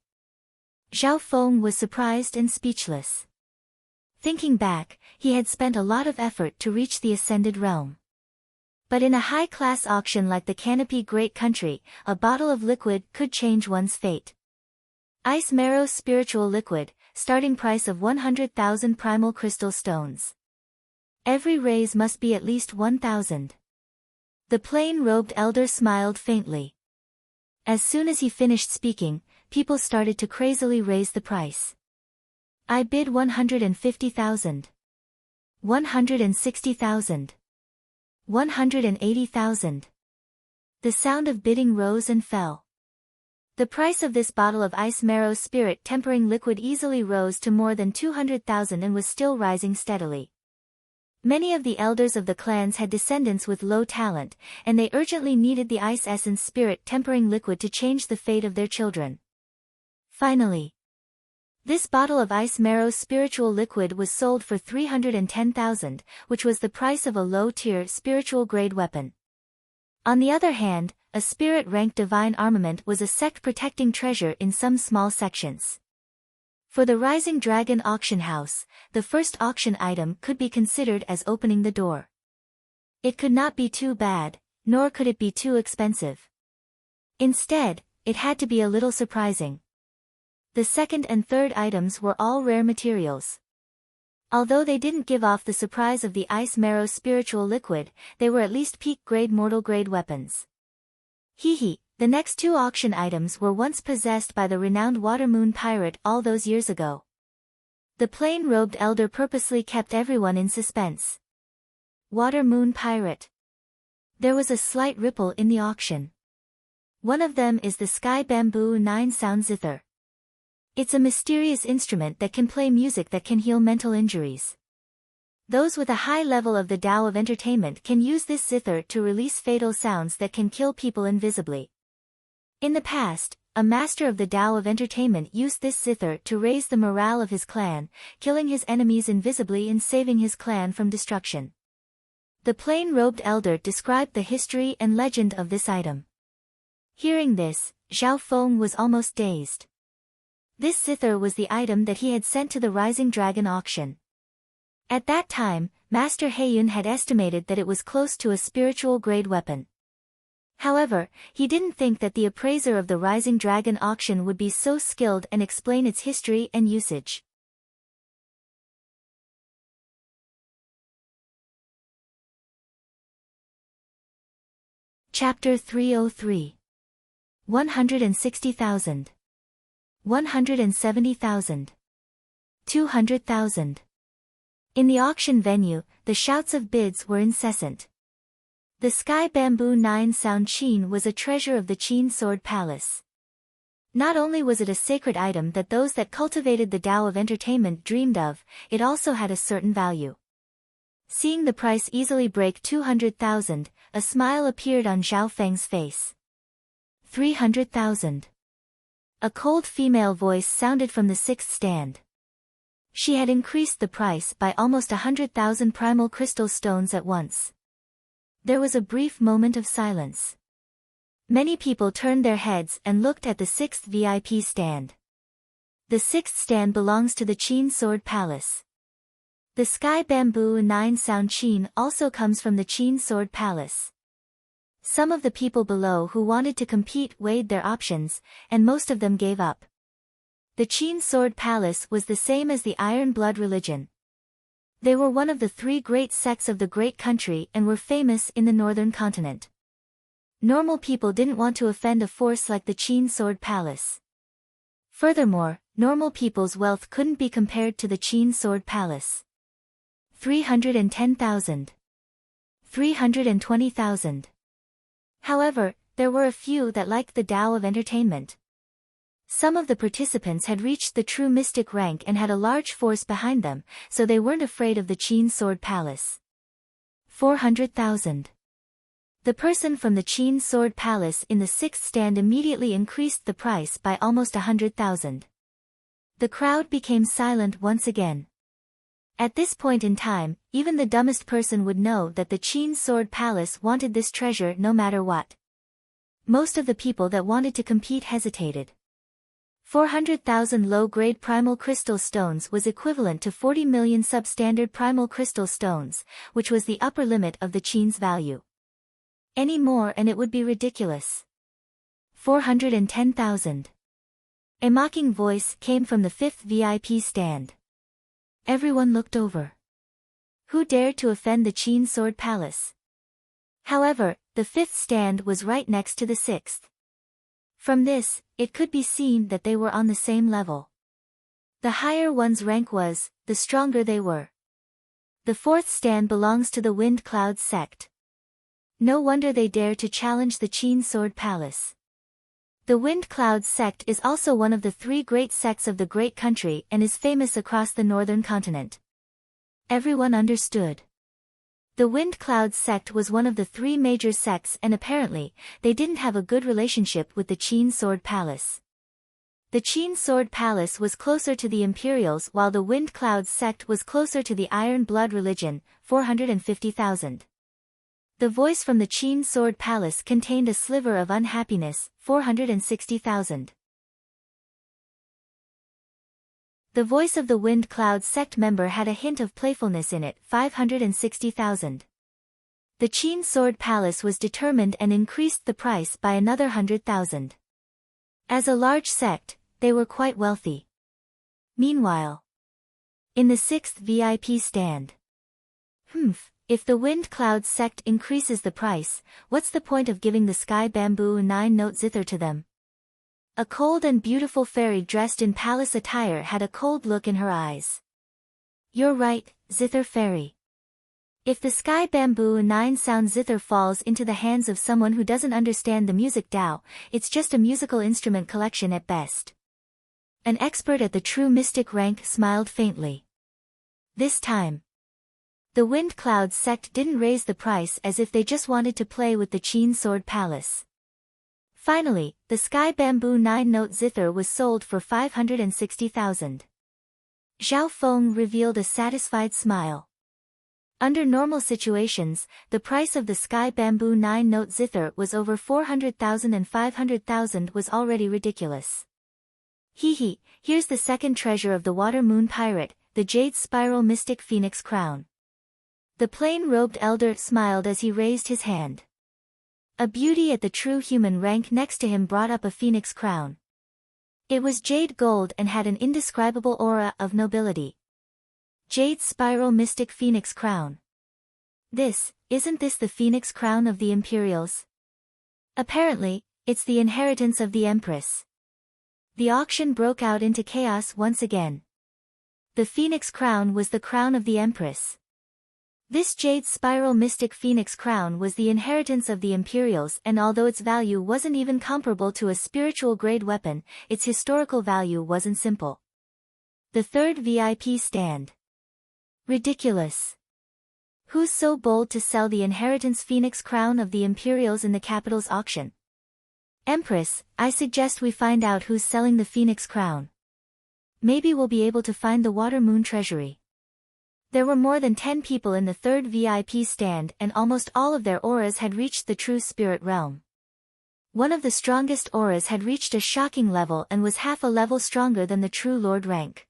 Zhao Feng was surprised and speechless. Thinking back, he had spent a lot of effort to reach the ascended realm. But in a high-class auction like the Canopy Great Country, a bottle of liquid could change one's fate. Ice Marrow Spiritual Liquid, starting price of 100,000 primal crystal stones. Every raise must be at least 1,000. The plain-robed elder smiled faintly. As soon as he finished speaking, people started to crazily raise the price. I bid 150,000. 160,000. 180,000. The sound of bidding rose and fell. The price of this bottle of ice marrow spirit tempering liquid easily rose to more than 200,000 and was still rising steadily. Many of the elders of the clans had descendants with low talent, and they urgently needed the ice essence spirit tempering liquid to change the fate of their children. Finally, this bottle of ice marrow spiritual liquid was sold for 310,000, which was the price of a low-tier spiritual grade weapon. On the other hand, a spirit-ranked divine armament was a sect protecting treasure in some small sections. For the Rising Dragon auction house, the first auction item could be considered as opening the door. It could not be too bad, nor could it be too expensive. Instead, it had to be a little surprising. The second and third items were all rare materials. Although they didn't give off the surprise of the Ice Marrow spiritual liquid, they were at least peak-grade mortal-grade weapons. The next two auction items were once possessed by the renowned Watermoon pirate all those years ago. The plain-robed elder purposely kept everyone in suspense. Watermoon pirate. There was a slight ripple in the auction. One of them is the Sky Bamboo 9-sound zither. It's a mysterious instrument that can play music that can heal mental injuries. Those with a high level of the Tao of entertainment can use this zither to release fatal sounds that can kill people invisibly. In the past, a master of the Tao of entertainment used this zither to raise the morale of his clan, killing his enemies invisibly and saving his clan from destruction. The plain-robed elder described the history and legend of this item. Hearing this, Zhao Feng was almost dazed. This zither was the item that he had sent to the Rising Dragon auction. At that time, Master Heiyun had estimated that it was close to a spiritual-grade weapon. However, he didn't think that the appraiser of the Rising Dragon auction would be so skilled and explain its history and usage. Chapter 303. 160,000. 170,000. 200,000. In the auction venue, the shouts of bids were incessant. The Sky Bamboo 9-sound Qin was a treasure of the Qin Sword Palace. Not only was it a sacred item that those that cultivated the Tao of entertainment dreamed of, it also had a certain value. Seeing the price easily break 200,000, a smile appeared on Zhao Feng's face. 300,000. A cold female voice sounded from the sixth stand. She had increased the price by almost 100,000 primal crystal stones at once. There was a brief moment of silence. Many people turned their heads and looked at the sixth VIP stand. The sixth stand belongs to the Qin Sword Palace. The Sky Bamboo 9-sound Qin also comes from the Qin Sword Palace. Some of the people below who wanted to compete weighed their options, and most of them gave up. The Qin Sword Palace was the same as the Iron Blood religion. They were one of the three great sects of the great country and were famous in the northern continent. Normal people didn't want to offend a force like the Qin Sword Palace. Furthermore, normal people's wealth couldn't be compared to the Qin Sword Palace. 310,000. 320,000. However, there were a few that liked the Tao of entertainment. Some of the participants had reached the true mystic rank and had a large force behind them, so they weren't afraid of the Qin Sword Palace. 400,000. The person from the Qin Sword Palace in the sixth stand immediately increased the price by almost 100,000. The crowd became silent once again. At this point in time, even the dumbest person would know that the Qin Sword Palace wanted this treasure no matter what. Most of the people that wanted to compete hesitated. 400,000 low-grade primal crystal stones was equivalent to 40 million substandard primal crystal stones, which was the upper limit of the Qin's value. Any more and it would be ridiculous. 410,000. A mocking voice came from the fifth VIP stand. Everyone looked over. Who dared to offend the Qin Sword Palace? However, the fifth stand was right next to the sixth. From this, it could be seen that they were on the same level. The higher one's rank was, the stronger they were. The fourth stand belongs to the Wind Cloud sect. No wonder they dare to challenge the Qin Sword Palace. The Wind Cloud sect is also one of the three great sects of the great country and is famous across the northern continent. Everyone understood. The Wind Cloud sect was one of the three major sects and apparently, they didn't have a good relationship with the Qin Sword Palace. The Qin Sword Palace was closer to the Imperials while the Wind Cloud sect was closer to the Iron Blood religion, 450,000. The voice from the Qin Sword Palace contained a sliver of unhappiness, 460,000. The voice of the Wind Cloud sect member had a hint of playfulness in it, 560,000. The Qin Sword Palace was determined and increased the price by another 100,000. As a large sect, they were quite wealthy. Meanwhile, in the 6th VIP stand. If the Wind Cloud sect increases the price, what's the point of giving the Sky Bamboo 9-note zither to them? A cold and beautiful fairy dressed in palace attire had a cold look in her eyes. You're right, Zither Fairy. If the Sky Bamboo 9-sound zither falls into the hands of someone who doesn't understand the music Tao, it's just a musical instrument collection at best. An expert at the true mystic rank smiled faintly. This time, the Wind Cloud sect didn't raise the price as if they just wanted to play with the Qin Sword Palace. Finally, the Sky Bamboo 9-note zither was sold for 560,000. Zhao Feng revealed a satisfied smile. Under normal situations, the price of the Sky Bamboo 9-note zither was over 400,000 and 500,000 was already ridiculous. Hee, here's the second treasure of the Water Moon Pirate, the Jade Spiral Mystic Phoenix Crown. The plain-robed elder smiled as he raised his hand. A beauty at the true human rank next to him brought up a phoenix crown. It was jade gold and had an indescribable aura of nobility. Jade Spiral Mystic Phoenix Crown. Isn't this the phoenix crown of the Imperials? Apparently, it's the inheritance of the Empress. The auction broke out into chaos once again. The phoenix crown was the crown of the Empress. This Jade Spiral Mystic Phoenix Crown was the inheritance of the Imperials, and although its value wasn't even comparable to a spiritual-grade weapon, its historical value wasn't simple. The 3rd VIP stand. Ridiculous. Who's so bold to sell the inheritance Phoenix Crown of the Imperials in the capital's auction? Empress, I suggest we find out who's selling the Phoenix Crown. Maybe we'll be able to find the Water Moon treasury. There were more than 10 people in the 3rd VIP stand and almost all of their auras had reached the true spirit realm. One of the strongest auras had reached a shocking level and was half a level stronger than the true Lord rank.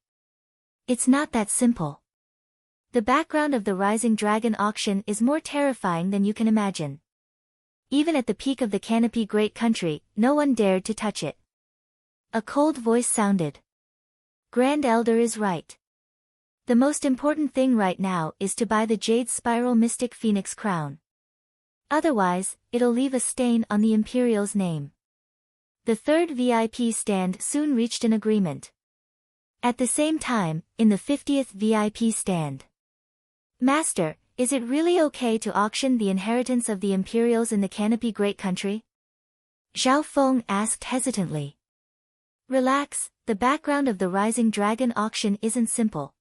It's not that simple. The background of the Rising Dragon auction is more terrifying than you can imagine. Even at the peak of the canopy great country, no one dared to touch it. A cold voice sounded. Grand Elder is right. The most important thing right now is to buy the Jade Spiral Mystic Phoenix Crown. Otherwise, it'll leave a stain on the Imperial's name. The 3rd VIP stand soon reached an agreement. At the same time, in the 50th VIP stand. Master, is it really okay to auction the inheritance of the Imperials in the canopy great country? Zhao Feng asked hesitantly. Relax, the background of the Rising Dragon auction isn't simple.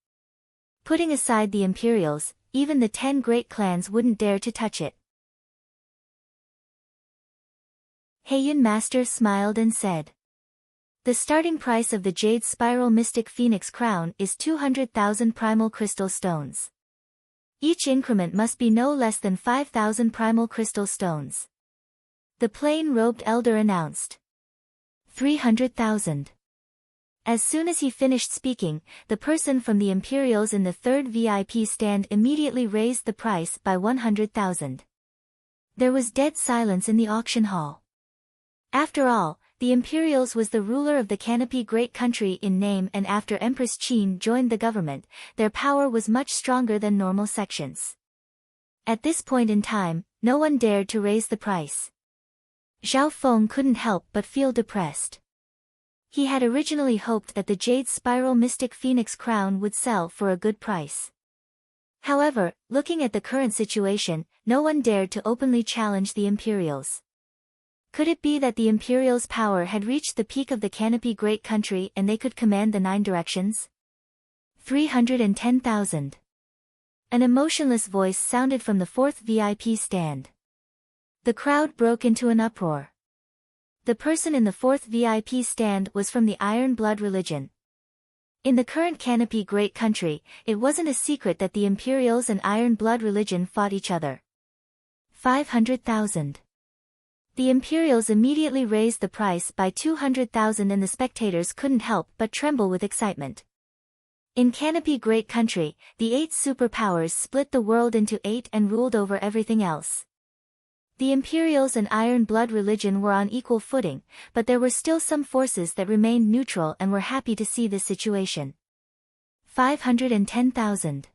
Putting aside the Imperials, even the 10 great clans wouldn't dare to touch it. Heiyun Master smiled and said. The starting price of the Jade Spiral Mystic Phoenix Crown is 200,000 primal crystal stones. Each increment must be no less than 5,000 primal crystal stones. The plain-robed elder announced. 300,000. As soon as he finished speaking, the person from the Imperials in the 3rd VIP stand immediately raised the price by 100,000. There was dead silence in the auction hall. After all, the Imperials was the ruler of the canopy great country in name, and after Empress Qin joined the government, their power was much stronger than normal sections. At this point in time, no one dared to raise the price. Zhao Feng couldn't help but feel depressed. He had originally hoped that the Jade Spiral Mystic Phoenix Crown would sell for a good price. However, looking at the current situation, no one dared to openly challenge the Imperials. Could it be that the Imperials' power had reached the peak of the canopy great country and they could command the 9 directions? 310,000. An emotionless voice sounded from the 4th VIP stand. The crowd broke into an uproar. The person in the 4th VIP stand was from the Iron Blood religion. In the current canopy great country, it wasn't a secret that the Imperials and Iron Blood religion fought each other. 500,000. The Imperials immediately raised the price by 200,000 and the spectators couldn't help but tremble with excitement. In Canopy Great Country, the 8 superpowers split the world into 8 and ruled over everything else. The Imperials and Iron Blood religion were on equal footing, but there were still some forces that remained neutral and were happy to see this situation. 510,000.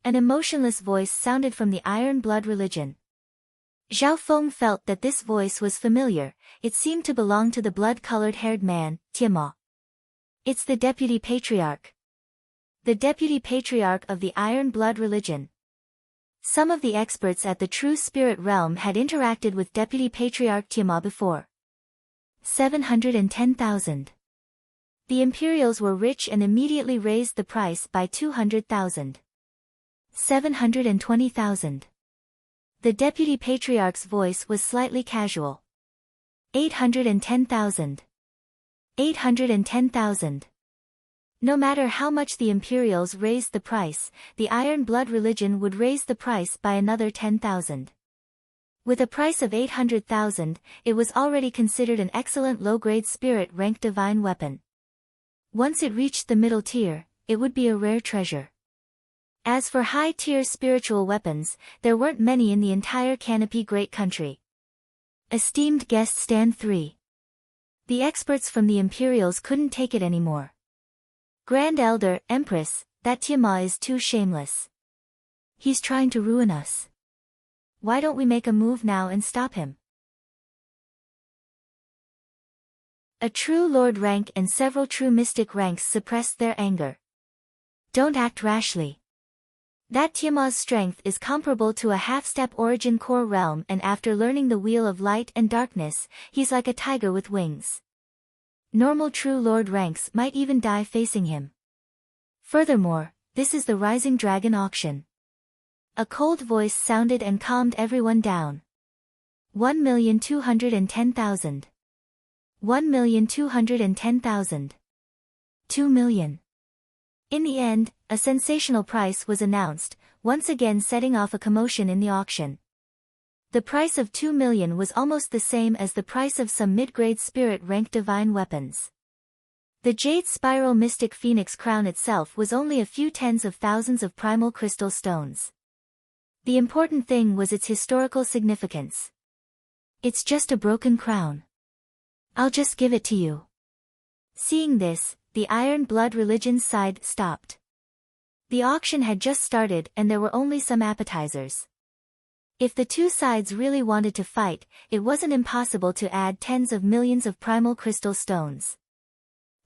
An emotionless voice sounded from the Iron Blood religion. Zhao Feng felt that this voice was familiar. It seemed to belong to the blood-colored haired man, Tiamat. It's the Deputy Patriarch. The Deputy Patriarch of the Iron Blood religion. Some of the experts at the True Spirit Realm had interacted with Deputy Patriarch Tiamat before. 710,000. The Imperials were rich and immediately raised the price by 200,000. 720,000. The Deputy Patriarch's voice was slightly casual. 810,000. 810,000. No matter how much the Imperials raised the price, the Iron Blood religion would raise the price by another 10,000. With a price of 800,000, it was already considered an excellent low-grade spirit rank divine weapon. Once it reached the middle tier, it would be a rare treasure. As for high-tier spiritual weapons, there weren't many in the entire Canopy Great Country. Esteemed Guest Stand 3. The experts from the Imperials couldn't take it anymore. Grand Elder, Empress, that Tiamat is too shameless. He's trying to ruin us. Why don't we make a move now and stop him? A true Lord rank and several true mystic ranks suppressed their anger. Don't act rashly. That Tiamat's strength is comparable to a half-step origin core realm, and after learning the wheel of light and darkness, he's like a tiger with wings. Normal true Lord ranks might even die facing him. Furthermore, this is the Rising Dragon auction. A cold voice sounded and calmed everyone down. 1,210,000. 1,210,000. 2 million. In the end, a sensational price was announced, once again setting off a commotion in the auction. The price of 2 million was almost the same as the price of some mid-grade spirit-rank divine weapons. The Jade Spiral Mystic Phoenix Crown itself was only a few tens of thousands of primal crystal stones. The important thing was its historical significance. It's just a broken crown. I'll just give it to you. Seeing this, the Iron Blood religion's side stopped. The auction had just started and there were only some appetizers. If the two sides really wanted to fight, it wasn't impossible to add tens of millions of primal crystal stones.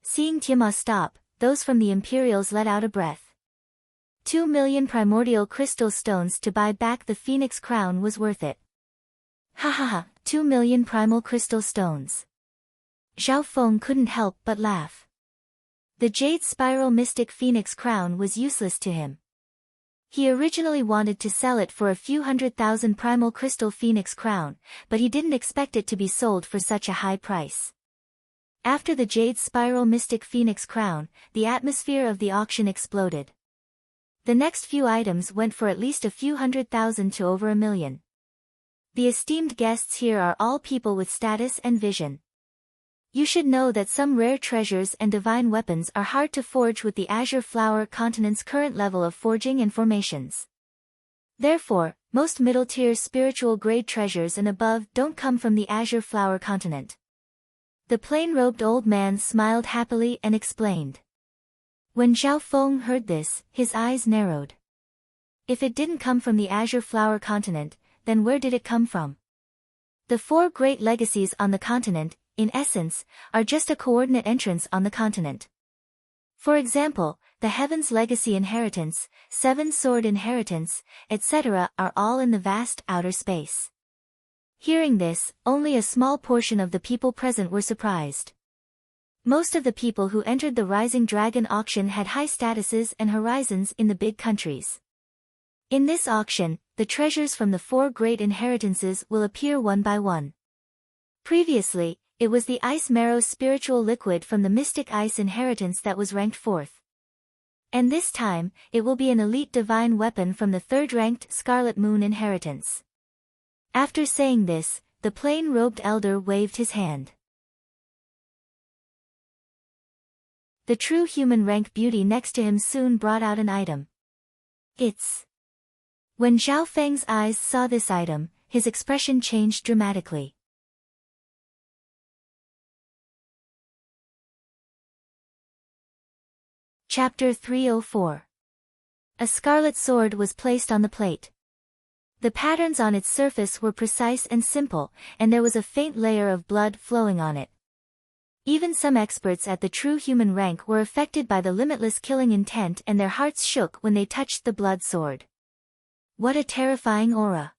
Seeing Tiamat stop, those from the Imperials let out a breath. 2 million primordial crystal stones to buy back the Phoenix Crown was worth it. Ha ha ha, 2 million primal crystal stones. Zhao Feng couldn't help but laugh. The Jade Spiral Mystic Phoenix Crown was useless to him. He originally wanted to sell it for a few 100,000 primal crystal Phoenix Crown, but he didn't expect it to be sold for such a high price. After the Jade Spiral Mystic Phoenix Crown, the atmosphere of the auction exploded. The next few items went for at least a few 100,000 to over 1 million. The esteemed guests here are all people with status and vision. You should know that some rare treasures and divine weapons are hard to forge with the Azure Flower continent's current level of forging and formations. Therefore, most middle-tier spiritual grade treasures and above don't come from the Azure Flower continent. The plain-robed old man smiled happily and explained. When Zhao Feng heard this, his eyes narrowed. If it didn't come from the Azure Flower continent, then where did it come from? The 4 great legacies on the continent, in essence, are just a coordinate entrance on the continent. For example, the Heaven's Legacy Inheritance, 7 Sword Inheritance, etc. are all in the vast outer space. Hearing this, only a small portion of the people present were surprised. Most of the people who entered the Rising Dragon auction had high statuses and horizons in the big countries. In this auction, the treasures from the 4 great inheritances will appear one by one. Previously, it was the Ice Marrow spiritual liquid from the Mystic Ice inheritance that was ranked 4th. And this time, it will be an elite divine weapon from the 3rd-ranked Scarlet Moon inheritance. After saying this, the plain-robed elder waved his hand. The true human rank beauty next to him soon brought out an item. It's... When Zhao Feng's eyes saw this item, his expression changed dramatically. Chapter 304. A scarlet sword was placed on the plate. The patterns on its surface were precise and simple, and there was a faint layer of blood flowing on it. Even some experts at the true human rank were affected by the limitless killing intent, and their hearts shook when they touched the blood sword. What a terrifying aura!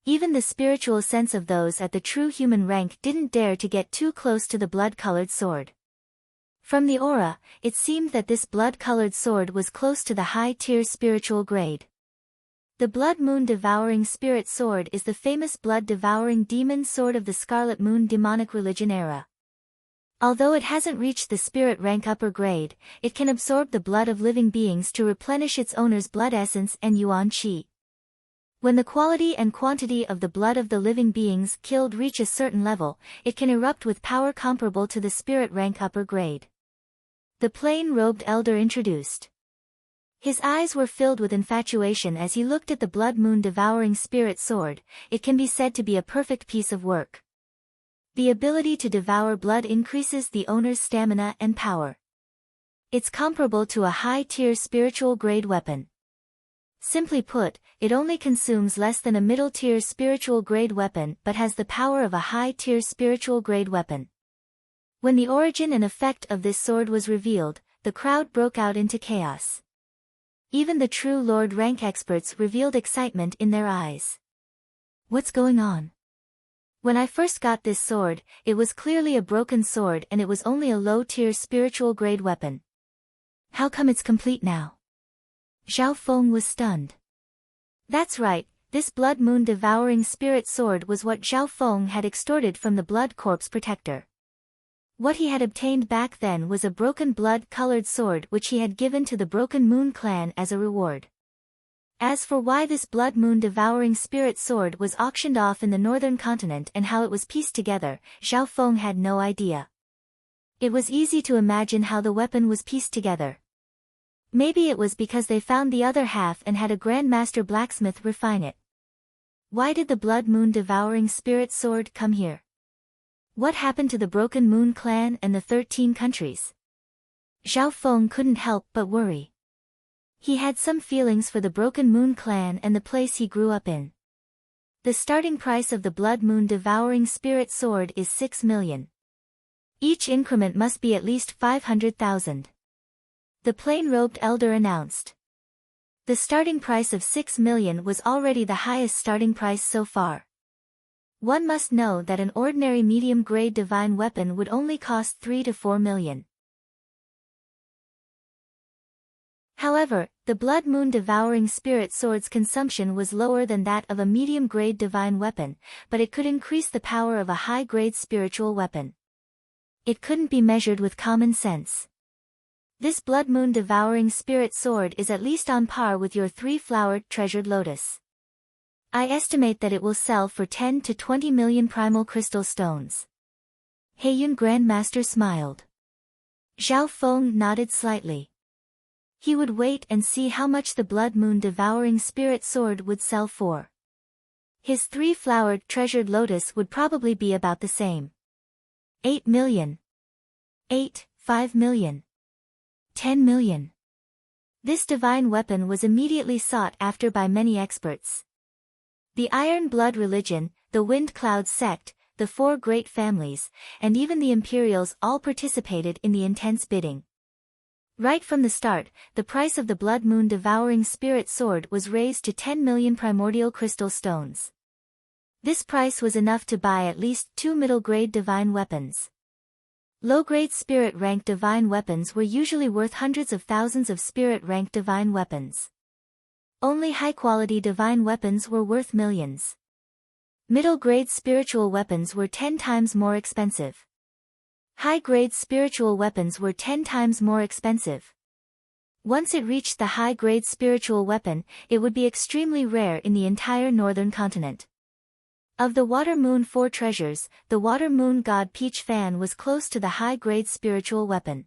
Even the spiritual sense of those at the true human rank didn't dare to get too close to the blood-colored sword. From the aura, it seemed that this blood-colored sword was close to the high-tier spiritual grade. The Blood Moon Devouring Spirit Sword is the famous blood-devouring demon sword of the Scarlet Moon demonic religion era. Although it hasn't reached the spirit rank upper grade, it can absorb the blood of living beings to replenish its owner's blood essence and yuan qi. When the quality and quantity of the blood of the living beings killed reach a certain level, it can erupt with power comparable to the spirit rank upper grade. The plain-robed elder introduced. His eyes were filled with infatuation as he looked at the Blood Moon Devouring Spirit Sword. It can be said to be a perfect piece of work. The ability to devour blood increases the owner's stamina and power. It's comparable to a high-tier spiritual grade weapon. Simply put, it only consumes less than a middle-tier spiritual grade weapon but has the power of a high-tier spiritual grade weapon. When the origin and effect of this sword was revealed, the crowd broke out into chaos. Even the true Lord rank experts revealed excitement in their eyes. What's going on? When I first got this sword, it was clearly a broken sword and it was only a low-tier spiritual grade weapon. How come it's complete now? Zhao Feng was stunned. That's right, this Blood Moon Devouring Spirit Sword was what Zhao Feng had extorted from the Blood Corpse Protector. What he had obtained back then was a broken blood-colored sword which he had given to the Broken Moon clan as a reward. As for why this Blood Moon Devouring Spirit Sword was auctioned off in the northern continent and how it was pieced together, Zhao Feng had no idea. It was easy to imagine how the weapon was pieced together. Maybe it was because they found the other half and had a Grandmaster blacksmith refine it. Why did the Blood Moon Devouring Spirit Sword come here? What happened to the Broken Moon clan and the 13 countries? Zhao Feng couldn't help but worry. He had some feelings for the Broken Moon clan and the place he grew up in. The starting price of the Blood Moon Devouring Spirit Sword is 6 million. Each increment must be at least 500,000. The plain-robed elder announced. The starting price of 6 million was already the highest starting price so far. One must know that an ordinary medium-grade divine weapon would only cost 3 to 4 million. However, the Blood Moon Devouring Spirit Sword's consumption was lower than that of a medium-grade divine weapon, but it could increase the power of a high-grade spiritual weapon. It couldn't be measured with common sense. This Blood Moon Devouring Spirit Sword is at least on par with your 3-flowered treasured lotus. I estimate that it will sell for 10 to 20 million primal crystal stones. Heiyun Grandmaster smiled. Zhao Feng nodded slightly. He would wait and see how much the Blood Moon Devouring Spirit Sword would sell for. His 3-flowered treasured lotus would probably be about the same. 8 million. 5 million. 10 million. This divine weapon was immediately sought after by many experts. The Iron Blood religion, the Wind Cloud sect, the 4 great families, and even the Imperials all participated in the intense bidding. Right from the start, the price of the Blood Moon Devouring Spirit Sword was raised to 10 million primordial crystal stones. This price was enough to buy at least 2 middle-grade divine weapons. Low-grade spirit-rank divine weapons were usually worth hundreds of thousands of spirit-rank divine weapons. Only high-quality divine weapons were worth millions. Middle-grade spiritual weapons were 10 times more expensive. High-grade spiritual weapons were 10 times more expensive. Once it reached the high-grade spiritual weapon, it would be extremely rare in the entire northern continent. Of the Water Moon 4 treasures, the Water Moon God Peach Fan was close to the high-grade spiritual weapon.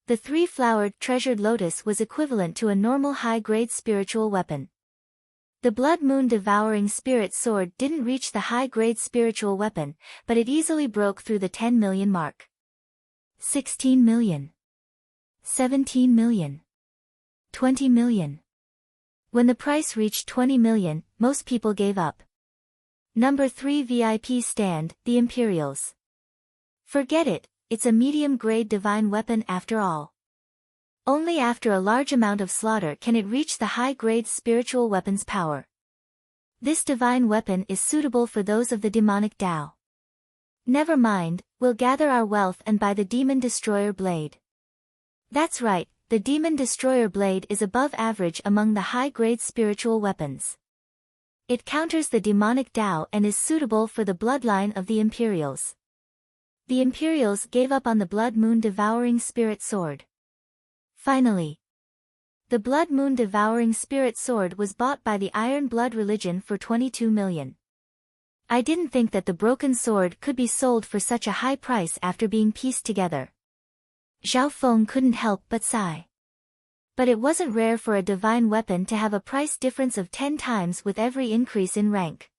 The 3-flowered treasured lotus was equivalent to a normal high-grade spiritual weapon. The Blood Moon Devouring Spirit Sword didn't reach the high-grade spiritual weapon, but it easily broke through the 10 million mark. 16 million. 17 million. 20 million. When the price reached 20 million, most people gave up. Number 3 VIP stand, the Imperials. Forget it, it's a medium-grade divine weapon after all. Only after a large amount of slaughter can it reach the high-grade spiritual weapon's power. This divine weapon is suitable for those of the demonic Tao. Never mind, we'll gather our wealth and buy the Demon Destroyer Blade. That's right, the Demon Destroyer Blade is above average among the high-grade spiritual weapons. It counters the demonic Tao and is suitable for the bloodline of the Imperials. The Imperials gave up on the Blood Moon Devouring Spirit Sword. Finally, the Blood Moon Devouring Spirit Sword was bought by the Iron Blood religion for 22 million. I didn't think that the broken sword could be sold for such a high price after being pieced together. Zhao Feng couldn't help but sigh. But it wasn't rare for a divine weapon to have a price difference of 10 times with every increase in rank.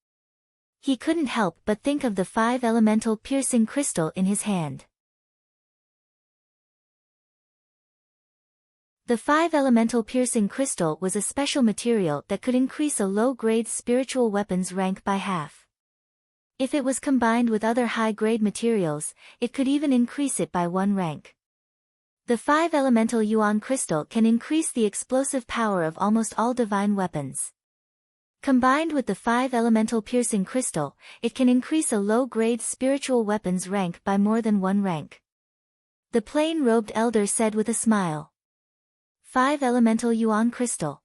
He couldn't help but think of the 5-elemental piercing crystal in his hand. The 5-elemental piercing crystal was a special material that could increase a low-grade spiritual weapon's rank by half. If it was combined with other high-grade materials, it could even increase it by 1 rank. The 5-elemental Yuan crystal can increase the explosive power of almost all divine weapons. Combined with the 5-elemental piercing crystal, it can increase a low-grade spiritual weapon's rank by more than 1 rank. The plain-robed elder said with a smile. 5-elemental Yuan crystal.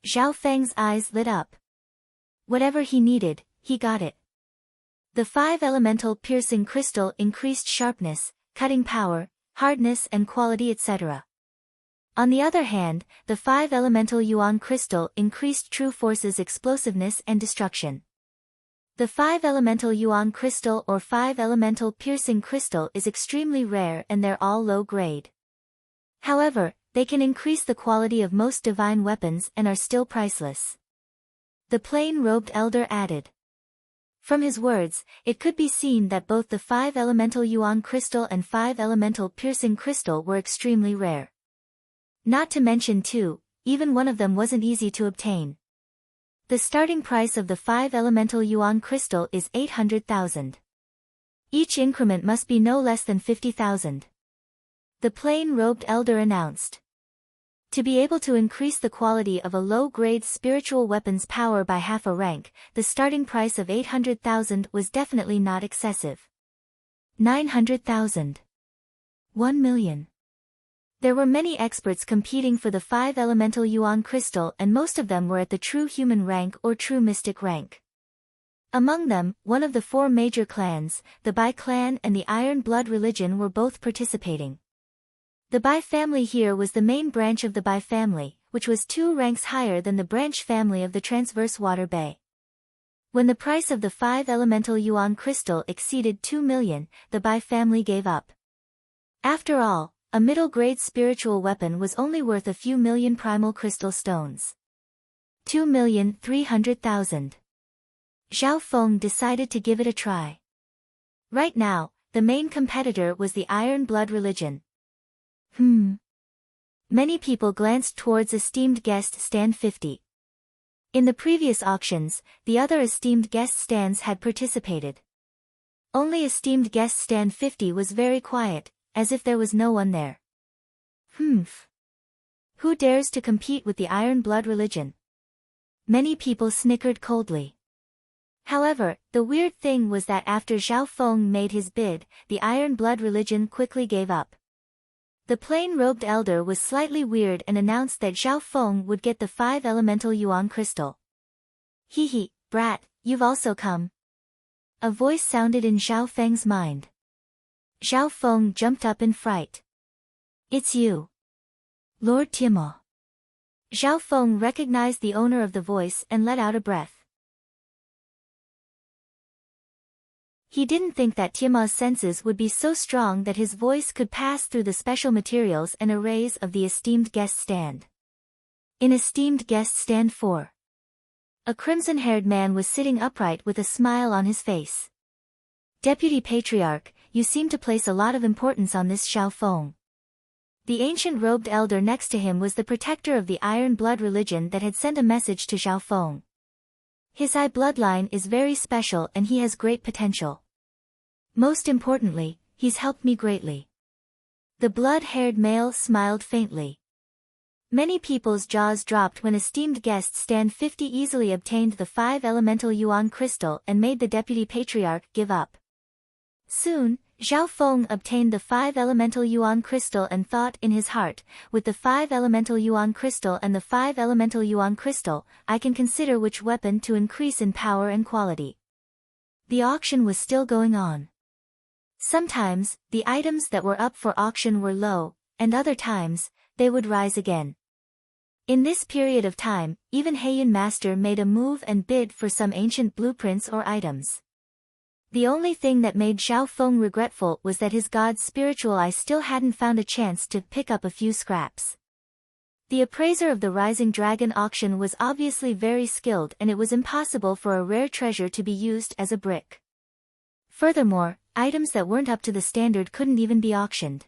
Zhao Feng's eyes lit up. Whatever he needed, he got it. The 5-elemental piercing crystal increased sharpness, cutting power, hardness and quality etc. On the other hand, the 5-elemental Yuan crystal increased true force's explosiveness and destruction. The 5-elemental Yuan crystal or 5-elemental piercing crystal is extremely rare and they're all low grade. However, they can increase the quality of most divine weapons and are still priceless. The plain-robed elder added. From his words, it could be seen that both the 5-elemental Yuan crystal and 5-elemental piercing crystal were extremely rare. Not to mention too, even one of them wasn't easy to obtain. The starting price of the 5-elemental Yuan crystal is 800,000. Each increment must be no less than 50,000. The plain-robed elder announced. To be able to increase the quality of a low-grade spiritual weapon's power by half a rank, the starting price of 800,000 was definitely not excessive. 900,000. 1 million. There were many experts competing for the 5-elemental Yuan crystal and most of them were at the true human rank or true mystic rank. Among them, one of the 4 major clans, the Bai clan and the Iron Blood religion were both participating. The Bai family here was the main branch of the Bai family, which was 2 ranks higher than the branch family of the Transverse Water Bay. When the price of the 5-elemental Yuan crystal exceeded 2 million, the Bai family gave up. After all, a middle-grade spiritual weapon was only worth a few million primal crystal stones. 2,300,000. Zhao Feng decided to give it a try. Right now, the main competitor was the Iron Blood religion. Many people glanced towards esteemed guest stand 50. In the previous auctions, the other esteemed guest stands had participated. Only esteemed guest stand 50 was very quiet, as if there was no one there. Who dares to compete with the Iron Blood religion? Many people snickered coldly. However, the weird thing was that after Zhao Feng made his bid, the Iron Blood religion quickly gave up. The plain-robed elder was slightly weird and announced that Zhao Feng would get the 5-elemental Yuan crystal. Hee, brat, you've also come. A voice sounded in Zhao Feng's mind. Zhao Feng jumped up in fright. It's you. Lord Timo. Zhao Feng recognized the owner of the voice and let out a breath. He didn't think that Tiamat's senses would be so strong that his voice could pass through the special materials and arrays of the esteemed guest stand. In esteemed guest stand 4. A crimson-haired man was sitting upright with a smile on his face. Deputy Patriarch, you seem to place a lot of importance on this Xiao Feng. The ancient robed elder next to him was the protector of the Iron Blood religion that had sent a message to Xiao Feng. His Ai bloodline is very special and he has great potential. Most importantly, he's helped me greatly. The blood-haired male smiled faintly. Many people's jaws dropped when esteemed guest stand 50 easily obtained the 5 elemental yuan crystal and made the deputy patriarch give up. Soon, Xiao Feng obtained the 5 elemental yuan crystal and thought in his heart, with the 5 elemental yuan crystal and the 5 elemental yuan crystal, I can consider which weapon to increase in power and quality. The auction was still going on. Sometimes, the items that were up for auction were low, and other times, they would rise again. In this period of time, even Heiyun Master made a move and bid for some ancient blueprints or items. The only thing that made Xiao Feng regretful was that his god's spiritual eye still hadn't found a chance to pick up a few scraps. The appraiser of the Rising Dragon auction was obviously very skilled and it was impossible for a rare treasure to be used as a brick. Furthermore, items that weren't up to the standard couldn't even be auctioned.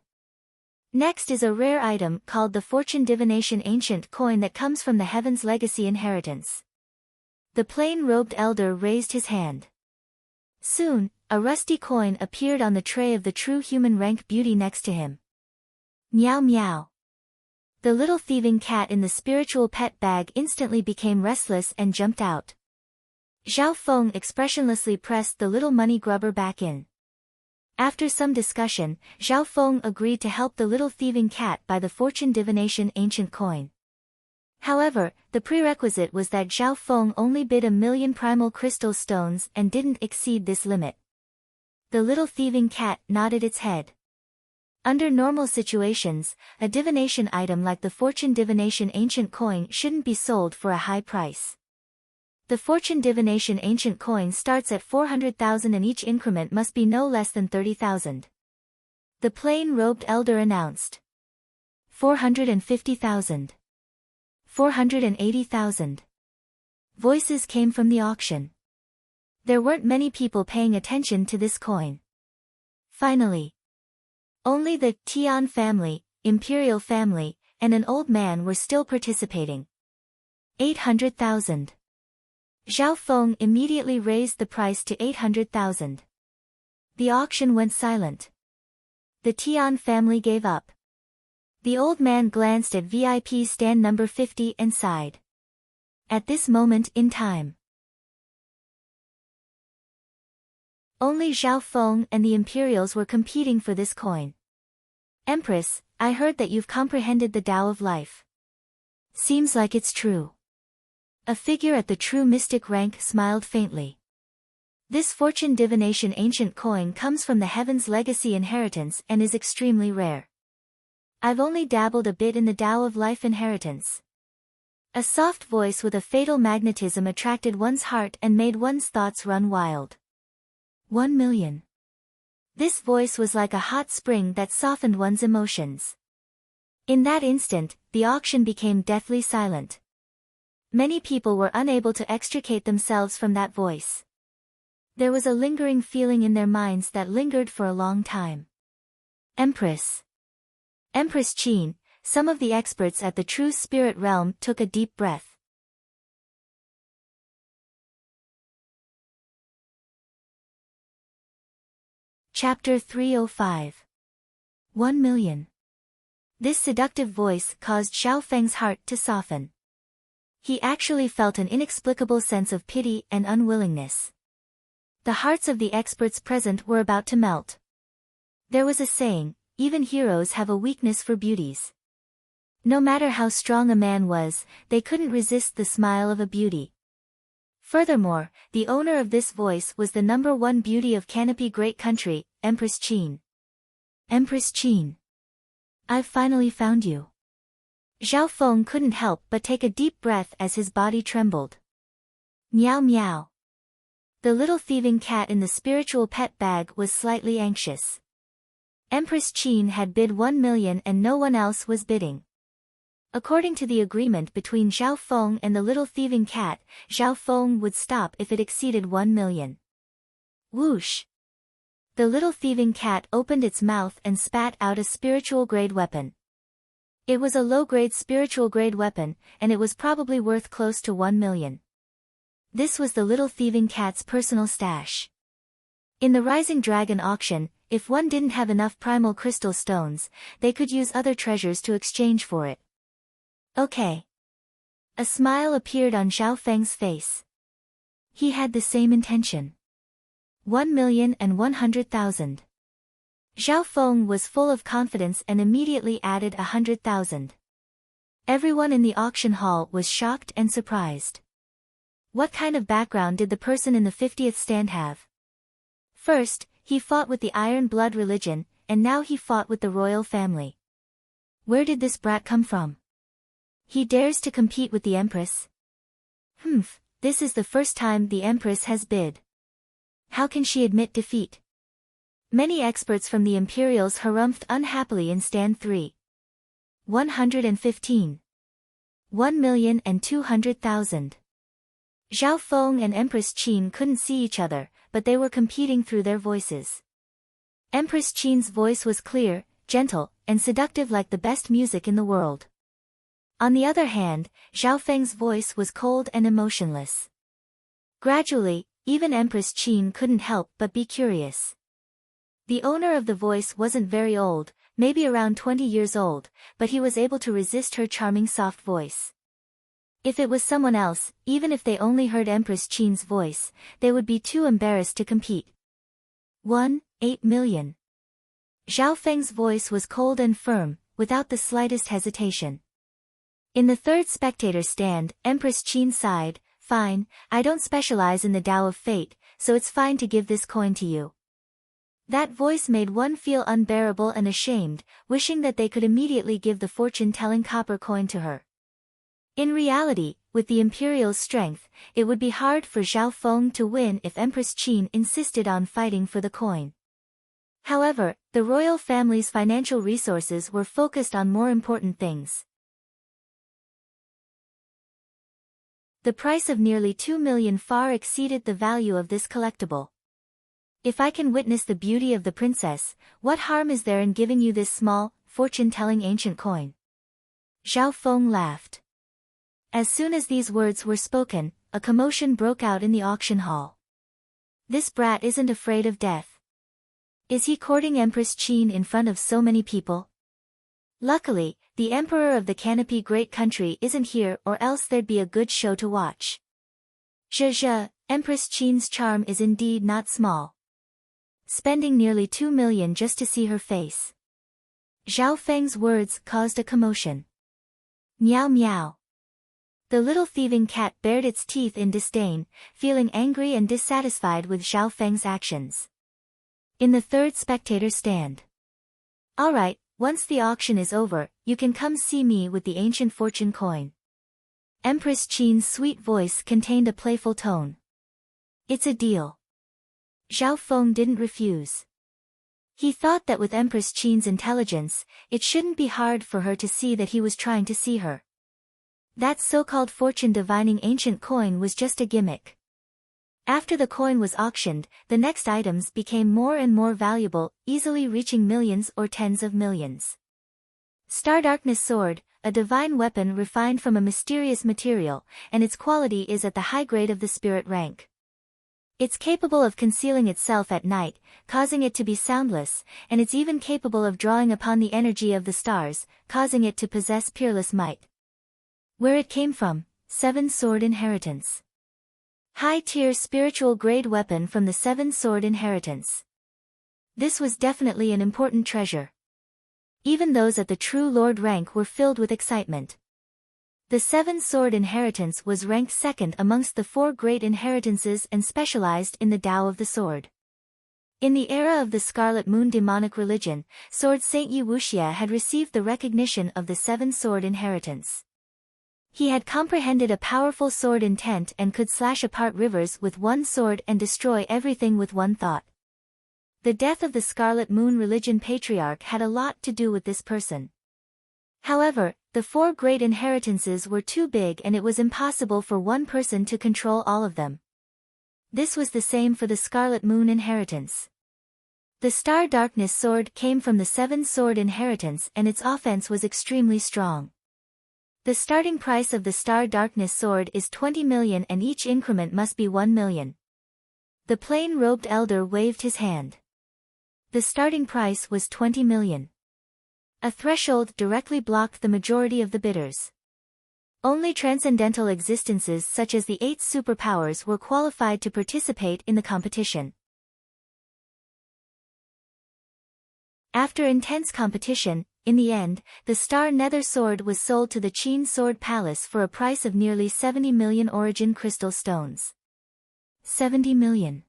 Next is a rare item called the Fortune Divination Ancient Coin that comes from the Heaven's Legacy inheritance. The plain-robed elder raised his hand. Soon, a rusty coin appeared on the tray of the true human rank beauty next to him. Meow meow. The little thieving cat in the spiritual pet bag instantly became restless and jumped out. Xiao Feng expressionlessly pressed the little money grubber back in. After some discussion, Xiao Feng agreed to help the little thieving cat buy the Fortune Divination Ancient Coin. However, the prerequisite was that Xiao Feng only bid 1,000,000 primal crystal stones and didn't exceed this limit. The little thieving cat nodded its head. Under normal situations, a divination item like the Fortune Divination Ancient Coin shouldn't be sold for a high price. The Fortune Divination Ancient Coin starts at 400,000 and each increment must be no less than 30,000. The plain-robed elder announced. 450,000. 480,000. Voices came from the auction. There weren't many people paying attention to this coin. Finally, only the Tian family, imperial family, and an old man were still participating. 800,000. Xiao Feng immediately raised the price to 800,000. The auction went silent. The Tian family gave up. The old man glanced at VIP stand number 50 and sighed. At this moment in time, only Xiao Feng and the Imperials were competing for this coin. Empress, I heard that you've comprehended the Tao of life. Seems like it's true. A figure at the true mystic rank smiled faintly. This Fortune Divination Ancient Coin comes from the Heaven's Legacy inheritance and is extremely rare. I've only dabbled a bit in the Tao of life inheritance. A soft voice with a fatal magnetism attracted one's heart and made one's thoughts run wild. 1,000,000. This voice was like a hot spring that softened one's emotions. In that instant, the auction became deathly silent. Many people were unable to extricate themselves from that voice. There was a lingering feeling in their minds that lingered for a long time. Empress. Empress Qin, some of the experts at the True Spirit Realm took a deep breath. Chapter 305. 1,000,000. This seductive voice caused Xiao Feng's heart to soften. He actually felt an inexplicable sense of pity and unwillingness. The hearts of the experts present were about to melt. There was a saying, even heroes have a weakness for beauties. No matter how strong a man was, they couldn't resist the smile of a beauty. Furthermore, the owner of this voice was the #1 beauty of Canopy Great Country, Empress Qin. Empress Qin. I've finally found you. Xiao Feng couldn't help but take a deep breath as his body trembled. Meow meow. The little thieving cat in the spiritual pet bag was slightly anxious. Empress Qin had bid 1 million and no one else was bidding. According to the agreement between Zhao Feng and the little thieving cat, Zhao Feng would stop if it exceeded 1 million. Whoosh! The little thieving cat opened its mouth and spat out a spiritual-grade weapon. It was a low-grade spiritual-grade weapon, and it was probably worth close to 1 million. This was the little thieving cat's personal stash. In the Rising Dragon auction, if one didn't have enough primal crystal stones, they could use other treasures to exchange for it. Okay. A smile appeared on Zhao Feng's face. He had the same intention. 1,100,000. Zhao Feng was full of confidence and immediately added 100,000. Everyone in the auction hall was shocked and surprised. What kind of background did the person in the 50th stand have? First, he fought with the Iron Blood religion, and now he fought with the royal family. Where did this brat come from? He dares to compete with the Empress? This is the first time the Empress has bid. How can she admit defeat? Many experts from the Imperials harumphed unhappily in stand 3. 115. 1,200,000. Zhao Feng and Empress Qin couldn't see each other, but they were competing through their voices. Empress Qin's voice was clear, gentle, and seductive like the best music in the world. On the other hand, Zhao Feng's voice was cold and emotionless. Gradually, even Empress Qin couldn't help but be curious. The owner of the voice wasn't very old, maybe around 20 years old, but he was able to resist her charming soft voice. If it was someone else, even if they only heard Empress Qin's voice, they would be too embarrassed to compete. 8 million. Zhao Feng's voice was cold and firm, without the slightest hesitation. In the third spectator stand, Empress Qin sighed, "Fine, I don't specialize in the Tao of Fate, so it's fine to give this coin to you." That voice made one feel unbearable and ashamed, wishing that they could immediately give the fortune-telling copper coin to her. In reality, with the Imperial's strength, it would be hard for Zhao Feng to win if Empress Qin insisted on fighting for the coin. However, the royal family's financial resources were focused on more important things. The price of nearly 2 million far exceeded the value of this collectible. If I can witness the beauty of the princess, what harm is there in giving you this small, fortune-telling ancient coin? Zhao Feng laughed. As soon as these words were spoken, a commotion broke out in the auction hall. This brat isn't afraid of death. Is he courting Empress Qin in front of so many people? Luckily, the Emperor of the Canopy Great Country isn't here, or else there'd be a good show to watch. Zhe, Empress Qin's charm is indeed not small. Spending nearly 2 million just to see her face. Zhao Feng's words caused a commotion. Meow meow. The little thieving cat bared its teeth in disdain, feeling angry and dissatisfied with Zhao Feng's actions. In the third spectator stand. Alright, once the auction is over, you can come see me with the ancient fortune coin. Empress Qin's sweet voice contained a playful tone. It's a deal. Zhao Feng didn't refuse. He thought that with Empress Qin's intelligence, it shouldn't be hard for her to see that he was trying to see her. That so-called fortune-divining ancient coin was just a gimmick. After the coin was auctioned, the next items became more and more valuable, easily reaching millions or tens of millions. Star Darkness Sword, a divine weapon refined from a mysterious material, and its quality is at the high grade of the spirit rank. It's capable of concealing itself at night, causing it to be soundless, and it's even capable of drawing upon the energy of the stars, causing it to possess peerless might. Where it came from, 7 Sword Inheritance. High-tier spiritual grade weapon from the 7 Sword Inheritance. This was definitely an important treasure. Even those at the true Lord rank were filled with excitement. The 7 Sword Inheritance was ranked second amongst the 4 great inheritances and specialized in the Tao of the Sword. In the era of the Scarlet Moon demonic religion, Sword Saint Yi Wuxia had received the recognition of the 7 Sword Inheritance. He had comprehended a powerful sword intent and could slash apart rivers with one sword and destroy everything with one thought. The death of the Scarlet Moon religion patriarch had a lot to do with this person. However, the 4 great inheritances were too big and it was impossible for one person to control all of them. This was the same for the Scarlet Moon inheritance. The Star Darkness sword came from the 7 sword inheritance and its offense was extremely strong. The starting price of the Star Darkness sword is 20 million and each increment must be 1 million. The plain-robed elder waved his hand. The starting price was 20 million. A threshold directly blocked the majority of the bidders. Only transcendental existences such as the 8 superpowers were qualified to participate in the competition. After intense competition, in the end, the Star Nether sword was sold to the Qin Sword Palace for a price of nearly 70 million origin crystal stones. 70 million.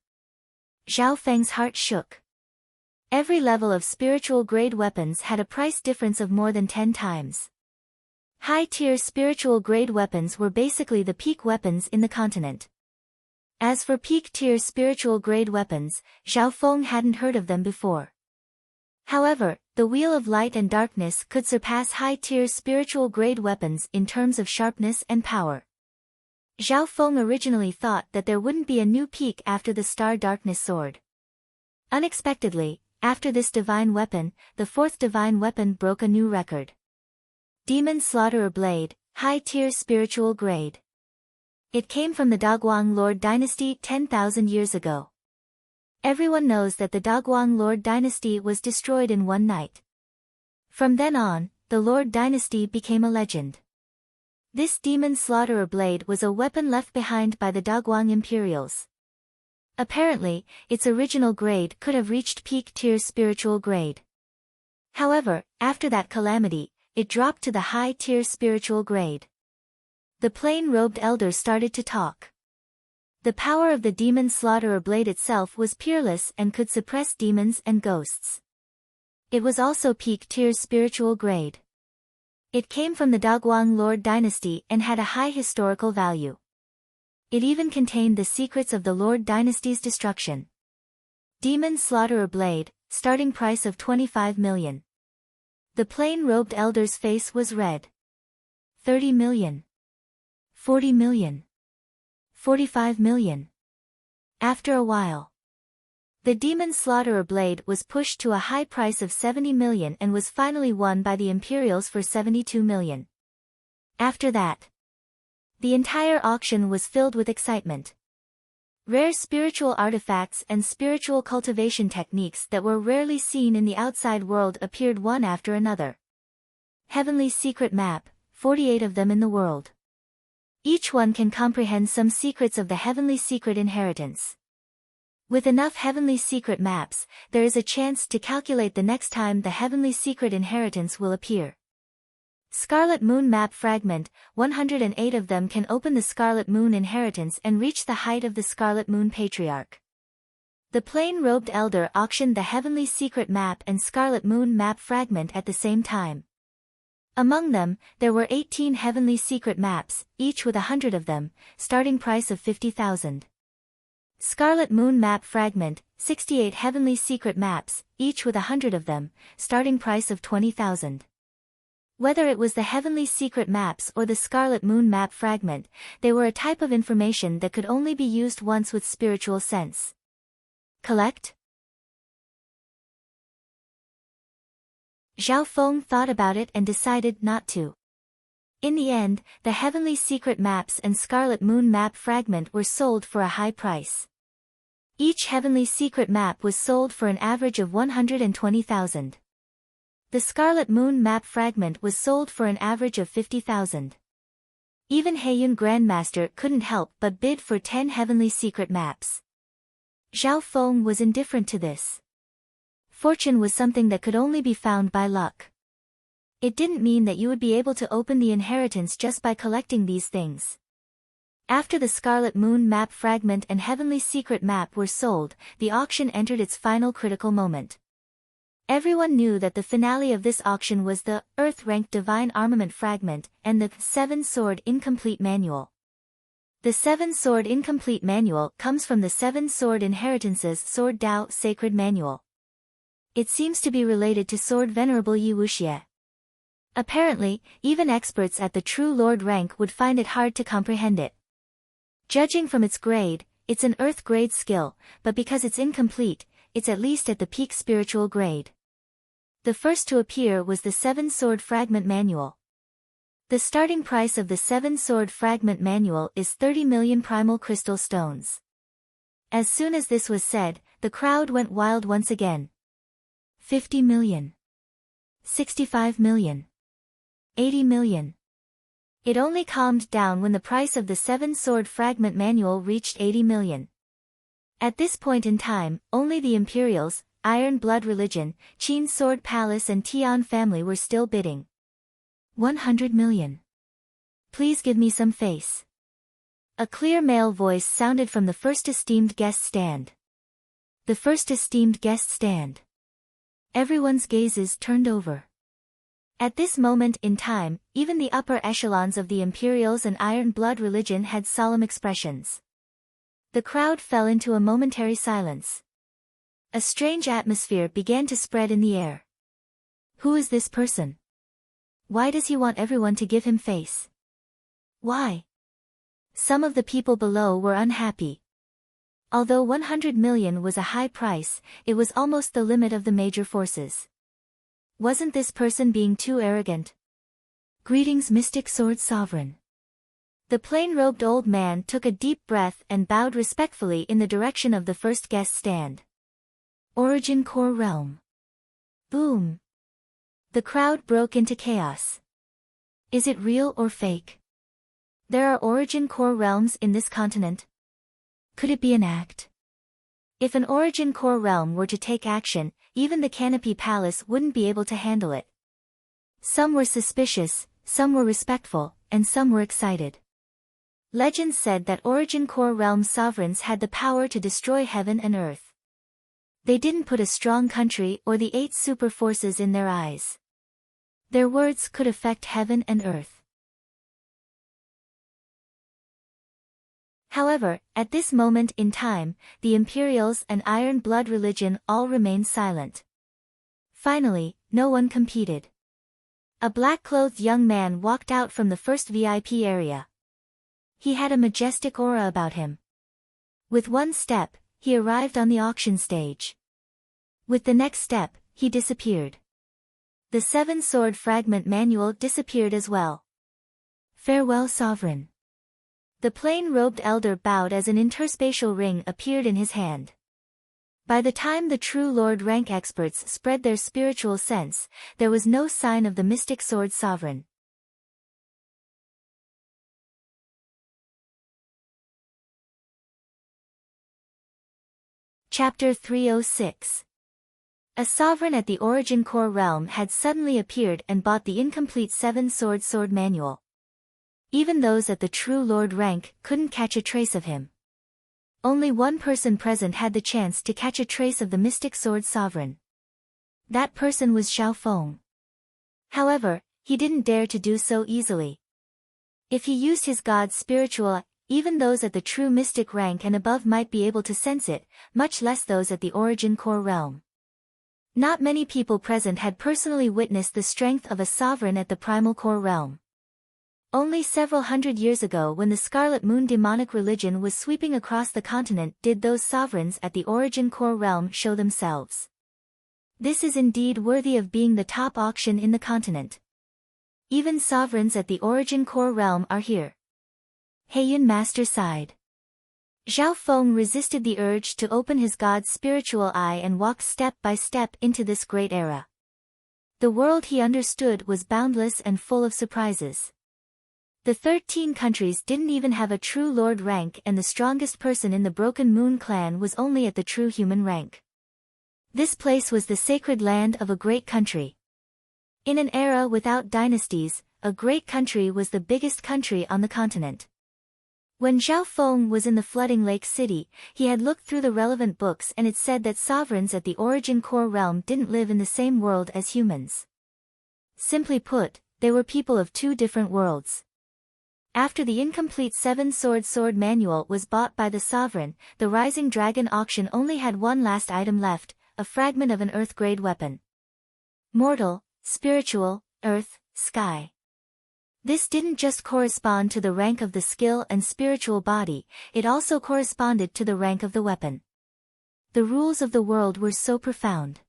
Zhao Feng's heart shook. Every level of spiritual grade weapons had a price difference of more than 10 times. High-tier spiritual grade weapons were basically the peak weapons in the continent. As for peak-tier spiritual grade weapons, Zhao Feng hadn't heard of them before. However, the Wheel of Light and Darkness could surpass high-tier spiritual grade weapons in terms of sharpness and power. Zhao Feng originally thought that there wouldn't be a new peak after the Star Darkness sword. Unexpectedly, after this divine weapon, the 4th divine weapon broke a new record. Demon Slaughterer Blade, high-tier spiritual grade. It came from the Daguang Lord dynasty 10,000 years ago. Everyone knows that the Daguang Lord dynasty was destroyed in one night. From then on, the Lord dynasty became a legend. This Demon Slaughterer Blade was a weapon left behind by the Daguang Imperials. Apparently, its original grade could have reached peak-tier spiritual grade. However, after that calamity, it dropped to the high-tier spiritual grade. The plain-robed elder started to talk. The power of the Demon Slaughterer Blade itself was peerless and could suppress demons and ghosts. It was also peak-tier spiritual grade. It came from the Daguang Lord dynasty and had a high historical value. It even contained the secrets of the Lord dynasty's destruction. Demon Slaughterer Blade, starting price of 25 million. The plain-robed elder's face was red. 30 million. 40 million. 45 million. After a while, the Demon Slaughterer Blade was pushed to a high price of 70 million and was finally won by the Imperials for 72 million. After that, the entire auction was filled with excitement. Rare spiritual artifacts and spiritual cultivation techniques that were rarely seen in the outside world appeared one after another. Heavenly Secret Map, 48 of them in the world. Each one can comprehend some secrets of the Heavenly Secret inheritance. With enough Heavenly Secret maps, there is a chance to calculate the next time the Heavenly Secret inheritance will appear. Scarlet Moon Map Fragment, 108 of them can open the Scarlet Moon inheritance and reach the height of the Scarlet Moon Patriarch. The plain-robed elder auctioned the Heavenly Secret Map and Scarlet Moon Map Fragment at the same time. Among them, there were 18 Heavenly Secret Maps, each with 100 of them, starting price of 50,000. Scarlet Moon Map Fragment, 68 Heavenly Secret Maps, each with 100 of them, starting price of 20,000. Whether it was the Heavenly Secret Maps or the Scarlet Moon Map Fragment, they were a type of information that could only be used once with spiritual sense. Collect? Zhao Feng thought about it and decided not to. In the end, the Heavenly Secret Maps and Scarlet Moon Map Fragment were sold for a high price. Each Heavenly Secret Map was sold for an average of 120,000. The Scarlet Moon Map Fragment was sold for an average of 50,000. Even Heiyun Grandmaster couldn't help but bid for 10 Heavenly Secret Maps. Zhao Feng was indifferent to this. Fortune was something that could only be found by luck. It didn't mean that you would be able to open the inheritance just by collecting these things. After the Scarlet Moon Map Fragment and Heavenly Secret Map were sold, the auction entered its final critical moment. Everyone knew that the finale of this auction was the Earth-ranked Divine Armament Fragment and the Seven-Sword Incomplete Manual. The Seven-Sword Incomplete Manual comes from the Seven-Sword Inheritance's Sword Dao Sacred Manual. It seems to be related to Sword Venerable Yi Wuxie. Apparently, even experts at the True Lord rank would find it hard to comprehend it. Judging from its grade, it's an Earth grade skill, but because it's incomplete, it's at least at the peak spiritual grade. The first to appear was the Seven-Sword Fragment Manual. The starting price of the Seven-Sword Fragment Manual is 30 million primal crystal stones. As soon as this was said, the crowd went wild once again. 50 million. 65 million. 80 million. It only calmed down when the price of the Seven-Sword Fragment Manual reached 80 million. At this point in time, only the Imperials, Iron Blood Religion, Qin Sword Palace and Tian family were still bidding. 100 million. Please give me some face. A clear male voice sounded from the first esteemed guest stand. The first esteemed guest stand. Everyone's gazes turned over. At this moment in time, even the upper echelons of the Imperials and Iron Blood Religion had solemn expressions. The crowd fell into a momentary silence. A strange atmosphere began to spread in the air. Who is this person? Why does he want everyone to give him face? Why? Some of the people below were unhappy. Although 100 million was a high price, it was almost the limit of the major forces. Wasn't this person being too arrogant? Greetings, Mystic Sword Sovereign. The plain-robed old man took a deep breath and bowed respectfully in the direction of the first guest stand. Origin Core Realm. Boom. The crowd broke into chaos. Is it real or fake? There are Origin Core Realms in this continent? Could it be an act? If an Origin Core Realm were to take action, even the Canopy Palace wouldn't be able to handle it. Some were suspicious, some were respectful, and some were excited. Legends said that Origin Core Realm sovereigns had the power to destroy heaven and earth. They didn't put a strong country or the 8 super forces in their eyes. Their words could affect heaven and earth. However, at this moment in time, the Imperials and Iron Blood Religion all remained silent. Finally, no one competed. A black-clothed young man walked out from the first VIP area. He had a majestic aura about him. With one step, he arrived on the auction stage. With the next step, he disappeared. The Seven-Sword Fragment Manual disappeared as well. Farewell, Sovereign. The plain-robed elder bowed as an interspatial ring appeared in his hand. By the time the True Lord rank experts spread their spiritual sense, there was no sign of the Mystic Sword Sovereign. Chapter 306. A sovereign at the Origin Core Realm had suddenly appeared and bought the incomplete Seven-Sword Sword Manual. Even those at the True Lord rank couldn't catch a trace of him. Only one person present had the chance to catch a trace of the Mystic Sword Sovereign. That person was Xiao Feng. However, he didn't dare to do so easily. If he used his god's spiritual, even those at the true mystic rank and above might be able to sense it, much less those at the Origin Core Realm. Not many people present had personally witnessed the strength of a sovereign at the Primal Core Realm. Only several hundred years ago, when the Scarlet Moon demonic religion was sweeping across the continent, did those sovereigns at the Origin Core Realm show themselves. This is indeed worthy of being the top auction in the continent. Even sovereigns at the Origin Core Realm are here. Heian Master sighed. Xiao Feng resisted the urge to open his god's spiritual eye and walk step by step into this great era. The world he understood was boundless and full of surprises. The 13 countries didn't even have a true lord rank, and the strongest person in the Broken Moon clan was only at the true human rank. This place was the sacred land of a great country. In an era without dynasties, a great country was the biggest country on the continent. When Zhao Feng was in the flooding lake city, he had looked through the relevant books and it said that sovereigns at the origin core realm didn't live in the same world as humans. Simply put, they were people of two different worlds. After the incomplete seven-sword manual was bought by the sovereign, the Rising Dragon auction only had one last item left, a fragment of an earth-grade weapon. Mortal, spiritual, earth, sky. This didn't just correspond to the rank of the skill and spiritual body, it also corresponded to the rank of the weapon. The rules of the world were so profound.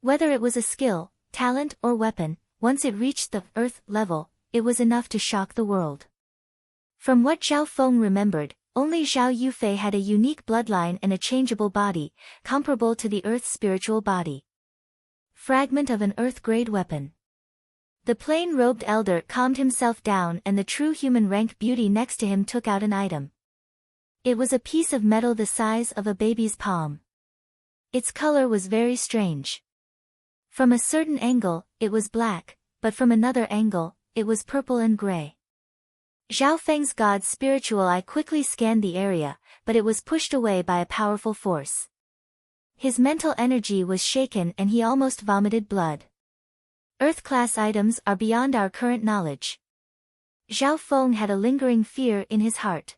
Whether it was a skill, talent or weapon, once it reached the earth level, it was enough to shock the world. From what Zhao Feng remembered, only Zhao Yufei had a unique bloodline and a changeable body, comparable to the earth's spiritual body. Fragment of an earth-grade weapon. The plain-robed elder calmed himself down and the true human rank beauty next to him took out an item. It was a piece of metal the size of a baby's palm. Its color was very strange. From a certain angle, it was black, but from another angle, it was purple and gray. Zhao Feng's god's spiritual eye quickly scanned the area, but it was pushed away by a powerful force. His mental energy was shaken and he almost vomited blood. Earth-class items are beyond our current knowledge. Zhao Feng had a lingering fear in his heart.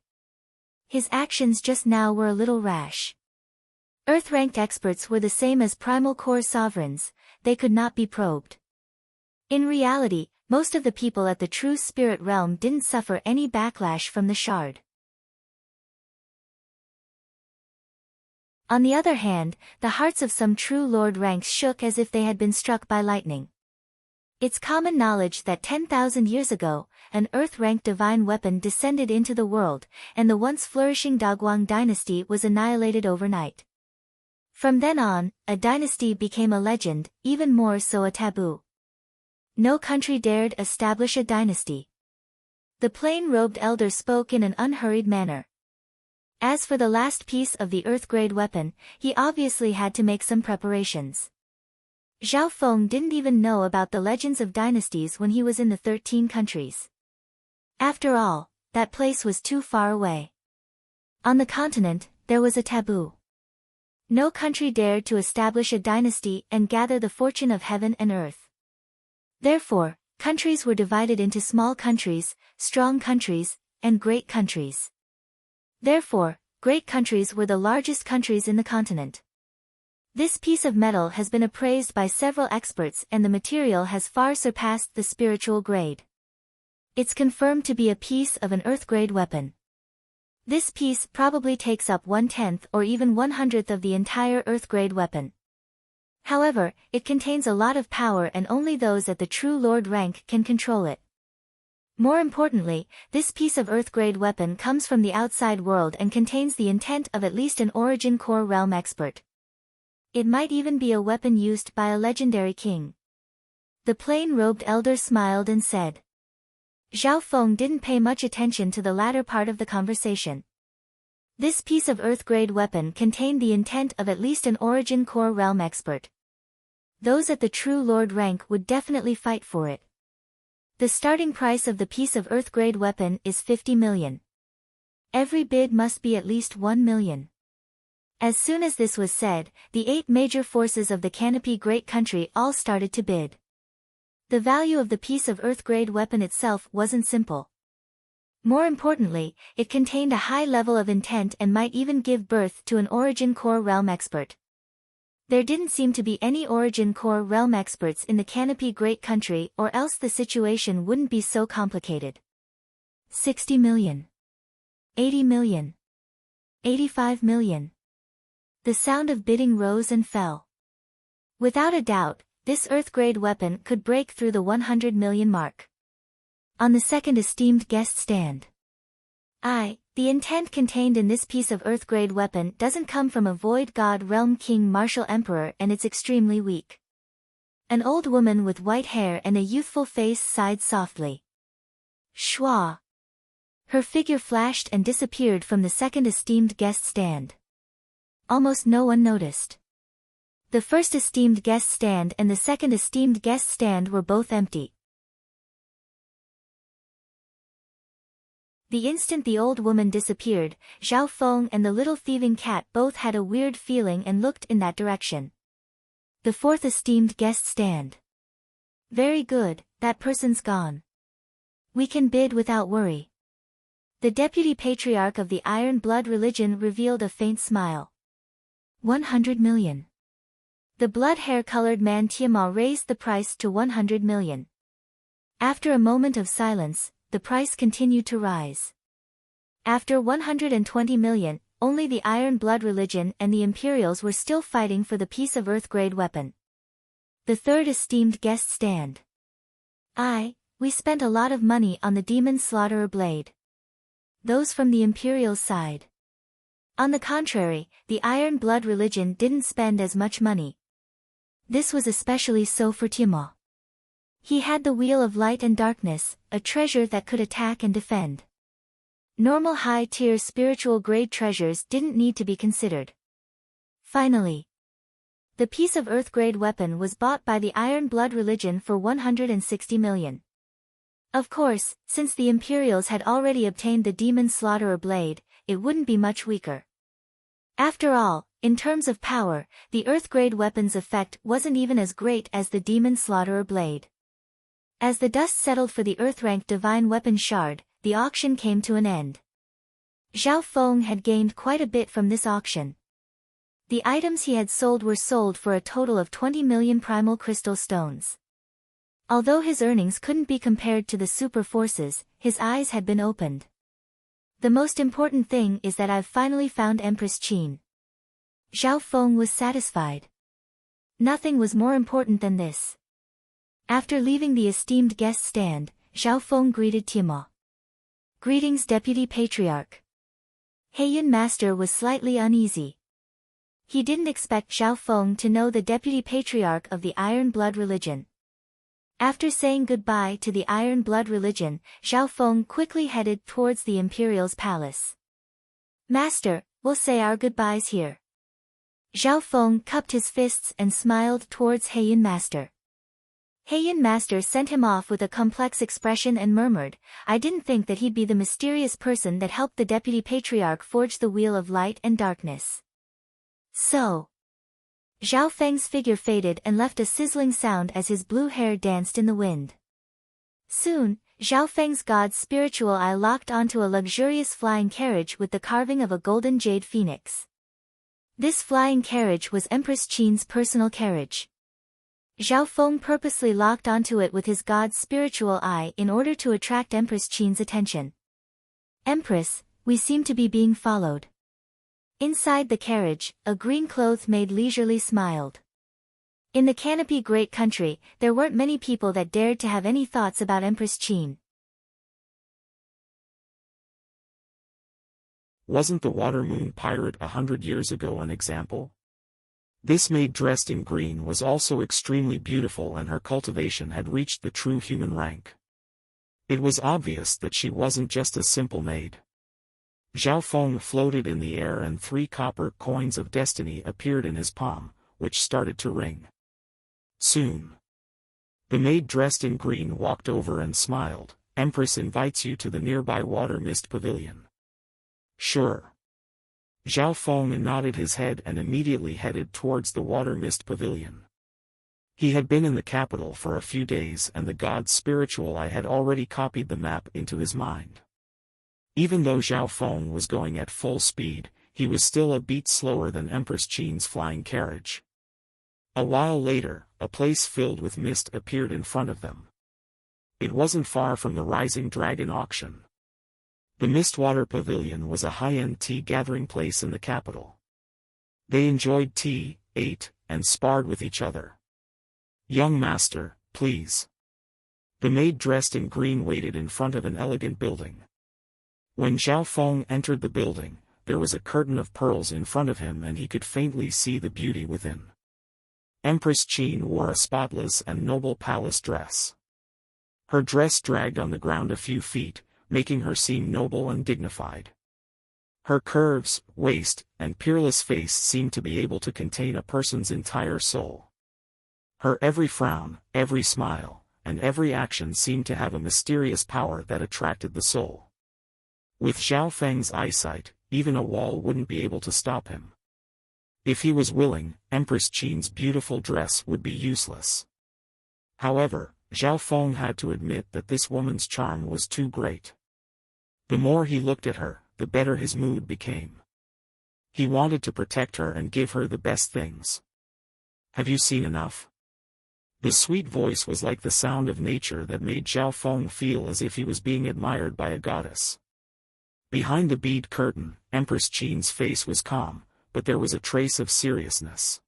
His actions just now were a little rash. Earth-ranked experts were the same as primal core sovereigns, they could not be probed. In reality, most of the people at the true spirit realm didn't suffer any backlash from the shard. On the other hand, the hearts of some true lord ranks shook as if they had been struck by lightning. It's common knowledge that 10,000 years ago, an earth-ranked divine weapon descended into the world, and the once flourishing Daguang dynasty was annihilated overnight. From then on, a dynasty became a legend, even more so a taboo. No country dared establish a dynasty. The plain-robed elder spoke in an unhurried manner. As for the last piece of the earth-grade weapon, he obviously had to make some preparations. Zhao Feng didn't even know about the legends of dynasties when he was in the 13 countries. After all, that place was too far away. On the continent, there was a taboo. No country dared to establish a dynasty and gather the fortune of heaven and earth. Therefore, countries were divided into small countries, strong countries, and great countries. Therefore, great countries were the largest countries in the continent. This piece of metal has been appraised by several experts and the material has far surpassed the spiritual grade. It's confirmed to be a piece of an earth-grade weapon. This piece probably takes up 1/10 or even 1/100 of the entire earth-grade weapon. However, it contains a lot of power and only those at the true lord rank can control it. More importantly, this piece of earth-grade weapon comes from the outside world and contains the intent of at least an origin core realm expert. It might even be a weapon used by a legendary king. The plain-robed elder smiled and said. Zhao Feng didn't pay much attention to the latter part of the conversation. This piece of earth-grade weapon contained the intent of at least an origin core realm expert. Those at the true lord rank would definitely fight for it. The starting price of the piece of earth-grade weapon is 50 million. Every bid must be at least 1 million. As soon as this was said, the 8 major forces of the Canopy Great Country all started to bid. The value of the piece of earth-grade weapon itself wasn't simple. More importantly, it contained a high level of intent and might even give birth to an origin core realm expert. There didn't seem to be any origin core realm experts in the Canopy Great Country or else the situation wouldn't be so complicated. 60 million. 80 million. 85 million. The sound of bidding rose and fell. Without a doubt, this earth-grade weapon could break through the 100 million mark. On the second esteemed guest stand. The intent contained in this piece of earth-grade weapon doesn't come from a void god realm king martial emperor and it's extremely weak. An old woman with white hair and a youthful face sighed softly. Schwa. Her figure flashed and disappeared from the second esteemed guest stand. Almost no one noticed. The first esteemed guest stand and the second esteemed guest stand were both empty. The instant the old woman disappeared, Zhao Feng and the little thieving cat both had a weird feeling and looked in that direction. The fourth esteemed guest stand. Very good, that person's gone. We can bid without worry. The deputy patriarch of the Iron Blood religion revealed a faint smile. 100 million. The blood-hair-colored man Tiamat raised the price to 100 million. After a moment of silence, the price continued to rise. After 120 million, only the Iron Blood religion and the Imperials were still fighting for the piece of Earth-grade weapon. The third esteemed guest stand. We spent a lot of money on the Demon Slaughterer blade. Those from the Imperials side. On the contrary, the Iron Blood religion didn't spend as much money. This was especially so for Tiamat. He had the Wheel of Light and Darkness, a treasure that could attack and defend. Normal high-tier spiritual grade treasures didn't need to be considered. Finally, the piece of Earth-grade weapon was bought by the Iron Blood religion for 160 million. Of course, since the Imperials had already obtained the Demon Slaughterer blade, it wouldn't be much weaker. After all, in terms of power, the Earth-grade weapon's effect wasn't even as great as the Demon Slaughterer blade. As the dust settled for the Earth-ranked Divine Weapon Shard, the auction came to an end. Zhao Feng had gained quite a bit from this auction. The items he had sold were sold for a total of 20 million primal crystal stones. Although his earnings couldn't be compared to the super forces, his eyes had been opened. The most important thing is that I've finally found Empress Qin. Zhao Feng was satisfied. Nothing was more important than this. After leaving the esteemed guest stand, Zhao Feng greeted Tiamat. Greetings, Deputy Patriarch. Heiyun Master was slightly uneasy. He didn't expect Zhao Feng to know the Deputy Patriarch of the Iron Blood religion. After saying goodbye to the Iron Blood religion, Zhao Feng quickly headed towards the Imperial's palace. Master, we'll say our goodbyes here. Zhao Feng cupped his fists and smiled towards Heiyun Master. Heiyun Master sent him off with a complex expression and murmured, I didn't think that he'd be the mysterious person that helped the Deputy Patriarch forge the Wheel of Light and Darkness. So. Zhao Feng's figure faded and left a sizzling sound as his blue hair danced in the wind. Soon, Zhao Feng's god's spiritual eye locked onto a luxurious flying carriage with the carving of a golden jade phoenix. This flying carriage was Empress Qin's personal carriage. Zhao Feng purposely locked onto it with his god's spiritual eye in order to attract Empress Qin's attention. Empress, we seem to be being followed. Inside the carriage, a green-clothed maid leisurely smiled. In the Canopy Great Country, there weren't many people that dared to have any thoughts about Empress Qin. Wasn't the water moon pirate 100 years ago an example? This maid dressed in green was also extremely beautiful, and her cultivation had reached the true human rank. It was obvious that she wasn't just a simple maid. Zhao Feng floated in the air and 3 copper coins of destiny appeared in his palm, which started to ring. Soon. The maid dressed in green walked over and smiled. Empress invites you to the nearby water mist pavilion. Sure. Zhao Feng nodded his head and immediately headed towards the water mist pavilion. He had been in the capital for a few days, and the god's spiritual eye had already copied the map into his mind. Even though Zhao Feng was going at full speed, he was still a beat slower than Empress Qin's flying carriage. A while later, a place filled with mist appeared in front of them. It wasn't far from the Rising Dragon auction. The Mistwater Pavilion was a high-end tea gathering place in the capital. They enjoyed tea, ate, and sparred with each other. Young master, please. The maid dressed in green waited in front of an elegant building. When Zhao Feng entered the building, there was a curtain of pearls in front of him and he could faintly see the beauty within. Empress Qin wore a spotless and noble palace dress. Her dress dragged on the ground a few feet, making her seem noble and dignified. Her curves, waist, and peerless face seemed to be able to contain a person's entire soul. Her every frown, every smile, and every action seemed to have a mysterious power that attracted the soul. With Zhao Feng's eyesight, even a wall wouldn't be able to stop him. If he was willing, Empress Qin's beautiful dress would be useless. However, Zhao Feng had to admit that this woman's charm was too great. The more he looked at her, the better his mood became. He wanted to protect her and give her the best things. Have you seen enough? The sweet voice was like the sound of nature that made Zhao Feng feel as if he was being admired by a goddess. Behind the bead curtain, Empress Qin's face was calm, but there was a trace of seriousness.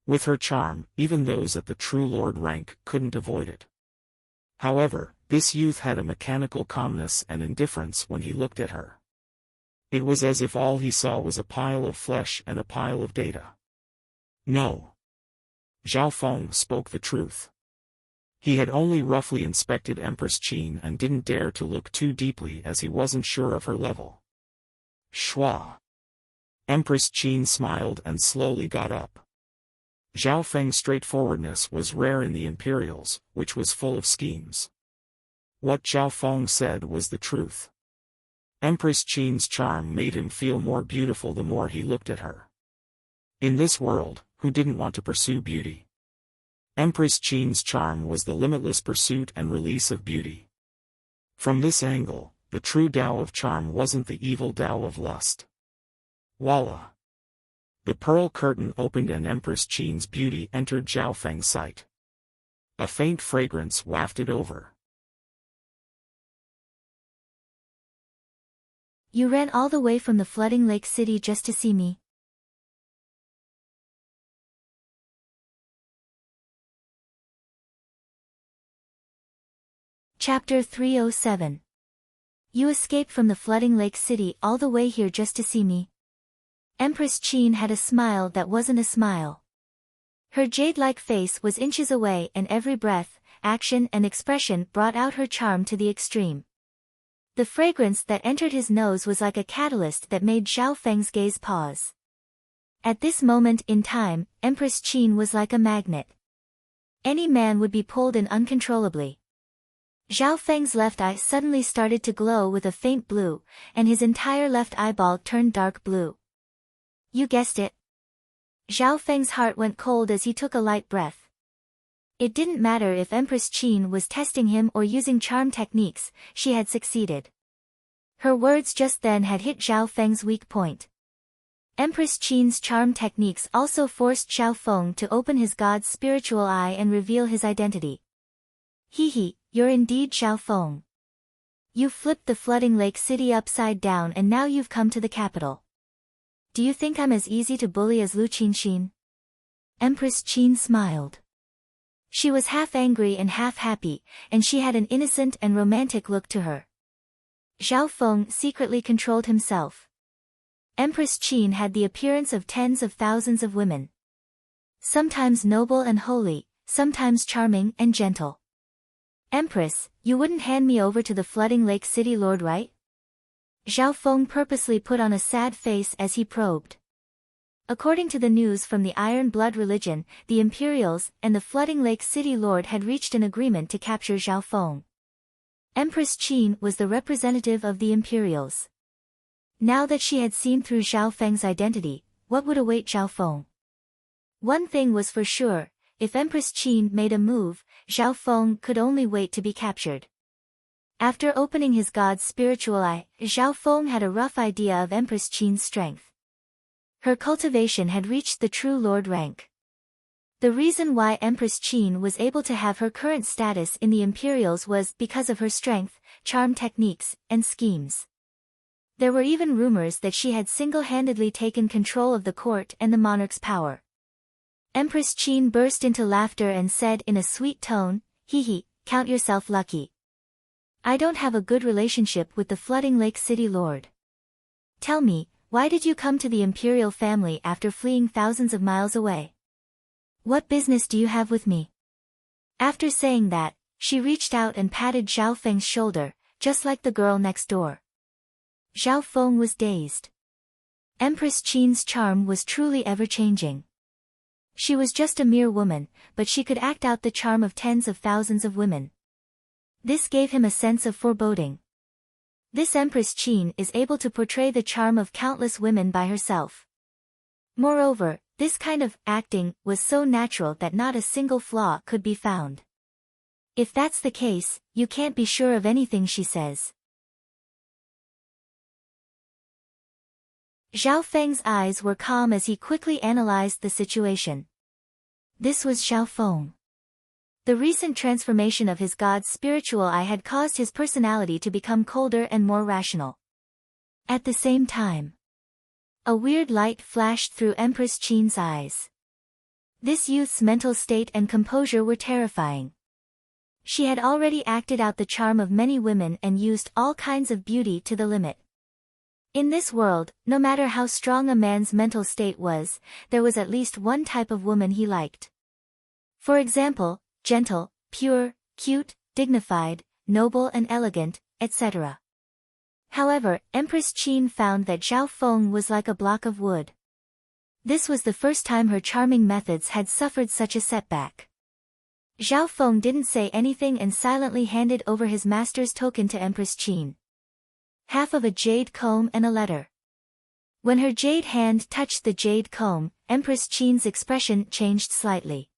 With her charm, even those at the true lord rank couldn't avoid it. However, this youth had a mechanical calmness and indifference when he looked at her. It was as if all he saw was a pile of flesh and a pile of data. No. Zhao Feng spoke the truth. He had only roughly inspected Empress Qin and didn't dare to look too deeply as he wasn't sure of her level. Shua. Empress Qin smiled and slowly got up. Zhao Feng's straightforwardness was rare in the Imperials, which was full of schemes. What Zhao Feng said was the truth. Empress Qin's charm made him feel more beautiful the more he looked at her. In this world, who didn't want to pursue beauty? Empress Qin's charm was the limitless pursuit and release of beauty. From this angle, the true Tao of charm wasn't the evil Tao of lust. Voila! The pearl curtain opened and Empress Qin's beauty entered Zhao Feng's sight. A faint fragrance wafted over. You ran all the way from the flooding lake city just to see me. Chapter 307. You escaped from the flooding lake city all the way here just to see me. Empress Qin had a smile that wasn't a smile. Her jade-like face was inches away and every breath, action and expression brought out her charm to the extreme. The fragrance that entered his nose was like a catalyst that made Zhao Feng's gaze pause. At this moment in time, Empress Qin was like a magnet. Any man would be pulled in uncontrollably. Zhao Feng's left eye suddenly started to glow with a faint blue, and his entire left eyeball turned dark blue. You guessed it. Zhao Feng's heart went cold as he took a light breath. It didn't matter if Empress Qin was testing him or using charm techniques, she had succeeded. Her words just then had hit Zhao Feng's weak point. Empress Qin's charm techniques also forced Zhao Feng to open his god's spiritual eye and reveal his identity. Hee, you're indeed Zhao Feng. You flipped the flooding lake city upside down and now you've come to the capital. Do you think I'm as easy to bully as Lu Qinxin? Empress Qin smiled. She was half angry and half happy, and she had an innocent and romantic look to her. Zhao Feng secretly controlled himself. Empress Qin had the appearance of tens of thousands of women. Sometimes noble and holy, sometimes charming and gentle. Empress, you wouldn't hand me over to the flooding lake city lord, right? Zhao Feng purposely put on a sad face as he probed. According to the news from the Iron Blood religion, the Imperials and the flooding lake city lord had reached an agreement to capture Zhao Feng. Empress Qin was the representative of the Imperials. Now that she had seen through Zhao Feng's identity, what would await Zhao Feng? One thing was for sure, if Empress Qin made a move, Zhao Feng could only wait to be captured. After opening his god's spiritual eye, Zhao Feng had a rough idea of Empress Qin's strength. Her cultivation had reached the true lord rank. The reason why Empress Qin was able to have her current status in the Imperials was because of her strength, charm techniques, and schemes. There were even rumors that she had single-handedly taken control of the court and the monarch's power. Empress Qin burst into laughter and said in a sweet tone, Hee, count yourself lucky. I don't have a good relationship with the flooding lake city lord. Tell me, why did you come to the imperial family after fleeing thousands of miles away? What business do you have with me? After saying that, she reached out and patted Zhao Feng's shoulder, just like the girl next door. Zhao Feng was dazed. Empress Qin's charm was truly ever-changing. She was just a mere woman, but she could act out the charm of tens of thousands of women. This gave him a sense of foreboding. This Empress Qin is able to portray the charm of countless women by herself. Moreover, this kind of acting was so natural that not a single flaw could be found. If that's the case, you can't be sure of anything she says. Zhao Feng's eyes were calm as he quickly analyzed the situation. This was Zhao Feng. The recent transformation of his god's spiritual eye had caused his personality to become colder and more rational. At the same time, a weird light flashed through Empress Qin's eyes. This youth's mental state and composure were terrifying. She had already acted out the charm of many women and used all kinds of beauty to the limit. In this world, no matter how strong a man's mental state was, there was at least one type of woman he liked. For example, gentle, pure, cute, dignified, noble and elegant, etc. However, Empress Qin found that Zhao Feng was like a block of wood. This was the first time her charming methods had suffered such a setback. Zhao Feng didn't say anything and silently handed over his master's token to Empress Qin. Half of a jade comb and a letter. When her jade hand touched the jade comb, Empress Qin's expression changed slightly.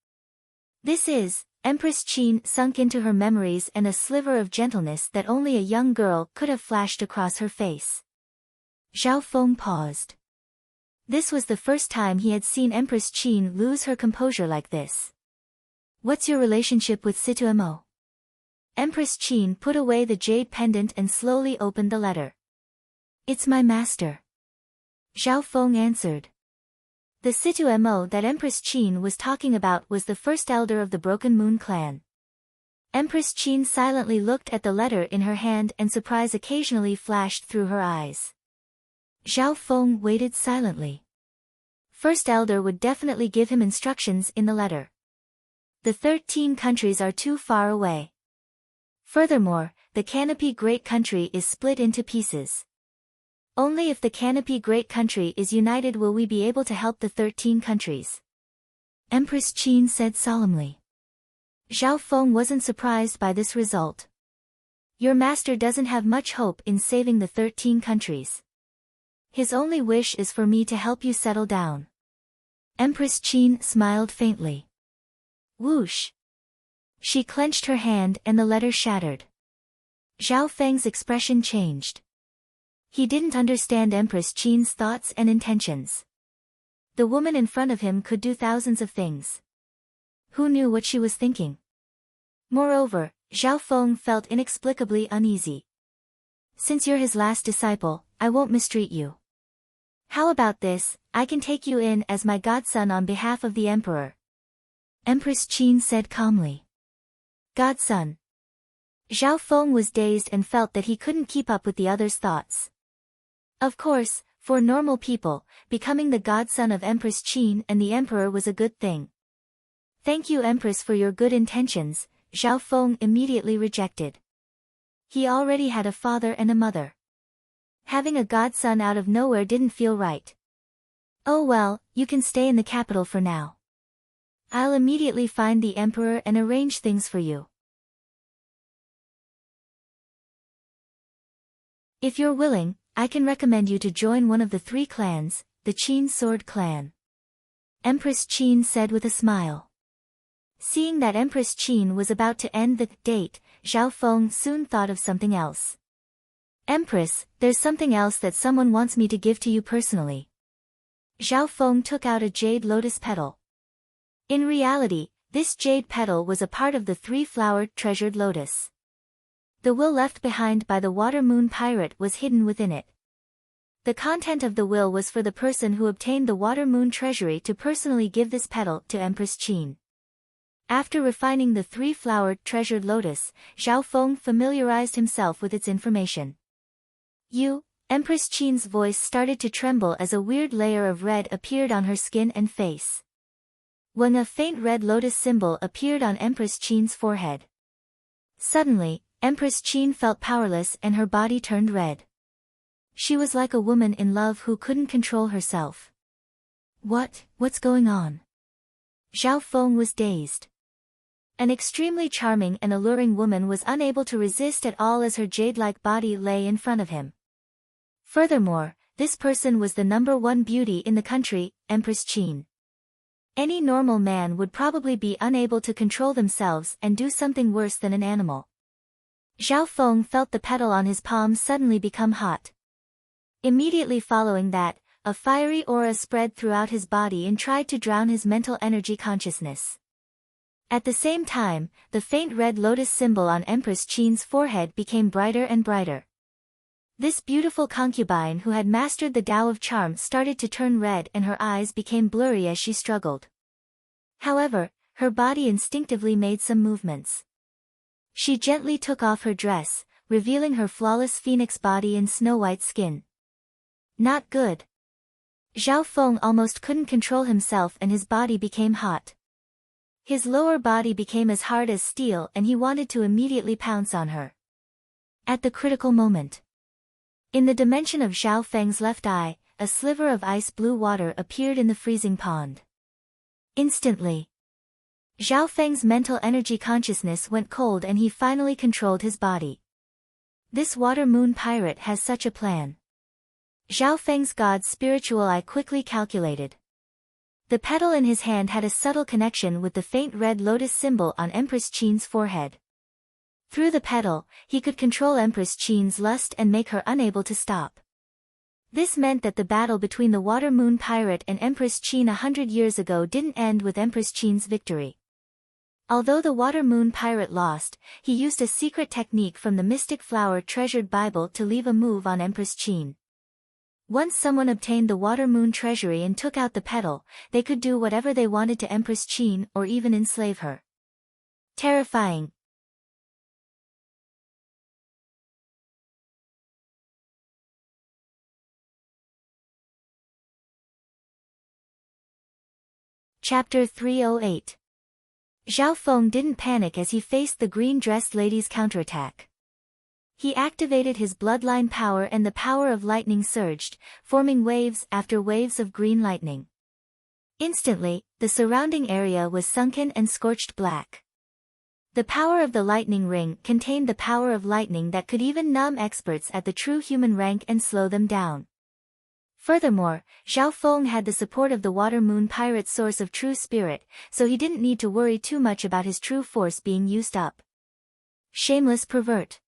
This is, Empress Qin sunk into her memories and a sliver of gentleness that only a young girl could have flashed across her face. Zhao Feng paused. This was the first time he had seen Empress Qin lose her composure like this. What's your relationship with Situmo? Empress Qin put away the jade pendant and slowly opened the letter. It's my master. Zhao Feng answered. The Situmo that Empress Qin was talking about was the first elder of the Broken Moon clan. Empress Qin silently looked at the letter in her hand and surprise occasionally flashed through her eyes. Zhao Feng waited silently. First elder would definitely give him instructions in the letter. The 13 countries are too far away. Furthermore, the Canopy Great Country is split into pieces. Only if the Canopy Great Country is united will we be able to help the 13 countries. Empress Qin said solemnly. Zhao Feng wasn't surprised by this result. Your master doesn't have much hope in saving the 13 countries. His only wish is for me to help you settle down. Empress Qin smiled faintly. Whoosh! She clenched her hand and the letter shattered. Zhao Feng's expression changed. He didn't understand Empress Qin's thoughts and intentions. The woman in front of him could do thousands of things. Who knew what she was thinking? Moreover, Zhao Feng felt inexplicably uneasy. Since you're his last disciple, I won't mistreat you. How about this, I can take you in as my godson on behalf of the emperor. Empress Qin said calmly. Godson. Zhao Feng was dazed and felt that he couldn't keep up with the other's thoughts. Of course, for normal people, becoming the godson of Empress Qin and the emperor was a good thing. Thank you Empress for your good intentions, Zhao Feng immediately rejected. He already had a father and a mother. Having a godson out of nowhere didn't feel right. Oh well, you can stay in the capital for now. I'll immediately find the emperor and arrange things for you. If you're willing, I can recommend you to join one of the 3 clans, the Qin Sword Clan. Empress Qin said with a smile. Seeing that Empress Qin was about to end the date, Zhao Feng soon thought of something else. Empress, there's something else that someone wants me to give to you personally. Zhao Feng took out a jade lotus petal. In reality, this jade petal was a part of the 3-flowered treasured lotus. The will left behind by the water moon pirate was hidden within it. The content of the will was for the person who obtained the water moon treasury to personally give this petal to Empress Qin. After refining the 3-flowered treasured lotus, Zhao Feng familiarized himself with its information. You, Empress Qin's voice started to tremble as a weird layer of red appeared on her skin and face. When a faint red lotus symbol appeared on Empress Qin's forehead. Suddenly, Empress Qin felt powerless and her body turned red. She was like a woman in love who couldn't control herself. What's going on? Zhao Feng was dazed. An extremely charming and alluring woman was unable to resist at all as her jade-like body lay in front of him. Furthermore, this person was the #1 beauty in the country, Empress Qin. Any normal man would probably be unable to control themselves and do something worse than an animal. Zhao Feng felt the petal on his palm suddenly become hot. Immediately following that, a fiery aura spread throughout his body and tried to drown his mental energy consciousness. At the same time, the faint red lotus symbol on Empress Qin's forehead became brighter and brighter. This beautiful concubine who had mastered the Tao of Charm started to turn red and her eyes became blurry as she struggled. However, her body instinctively made some movements. She gently took off her dress, revealing her flawless phoenix body and snow-white skin. Not good. Zhao Feng almost couldn't control himself and his body became hot. His lower body became as hard as steel and he wanted to immediately pounce on her. At the critical moment. In the dimension of Zhao Feng's left eye, a sliver of ice blue water appeared in the freezing pond. Instantly, Zhao Feng's mental energy consciousness went cold and he finally controlled his body. This water moon pirate has such a plan. Zhao Feng's god's spiritual eye quickly calculated. The petal in his hand had a subtle connection with the faint red lotus symbol on Empress Qin's forehead. Through the petal, he could control Empress Qin's lust and make her unable to stop. This meant that the battle between the Water Moon Pirate and Empress Qin 100 years ago didn't end with Empress Qin's victory. Although the Water Moon Pirate lost, he used a secret technique from the Mystic Flower Treasured Bible to leave a move on Empress Qin. Once someone obtained the Water Moon Treasury and took out the petal, they could do whatever they wanted to Empress Qin or even enslave her. Terrifying. Chapter 308. Zhao Feng didn't panic as he faced the green-dressed lady's counterattack. He activated his bloodline power and the power of lightning surged, forming waves after waves of green lightning. Instantly, the surrounding area was sunken and scorched black. The power of the lightning ring contained the power of lightning that could even numb experts at the true human rank and slow them down. Furthermore, Zhao Feng had the support of the Water Moon Pirate's source of true spirit, so he didn't need to worry too much about his true force being used up. Shameless pervert.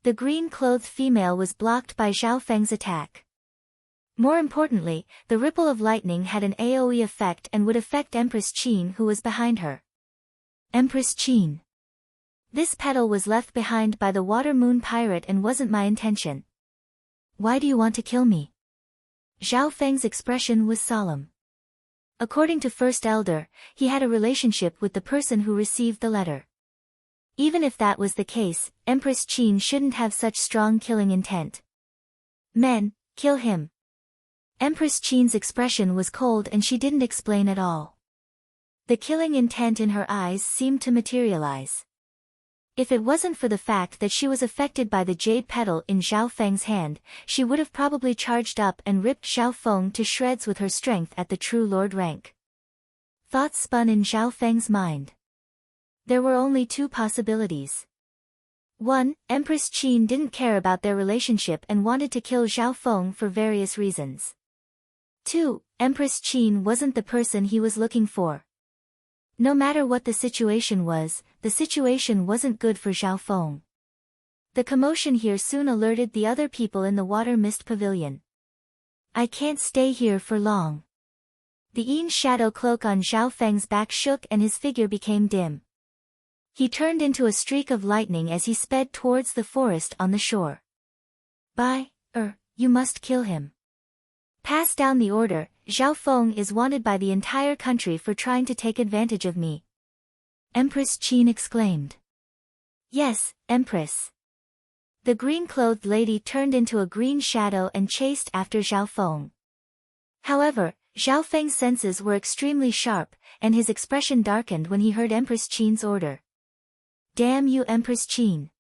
The green-clothed female was blocked by Zhao Feng's attack. More importantly, the ripple of lightning had an AoE effect and would affect Empress Qin who was behind her. Empress Qin. This petal was left behind by the Water Moon Pirate and wasn't my intention. Why do you want to kill me? Zhao Feng's expression was solemn. According to First Elder, he had a relationship with the person who received the letter. Even if that was the case, Empress Qin shouldn't have such strong killing intent. Men, kill him. Empress Qin's expression was cold and she didn't explain at all. The killing intent in her eyes seemed to materialize. If it wasn't for the fact that she was affected by the jade petal in Zhao Feng's hand, she would have probably charged up and ripped Zhao Feng to shreds with her strength at the true lord rank. Thoughts spun in Zhao Feng's mind. There were only two possibilities. 1. Empress Qin didn't care about their relationship and wanted to kill Zhao Feng for various reasons. 2. Empress Qin wasn't the person he was looking for. No matter what the situation wasn't good for Zhao Feng. The commotion here soon alerted the other people in the water mist pavilion. I can't stay here for long. The Yin shadow cloak on Zhao Feng's back shook and his figure became dim. He turned into a streak of lightning as he sped towards the forest on the shore. You must kill him. Pass down the order, Zhao Feng is wanted by the entire country for trying to take advantage of me. Empress Qin exclaimed. Yes, Empress. The green-clothed lady turned into a green shadow and chased after Zhao Feng. However, Zhao Feng's senses were extremely sharp, and his expression darkened when he heard Empress Qin's order. Damn you, Empress Qin.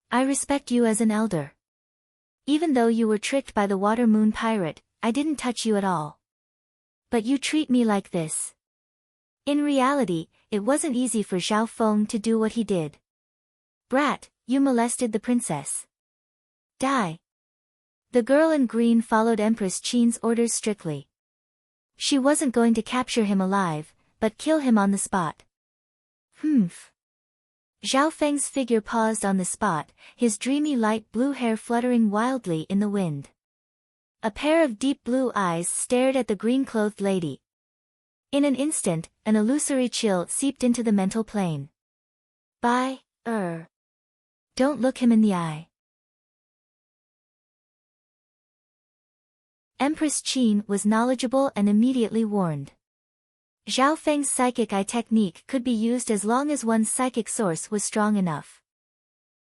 I respect you as an elder. Even though you were tricked by the Water Moon Pirate, I didn't touch you at all. But you treat me like this. In reality, it wasn't easy for Zhao Feng to do what he did. "Brat, you molested the princess. Die." The girl in green followed Empress Qin's orders strictly. She wasn't going to capture him alive, but kill him on the spot. Humph. Zhao Feng's figure paused on the spot, his dreamy light blue hair fluttering wildly in the wind. A pair of deep blue eyes stared at the green-clothed lady. In an instant, an illusory chill seeped into the mental plane. Don't look him in the eye. Empress Qin was knowledgeable and immediately warned. Zhao Feng's psychic eye technique could be used as long as one's psychic source was strong enough.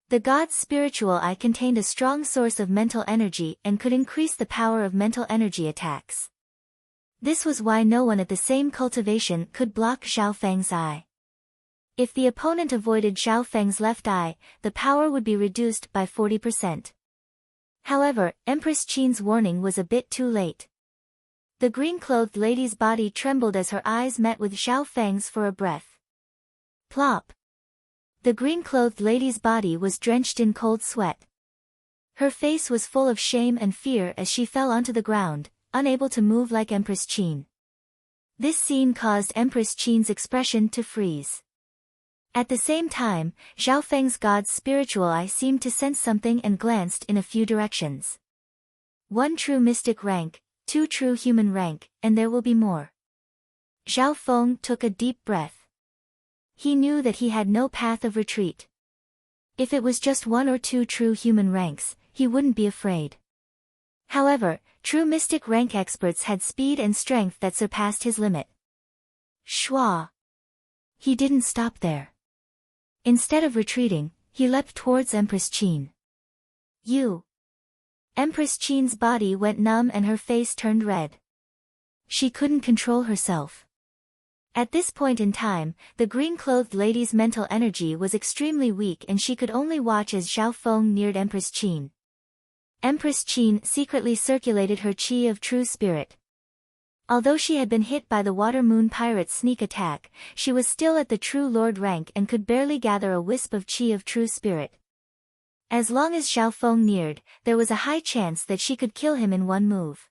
The god's spiritual eye contained a strong source of mental energy and could increase the power of mental energy attacks. This was why no one at the same cultivation could block Zhao Feng's eye. If the opponent avoided Zhao Feng's left eye, the power would be reduced by 40%. However, Empress Qin's warning was a bit too late. The green-clothed lady's body trembled as her eyes met with Zhao Feng's for a breath. Plop! The green-clothed lady's body was drenched in cold sweat. Her face was full of shame and fear as she fell onto the ground, unable to move like Empress Qin. This scene caused Empress Qin's expression to freeze. At the same time, Zhao Feng's god's spiritual eye seemed to sense something and glanced in a few directions. 1 true mystic rank, 2 true human rank, and there will be more. Zhao Feng took a deep breath. He knew that he had no path of retreat. If it was just 1 or 2 true human ranks, he wouldn't be afraid. However, true mystic rank experts had speed and strength that surpassed his limit. Shua! He didn't stop there. Instead of retreating, he leapt towards Empress Qin. You! Empress Qin's body went numb and her face turned red. She couldn't control herself. At this point in time, the green-clothed lady's mental energy was extremely weak and she could only watch as Zhao Feng neared Empress Qin. Empress Qin secretly circulated her qi of true spirit. Although she had been hit by the Water Moon pirate's sneak attack, she was still at the true lord rank and could barely gather a wisp of qi of true spirit. As long as Zhao Feng neared, there was a high chance that she could kill him in one move.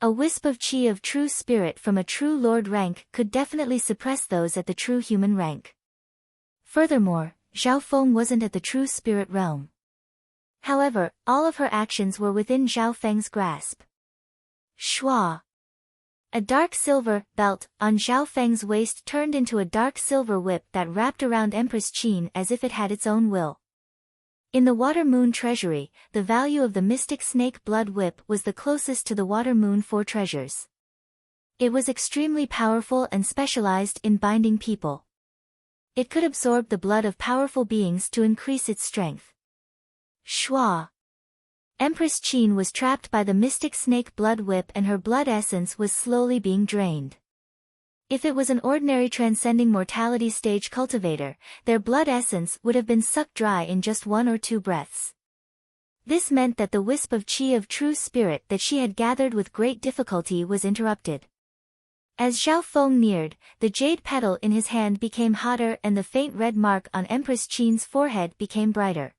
A wisp of qi of true spirit from a true lord rank could definitely suppress those at the true human rank. Furthermore, Zhao Feng wasn't at the true spirit realm. However, all of her actions were within Zhao Feng's grasp. Shua! A dark silver belt on Zhao Feng's waist turned into a dark silver whip that wrapped around Empress Qin as if it had its own will. In the Water Moon treasury, the value of the mystic snake blood whip was the closest to the Water Moon 4 treasures. It was extremely powerful and specialized in binding people. It could absorb the blood of powerful beings to increase its strength. Shua! Empress Qin was trapped by the mystic snake blood whip and her blood essence was slowly being drained. If it was an ordinary transcending mortality stage cultivator, their blood essence would have been sucked dry in just 1 or 2 breaths. This meant that the wisp of qi of true spirit that she had gathered with great difficulty was interrupted. As Zhao Feng neared, the jade petal in his hand became hotter and the faint red mark on Empress Qin's forehead became brighter.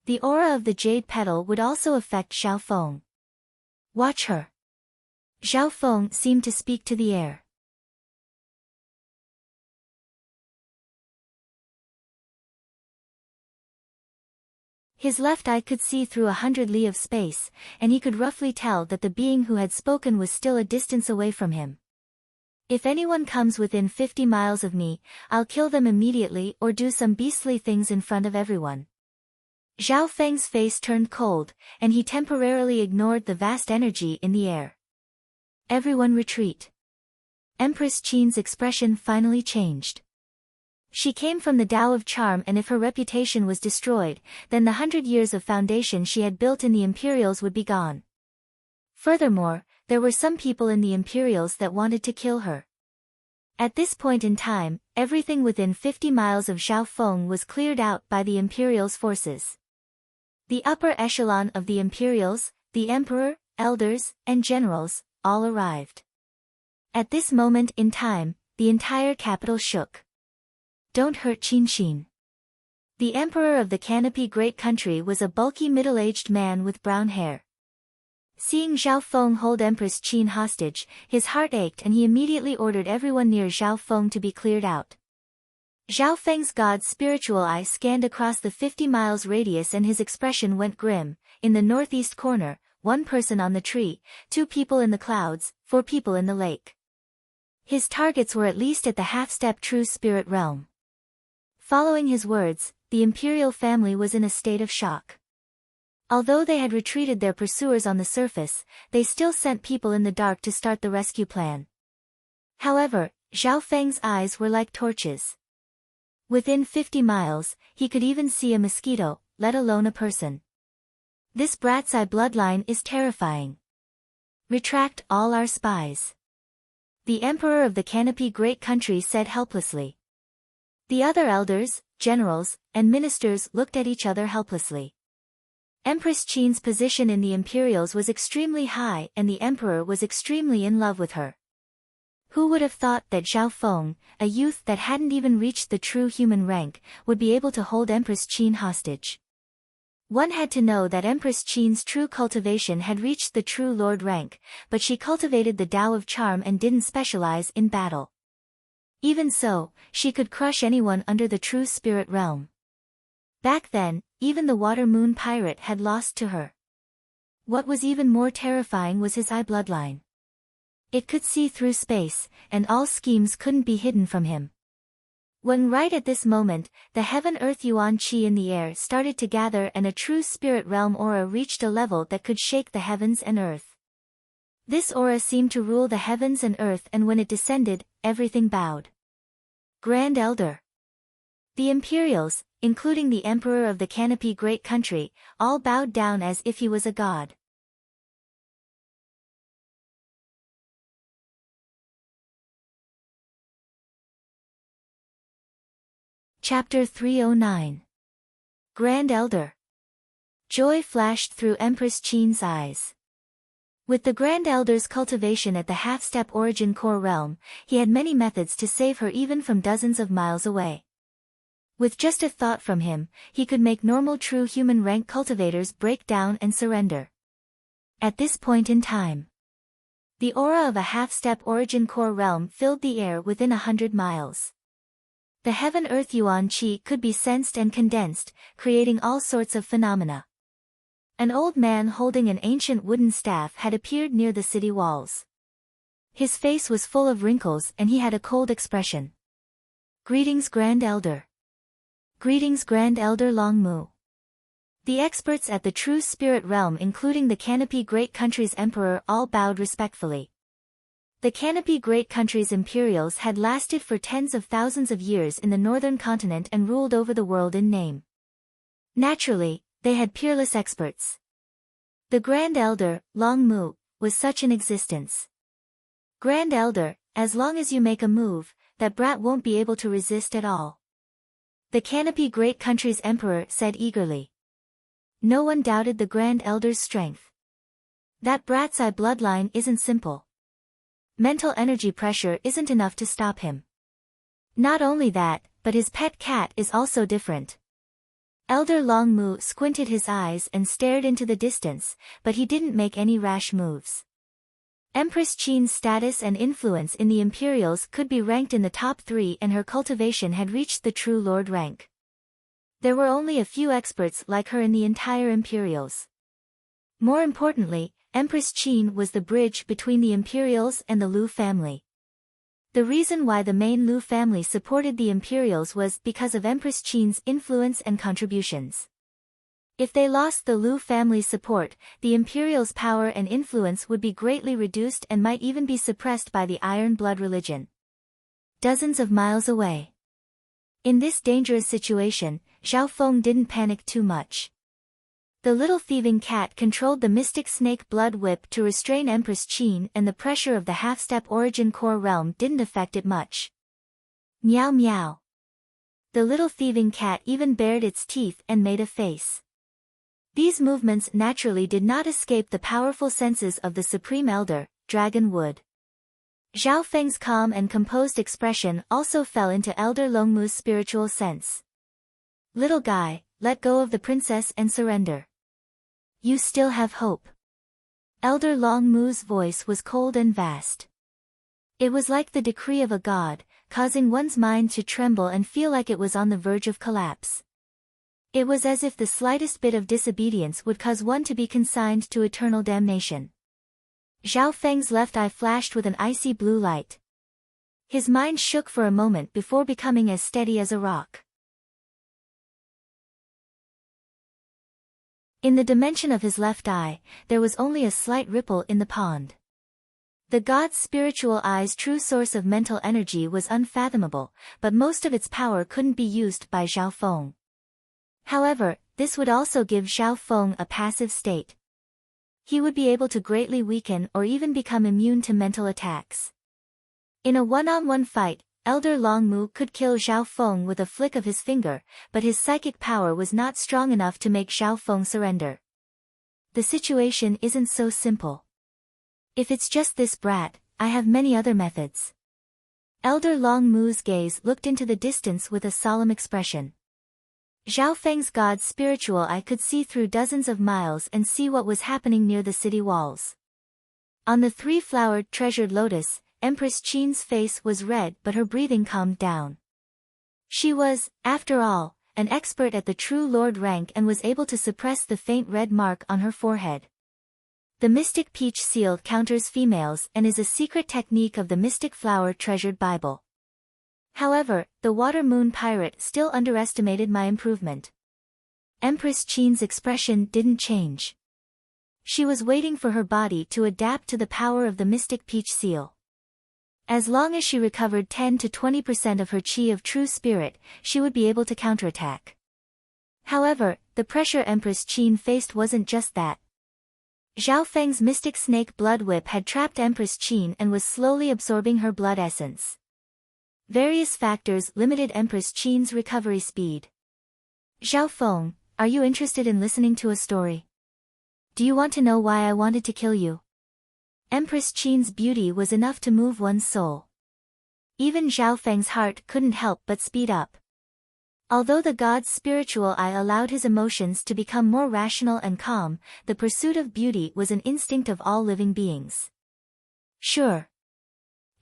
The aura of the jade petal would also affect Zhao Feng. Watch her. Zhao Feng seemed to speak to the air. His left eye could see through 100 li of space, and he could roughly tell that the being who had spoken was still a distance away from him. If anyone comes within 50 miles of me, I'll kill them immediately or do some beastly things in front of everyone. Zhao Feng's face turned cold, and he temporarily ignored the vast energy in the air. Everyone retreat. Empress Qin's expression finally changed. She came from the Tao of Charm, and if her reputation was destroyed, then the 100 years of foundation she had built in the Imperials would be gone. Furthermore, there were some people in the Imperials that wanted to kill her. At this point in time, everything within 50 miles of Zhao Feng was cleared out by the Imperials' forces. The upper echelon of the Imperials, the Emperor, elders, and generals, all arrived. At this moment in time, the entire capital shook. Don't hurt Qin. The emperor of the Canopy Great Country was a bulky middle-aged man with brown hair. Seeing Zhao Feng hold Empress Qin hostage, his heart ached and he immediately ordered everyone near Zhao Feng to be cleared out. Zhao Feng's god's spiritual eye scanned across the 50 miles radius and his expression went grim. In the northeast corner, 1 person on the tree, 2 people in the clouds, 4 people in the lake. His targets were at least at the half-step true spirit realm. Following his words, the imperial family was in a state of shock. Although they had retreated their pursuers on the surface, they still sent people in the dark to start the rescue plan. However, Zhao Feng's eyes were like torches. Within 50 miles, he could even see a mosquito, let alone a person. This brat's eye bloodline is terrifying. Retract all our spies. The emperor of the Canopy Great Country said helplessly. The other elders, generals, and ministers looked at each other helplessly. Empress Qin's position in the Imperials was extremely high and the emperor was extremely in love with her. Who would have thought that Zhao Feng, a youth that hadn't even reached the true human rank, would be able to hold Empress Qin hostage? One had to know that Empress Qin's true cultivation had reached the true lord rank, but she cultivated the Tao of charm and didn't specialize in battle. Even so, she could crush anyone under the true spirit realm. Back then, even the water moon pirate had lost to her. What was even more terrifying was his eye bloodline. It could see through space, and all schemes couldn't be hidden from him. When right at this moment, the heaven-earth yuan qi in the air started to gather and a true spirit realm aura reached a level that could shake the heavens and earth. This aura seemed to rule the heavens and earth, and when it descended, everything bowed. Grand Elder. The Imperials, including the Emperor of the Canopy Great Country, all bowed down as if he was a god. Chapter 309. Grand Elder. Joy flashed through Empress Qin's eyes. With the Grand Elder's cultivation at the half-step origin core realm, he had many methods to save her even from dozens of miles away. With just a thought from him, he could make normal true human rank cultivators break down and surrender. At this point in time, the aura of a half-step origin core realm filled the air within 100 miles. The heaven-earth yuan qi could be sensed and condensed, creating all sorts of phenomena. An old man holding an ancient wooden staff had appeared near the city walls. His face was full of wrinkles and he had a cold expression. Greetings, Grand Elder. Greetings, Grand Elder Long Mu. The experts at the true spirit realm, including the Canopy Great Country's emperor, all bowed respectfully. The Canopy Great Country's Imperials had lasted for tens of thousands of years in the northern continent and ruled over the world in name. Naturally, they had peerless experts. The Grand Elder, Long Mu, was such an existence. Grand Elder, as long as you make a move, that brat won't be able to resist at all. The Canopy Great Country's Emperor said eagerly. No one doubted the Grand Elder's strength. That brat's eye bloodline isn't simple. Mental energy pressure isn't enough to stop him. Not only that, but his pet cat is also different. Elder Long Mu squinted his eyes and stared into the distance, but he didn't make any rash moves. Empress Qin's status and influence in the Imperials could be ranked in the top 3 and her cultivation had reached the true lord rank. There were only a few experts like her in the entire Imperials. More importantly, Empress Qin was the bridge between the Imperials and the Liu family. The reason why the main Liu family supported the Imperials was because of Empress Qin's influence and contributions. If they lost the Liu family's support, the Imperials' power and influence would be greatly reduced and might even be suppressed by the Iron Blood religion. Dozens of miles away. In this dangerous situation, Zhao Feng didn't panic too much. The little thieving cat controlled the mystic snake blood whip to restrain Empress Qin, and the pressure of the half-step origin core realm didn't affect it much. Meow meow. The little thieving cat even bared its teeth and made a face. These movements naturally did not escape the powerful senses of the Supreme Elder, Dragon Wood. Zhao Feng's calm and composed expression also fell into Elder Longmu's spiritual sense. Little guy, let go of the princess and surrender. You still have hope. Elder Longmu's voice was cold and vast. It was like the decree of a god, causing one's mind to tremble and feel like it was on the verge of collapse. It was as if the slightest bit of disobedience would cause one to be consigned to eternal damnation. Zhao Feng's left eye flashed with an icy blue light. His mind shook for a moment before becoming as steady as a rock. In the dimension of his left eye, there was only a slight ripple in the pond. The god's spiritual eye's true source of mental energy was unfathomable, but most of its power couldn't be used by Zhao Feng. However, this would also give Zhao Feng a passive state. He would be able to greatly weaken or even become immune to mental attacks. In a one-on-one fight, Elder Longmu could kill Zhao Feng with a flick of his finger, but his psychic power was not strong enough to make Zhao Feng surrender. The situation isn't so simple. If it's just this brat, I have many other methods. Elder Longmu's gaze looked into the distance with a solemn expression. Zhao Feng's god's spiritual eye could see through dozens of miles and see what was happening near the city walls. On the three-flowered treasured lotus, Empress Qin's face was red but her breathing calmed down. She was, after all, an expert at the true lord rank and was able to suppress the faint red mark on her forehead. The Mystic Peach seal counters females and is a secret technique of the Mystic Flower Treasured Bible. However, the Water Moon Pirate still underestimated my improvement. Empress Qin's expression didn't change. She was waiting for her body to adapt to the power of the Mystic Peach seal. As long as she recovered 10 to 20% of her qi of true spirit, she would be able to counterattack. However, the pressure Empress Qin faced wasn't just that. Zhao Feng's mystic snake blood whip had trapped Empress Qin and was slowly absorbing her blood essence. Various factors limited Empress Qin's recovery speed. Zhao Feng, are you interested in listening to a story? Do you want to know why I wanted to kill you? Empress Qin's beauty was enough to move one's soul. Even Zhao Feng's heart couldn't help but speed up. Although the god's spiritual eye allowed his emotions to become more rational and calm, the pursuit of beauty was an instinct of all living beings. Sure.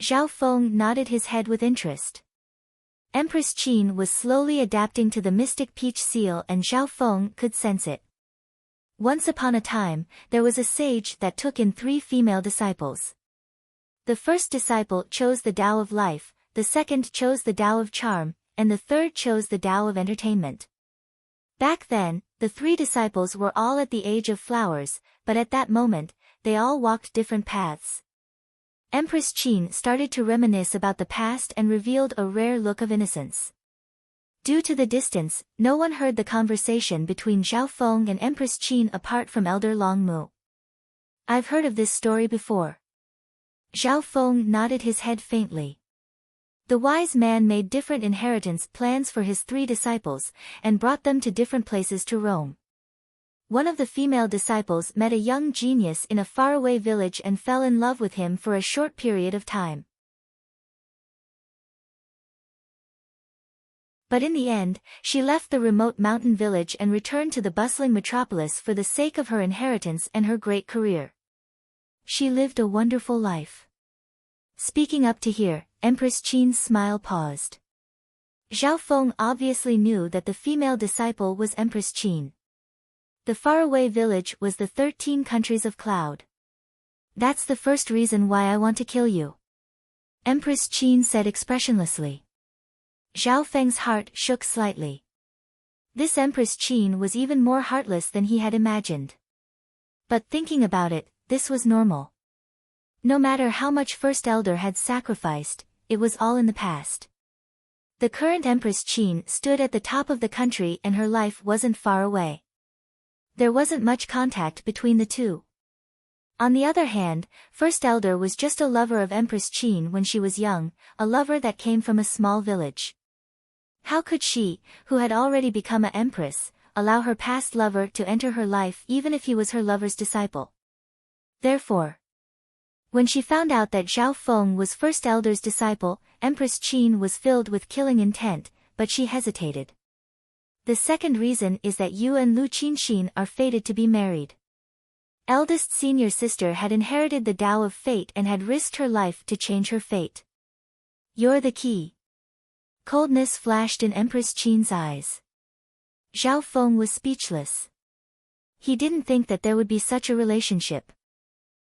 Zhao Feng nodded his head with interest. Empress Qin was slowly adapting to the Mystic Peach seal and Zhao Feng could sense it. Once upon a time, there was a sage that took in 3 female disciples. The first disciple chose the Tao of life, the second chose the Tao of charm, and the third chose the Tao of entertainment. Back then, the 3 disciples were all at the age of flowers, but at that moment, they all walked different paths. Empress Qin started to reminisce about the past and revealed a rare look of innocence. Due to the distance, no one heard the conversation between Zhao Feng and Empress Qin apart from Elder Longmu. I've heard of this story before. Zhao Feng nodded his head faintly. The wise man made different inheritance plans for his 3 disciples, and brought them to different places to roam. One of the female disciples met a young genius in a faraway village and fell in love with him for a short period of time. But in the end, she left the remote mountain village and returned to the bustling metropolis for the sake of her inheritance and her great career. She lived a wonderful life. Speaking up to here, Empress Qin's smile paused. Zhao Feng obviously knew that the female disciple was Empress Qin. The faraway village was the 13 countries of Cloud. That's the first reason why I want to kill you. Empress Qin said expressionlessly. Zhao Feng's heart shook slightly. This Empress Qin was even more heartless than he had imagined. But thinking about it, this was normal. No matter how much First Elder had sacrificed, it was all in the past. The current Empress Qin stood at the top of the country and her life wasn't far away. There wasn't much contact between the two. On the other hand, First Elder was just a lover of Empress Qin when she was young, a lover that came from a small village. How could she, who had already become an empress, allow her past lover to enter her life even if he was her lover's disciple? Therefore, When she found out that Zhao Feng was First Elder's disciple, Empress Qin was filled with killing intent, but she hesitated. The second reason is that you and Lu Qinxin are fated to be married. Eldest senior sister had inherited the Tao of fate and had risked her life to change her fate. You're the key. Coldness flashed in Empress Qin's eyes. Zhao Feng was speechless. He didn't think that there would be such a relationship.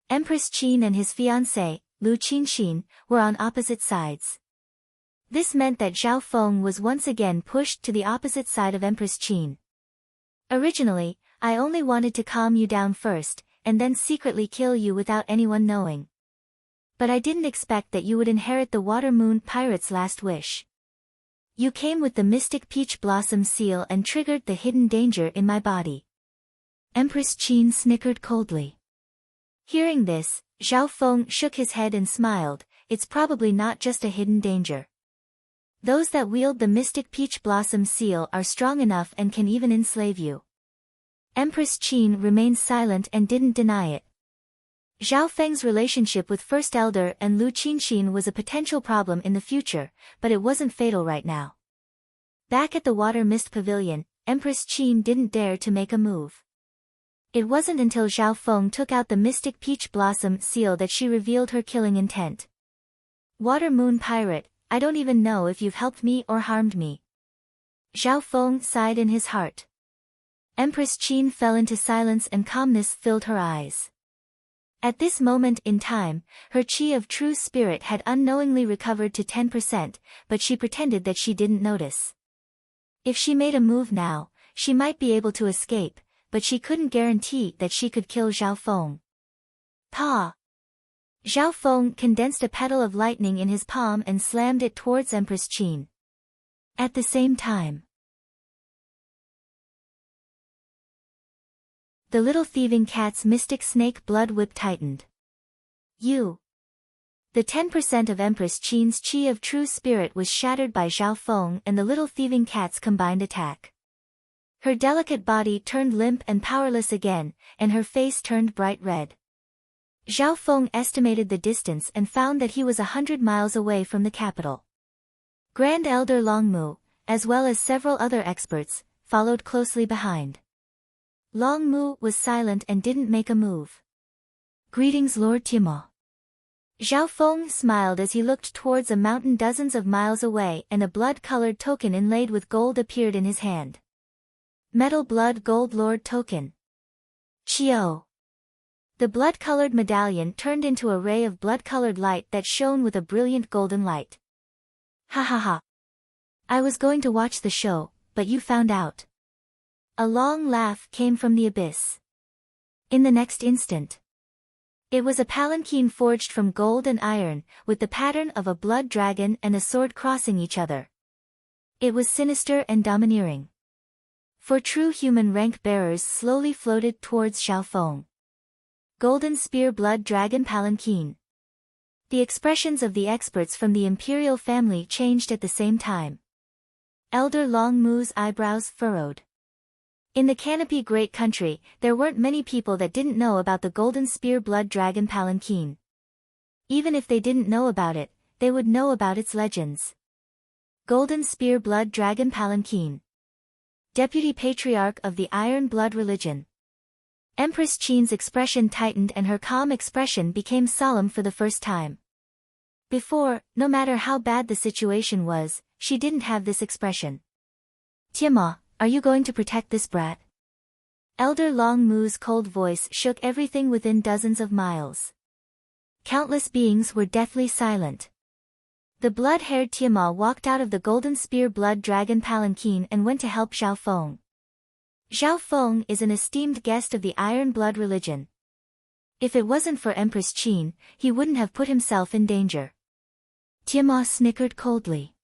Empress Qin and his fiancé, Lu Qinxin, were on opposite sides. This meant that Zhao Feng was once again pushed to the opposite side of Empress Qin. Originally, I only wanted to calm you down first, and then secretly kill you without anyone knowing. But I didn't expect that you would inherit the Water Moon Pirate's last wish. You came with the mystic peach blossom seal and triggered the hidden danger in my body. Empress Qin snickered coldly. Hearing this, Zhao Feng shook his head and smiled. It's probably not just a hidden danger. Those that wield the mystic peach blossom seal are strong enough and can even enslave you. Empress Qin remained silent and didn't deny it. Zhao Feng's relationship with First Elder and Lu Qinxin was a potential problem in the future, but it wasn't fatal right now. Back at the Water Mist Pavilion, Empress Qin didn't dare to make a move. It wasn't until Zhao Feng took out the mystic peach blossom seal that she revealed her killing intent. Water Moon Pirate, I don't even know if you've helped me or harmed me. Zhao Feng sighed in his heart. Empress Qin fell into silence and calmness filled her eyes. At this moment in time, her qi of true spirit had unknowingly recovered to 10%, but she pretended that she didn't notice. If she made a move now, she might be able to escape, but she couldn't guarantee that she could kill Zhao Feng. Pa! Zhao Feng condensed a petal of lightning in his palm and slammed it towards Empress Qin. At the same time, the little thieving cat's mystic snake blood whip tightened. You! The 10% of Empress Qin's qi of true spirit was shattered by Zhao Feng and the little thieving cat's combined attack. Her delicate body turned limp and powerless again, and her face turned bright red. Zhao Feng estimated the distance and found that he was 100 miles away from the capital. Grand Elder Longmu, as well as several other experts, followed closely behind. Longmu was silent and didn't make a move. Greetings Lord Timo. Zhao Feng smiled as he looked towards a mountain dozens of miles away and a blood-colored token inlaid with gold appeared in his hand. Metal Blood Gold Lord Token. Chio. The blood-colored medallion turned into a ray of blood-colored light that shone with a brilliant golden light. Ha ha ha. I was going to watch the show, but you found out. A long laugh came from the abyss. In the next instant, it was a palanquin forged from gold and iron, with the pattern of a blood dragon and a sword crossing each other. It was sinister and domineering. Four true human rank-bearers slowly floated towards Zhao Feng. Golden Spear Blood Dragon Palanquin. The expressions of the experts from the imperial family changed at the same time. Elder Longmu's eyebrows furrowed. In the Canopy Great Country, there weren't many people that didn't know about the Golden Spear Blood Dragon Palanquin. Even if they didn't know about it, they would know about its legends. Golden Spear Blood Dragon Palanquin. Deputy Patriarch of the Iron Blood Religion. Empress Qin's expression tightened and her calm expression became solemn for the first time. Before, no matter how bad the situation was, she didn't have this expression. Timo, are you going to protect this brat? Elder Longmu's cold voice shook everything within dozens of miles. Countless beings were deathly silent. The blood-haired Timo walked out of the Golden Spear Blood Dragon Palanquin and went to help Zhao Feng. Zhao Feng is an esteemed guest of the Iron Blood Religion. If it wasn't for Empress Qin, he wouldn't have put himself in danger. Timo snickered coldly.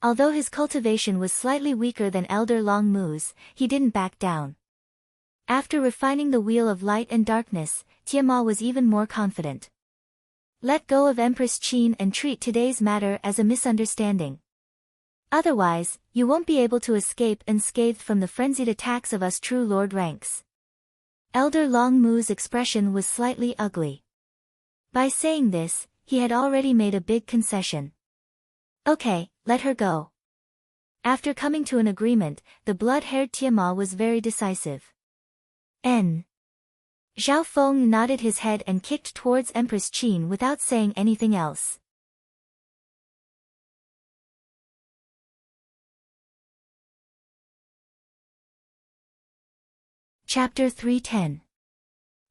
Although his cultivation was slightly weaker than Elder Longmu's, he didn't back down. After refining the Wheel of Light and Darkness, Timo was even more confident. Let go of Empress Qin and treat today's matter as a misunderstanding. Otherwise, you won't be able to escape unscathed from the frenzied attacks of us true lord ranks. Elder Longmu's expression was slightly ugly. By saying this, he had already made a big concession. Okay, let her go. After coming to an agreement, the blood-haired Tiamat was very decisive. N. Zhao Feng nodded his head and kicked towards Empress Qin without saying anything else. Chapter 310.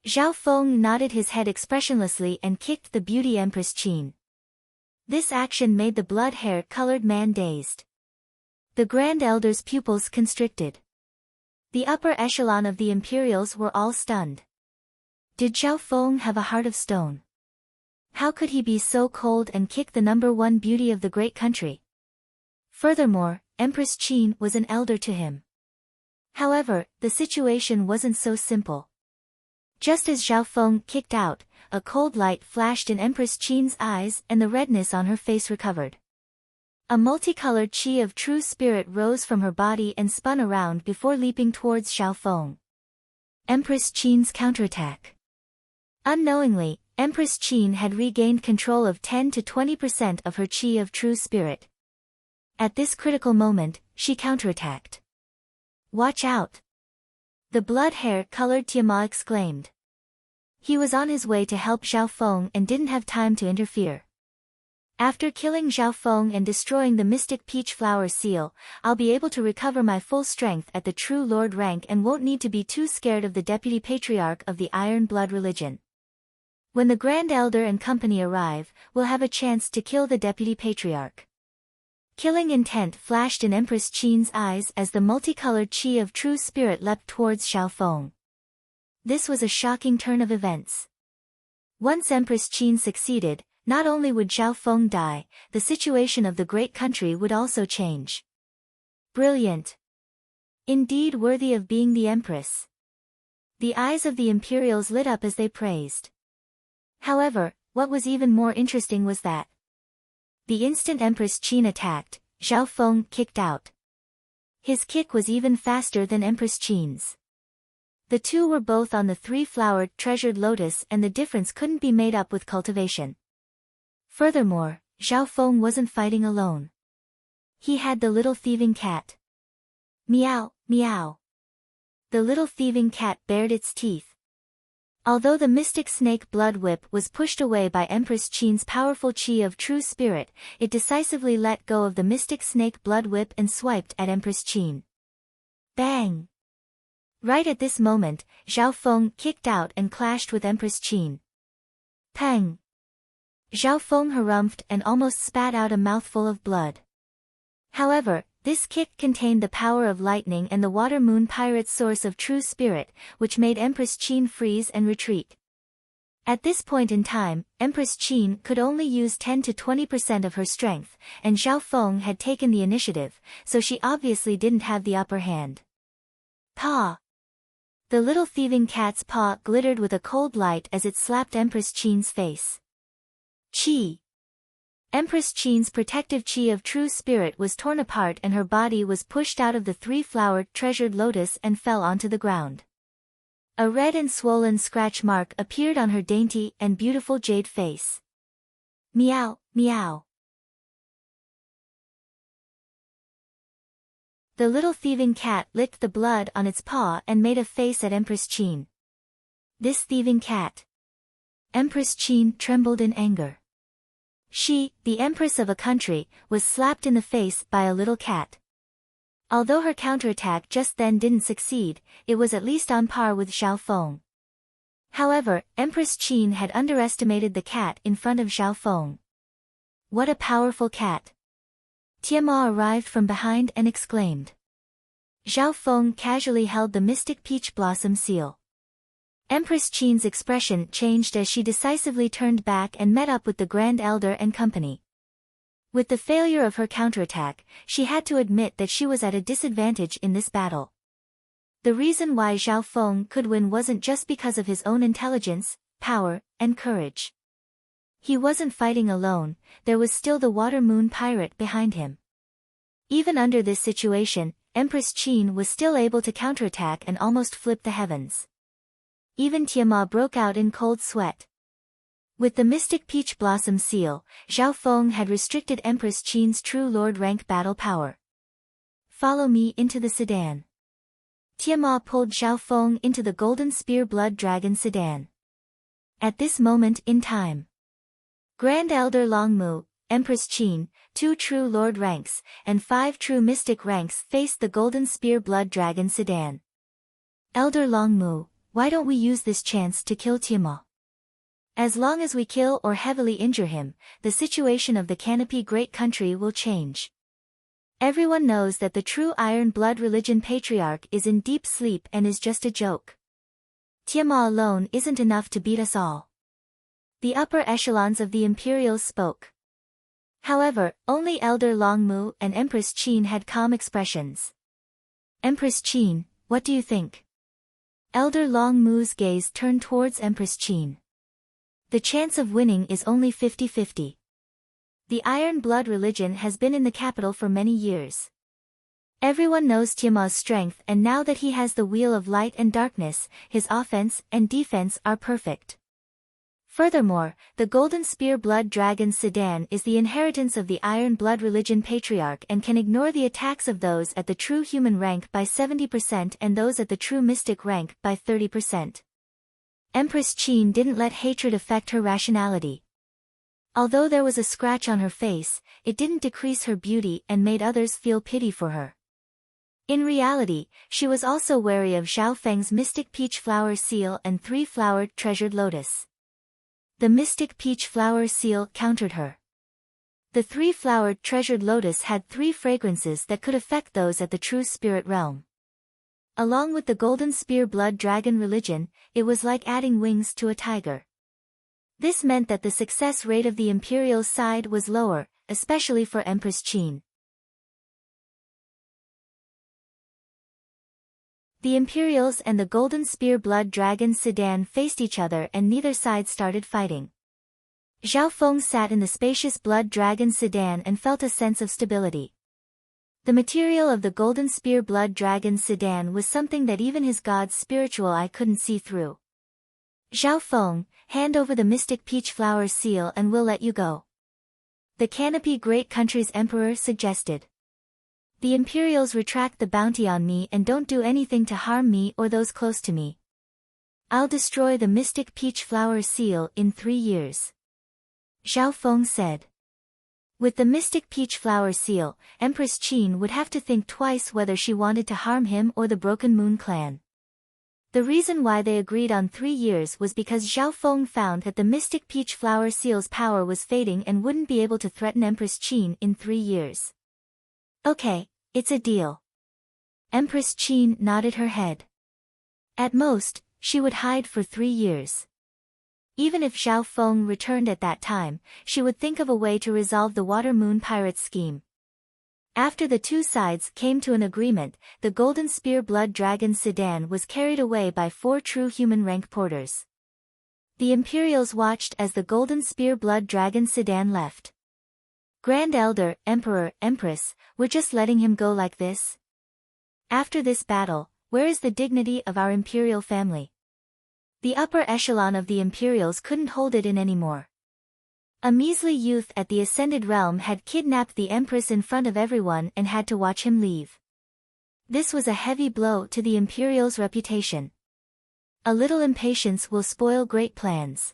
Zhao Feng nodded his head expressionlessly and kicked the beauty Empress Qin. This action made the blood-hair-colored man dazed. The Grand Elder's pupils constricted. The upper echelon of the Imperials were all stunned. Did Zhao Feng have a heart of stone? How could he be so cold and kick the number one beauty of the great country? Furthermore, Empress Qin was an elder to him. However, the situation wasn't so simple. Just as Zhao Feng kicked out, a cold light flashed in Empress Qin's eyes and the redness on her face recovered. A multicolored chi of true spirit rose from her body and spun around before leaping towards Zhao Feng. Empress Qin's counterattack. Unknowingly, Empress Qin had regained control of 10 to 20% of her chi of true spirit. At this critical moment, she counterattacked. Watch out! The blood-hair-colored Tiamat exclaimed. He was on his way to help Zhao Feng and didn't have time to interfere. After killing Zhao Feng and destroying the mystic peach flower seal, I'll be able to recover my full strength at the true lord rank and won't need to be too scared of the deputy patriarch of the Iron Blood religion. When the Grand Elder and company arrive, we'll have a chance to kill the deputy patriarch. Killing intent flashed in Empress Qin's eyes as the multicolored chi of true spirit leapt towards Zhao Feng. This was a shocking turn of events. Once Empress Qin succeeded, not only would Zhao Feng die, the situation of the great country would also change. Brilliant. Indeed worthy of being the Empress. The eyes of the Imperials lit up as they praised. However, what was even more interesting was that the instant Empress Qin attacked, Zhao Feng kicked out. His kick was even faster than Empress Qin's. The two were both on the three-flowered, treasured lotus and the difference couldn't be made up with cultivation. Furthermore, Zhao Feng wasn't fighting alone. He had the little thieving cat. Meow, meow. The little thieving cat bared its teeth. Although the mystic snake blood whip was pushed away by Empress Qin's powerful chi of true spirit, it decisively let go of the mystic snake blood whip and swiped at Empress Qin. Bang! Right at this moment, Zhao Feng kicked out and clashed with Empress Qin. Pang! Zhao Feng harumphed and almost spat out a mouthful of blood. However, this kick contained the power of lightning and the water moon pirate's source of true spirit, which made Empress Qin freeze and retreat. At this point in time, Empress Qin could only use 10 to 20% of her strength, and Zhao Feng had taken the initiative, so she obviously didn't have the upper hand. Paw! The little thieving cat's paw glittered with a cold light as it slapped Empress Qin's face. Chi! Empress Qin's protective chi of true spirit was torn apart and her body was pushed out of the three-flowered treasured lotus and fell onto the ground. A red and swollen scratch mark appeared on her dainty and beautiful jade face. Meow, meow. The little thieving cat licked the blood on its paw and made a face at Empress Qin. This thieving cat. Empress Qin trembled in anger. She, the empress of a country, was slapped in the face by a little cat. Although her counterattack just then didn't succeed, it was at least on par with Zhao Feng. However, Empress Qin had underestimated the cat in front of Zhao Feng. What a powerful cat! Tiamat arrived from behind and exclaimed. Zhao Feng casually held the mystic peach blossom seal. Empress Qin's expression changed as she decisively turned back and met up with the Grand Elder and company. With the failure of her counterattack, she had to admit that she was at a disadvantage in this battle. The reason why Zhao Feng could win wasn't just because of his own intelligence, power, and courage. He wasn't fighting alone, there was still the water moon pirate behind him. Even under this situation, Empress Qin was still able to counterattack and almost flip the heavens. Even Tiamat broke out in cold sweat. With the Mystic Peach Blossom seal, Zhao Feng had restricted Empress Qin's true lord rank battle power. Follow me into the sedan. Tiamat pulled Zhao Feng into the Golden Spear Blood Dragon sedan. At this moment in time, Grand Elder Longmu, Empress Qin, 2 true lord ranks, and 5 true mystic ranks faced the Golden Spear Blood Dragon sedan. Elder Longmu, why don't we use this chance to kill Tiamat? As long as we kill or heavily injure him, the situation of the Canopy Great Country will change. Everyone knows that the true Iron Blood Religion Patriarch is in deep sleep and is just a joke. Tiamat alone isn't enough to beat us all. The upper echelons of the Imperials spoke. However, only Elder Longmu and Empress Qin had calm expressions. Empress Qin, what do you think? Elder Longmu's gaze turned towards Empress Qin. The chance of winning is only 50-50. The Iron Blood Religion has been in the capital for many years. Everyone knows Tiamat's strength, and now that he has the Wheel of Light and Darkness, his offense and defense are perfect. Furthermore, the Golden Spear Blood Dragon sedan is the inheritance of the Iron Blood Religion Patriarch and can ignore the attacks of those at the true human rank by 70% and those at the true mystic rank by 30%. Empress Qin didn't let hatred affect her rationality. Although there was a scratch on her face, it didn't decrease her beauty and made others feel pity for her. In reality, she was also wary of Zhao Feng's Mystic Peach Flower Seal and 3-flowered Treasured Lotus. The Mystic Peach Flower Seal countered her. The 3-flowered Treasured Lotus had 3 fragrances that could affect those at the true spirit realm. Along with the Golden Spear Blood Dragon religion, it was like adding wings to a tiger. This meant that the success rate of the Imperial side was lower, especially for Empress Qin. The Imperials and the Golden Spear Blood Dragon sedan faced each other and neither side started fighting. Zhao Feng sat in the spacious Blood Dragon sedan and felt a sense of stability. The material of the Golden Spear Blood Dragon sedan was something that even his god's spiritual eye couldn't see through. Zhao Feng, hand over the Mystic Peach Flower Seal and we'll let you go. The Canopy Great Country's Emperor suggested. The Imperials retract the bounty on me and don't do anything to harm me or those close to me. I'll destroy the Mystic Peach Flower Seal in 3 years. Zhao Feng said. With the Mystic Peach Flower Seal, Empress Qin would have to think twice whether she wanted to harm him or the Broken Moon clan. The reason why they agreed on 3 years was because Zhao Feng found that the Mystic Peach Flower Seal's power was fading and wouldn't be able to threaten Empress Qin in 3 years. Okay, it's a deal. Empress Qin nodded her head. At most, she would hide for 3 years. Even if Zhao Feng returned at that time, she would think of a way to resolve the Water Moon Pirates scheme. After the 2 sides came to an agreement, the Golden Spear Blood Dragon sedan was carried away by 4 true human rank porters. The Imperials watched as the Golden Spear Blood Dragon sedan left. Grand Elder, Emperor, Empress, we're just letting him go like this? After this battle, where is the dignity of our Imperial family? The upper echelon of the Imperials couldn't hold it in anymore. A measly youth at the Ascended Realm had kidnapped the Empress in front of everyone and had to watch him leave. This was a heavy blow to the Imperials' reputation. A little impatience will spoil great plans.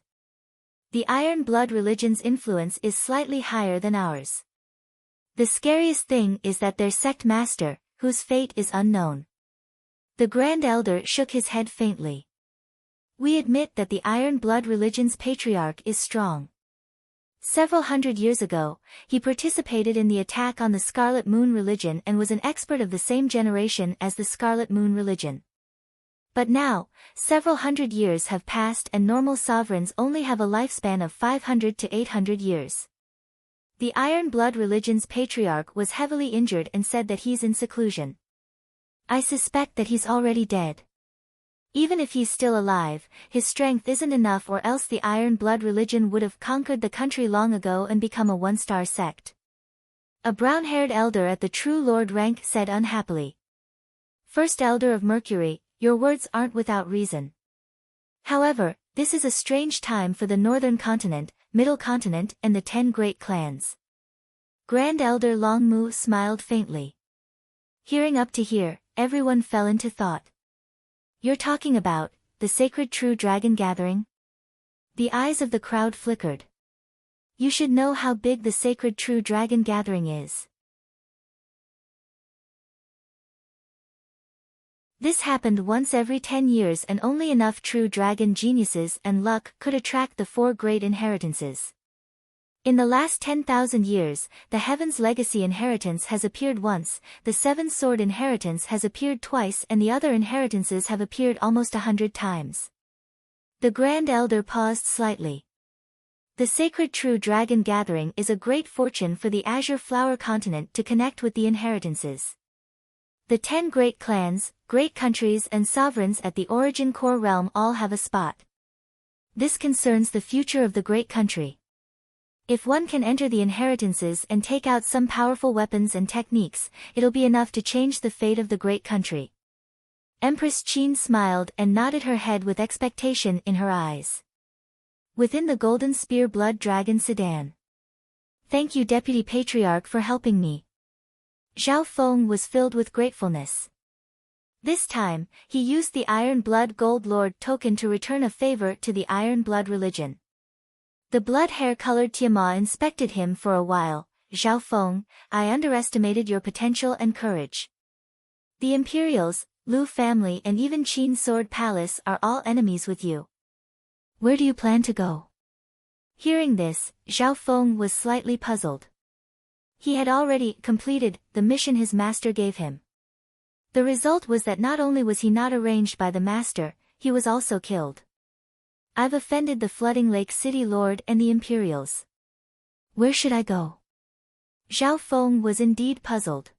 The Iron Blood religion's influence is slightly higher than ours. The scariest thing is that their sect master, whose fate is unknown. The Grand Elder shook his head faintly. We admit that the Iron Blood religion's patriarch is strong. Several hundred years ago, he participated in the attack on the Scarlet Moon religion and was an expert of the same generation as the Scarlet Moon religion. But now, several hundred years have passed and normal sovereigns only have a lifespan of 500 to 800 years. The Iron Blood religion's patriarch was heavily injured and said that he's in seclusion. I suspect that he's already dead. Even if he's still alive, his strength isn't enough, or else the Iron Blood religion would have conquered the country long ago and become a 1-star sect. A brown-haired elder at the True Lord rank said unhappily. First Elder of Mercury, your words aren't without reason. However, This is a strange time for the Northern Continent, Middle Continent and the 10 great clans. Grand Elder Longmu smiled faintly. Hearing up to here, everyone fell into thought. You're talking about the sacred true dragon gathering? The eyes of the crowd flickered. You should know how big the sacred true dragon gathering is. This happened once every 10 years and only enough true dragon geniuses and luck could attract the 4 great inheritances. In the last 10,000 years, the Heaven's Legacy inheritance has appeared once, the Seven Sword inheritance has appeared twice and the other inheritances have appeared almost 100 times. The Grand Elder paused slightly. The Sacred True Dragon Gathering is a great fortune for the Azure Flower Continent to connect with the inheritances. The 10 great clans, great countries and sovereigns at the Origin Core realm all have a spot. This concerns the future of the great country. If one can enter the inheritances and take out some powerful weapons and techniques, it'll be enough to change the fate of the great country. Empress Qin smiled and nodded her head with expectation in her eyes. Within the Golden Spear Blood Dragon Sedan. Thank you Deputy Patriarch for helping me. Zhao Feng was filled with gratefulness. This time, he used the Iron Blood Gold Lord token to return a favor to the Iron Blood religion. The blood hair-colored Tiamat inspected him for a while. Zhao Feng, I underestimated your potential and courage. The Imperials, Lu family and even Qin Sword Palace are all enemies with you. Where do you plan to go? Hearing this, Zhao Feng was slightly puzzled. He had already completed the mission his master gave him. The result was that not only was he not arranged by the master, he was also killed. I've offended the Flooding Lake City Lord and the Imperials. Where should I go? Zhao Feng was indeed puzzled.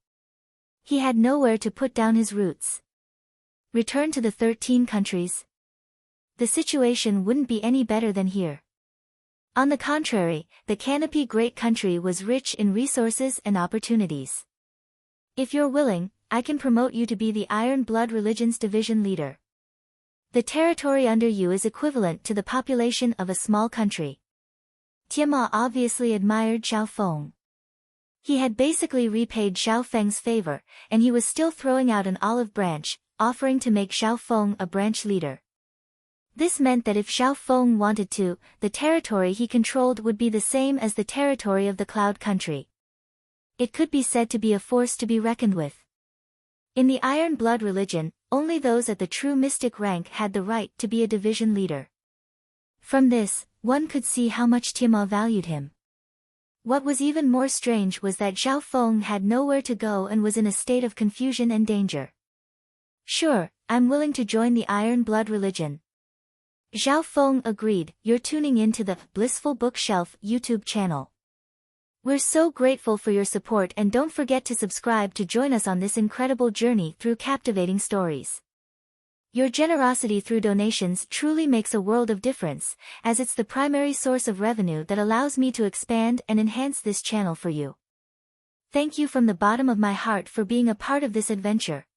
He had nowhere to put down his roots. Return to the 13 countries? The situation wouldn't be any better than here. On the contrary, the Canopy Great Country was rich in resources and opportunities. If you're willing, I can promote you to be the Iron Blood Religions Division leader. The territory under you is equivalent to the population of a small country. Tiamat obviously admired Zhao Feng. He had basically repaid Zhao Feng's favor, and he was still throwing out an olive branch, offering to make Zhao Feng a branch leader. This meant that if Zhao Feng wanted to, the territory he controlled would be the same as the territory of the Cloud Country. It could be said to be a force to be reckoned with. In the Iron Blood religion, only those at the true mystic rank had the right to be a division leader. From this, one could see how much Tiamat valued him. What was even more strange was that Zhao Feng had nowhere to go and was in a state of confusion and danger. Sure, I'm willing to join the Iron Blood religion. Zhao Feng agreed. You're tuning in to the Blissful Bookshelf YouTube channel. We're so grateful for your support and don't forget to subscribe to join us on this incredible journey through captivating stories. Your generosity through donations truly makes a world of difference, as it's the primary source of revenue that allows me to expand and enhance this channel for you. Thank you from the bottom of my heart for being a part of this adventure.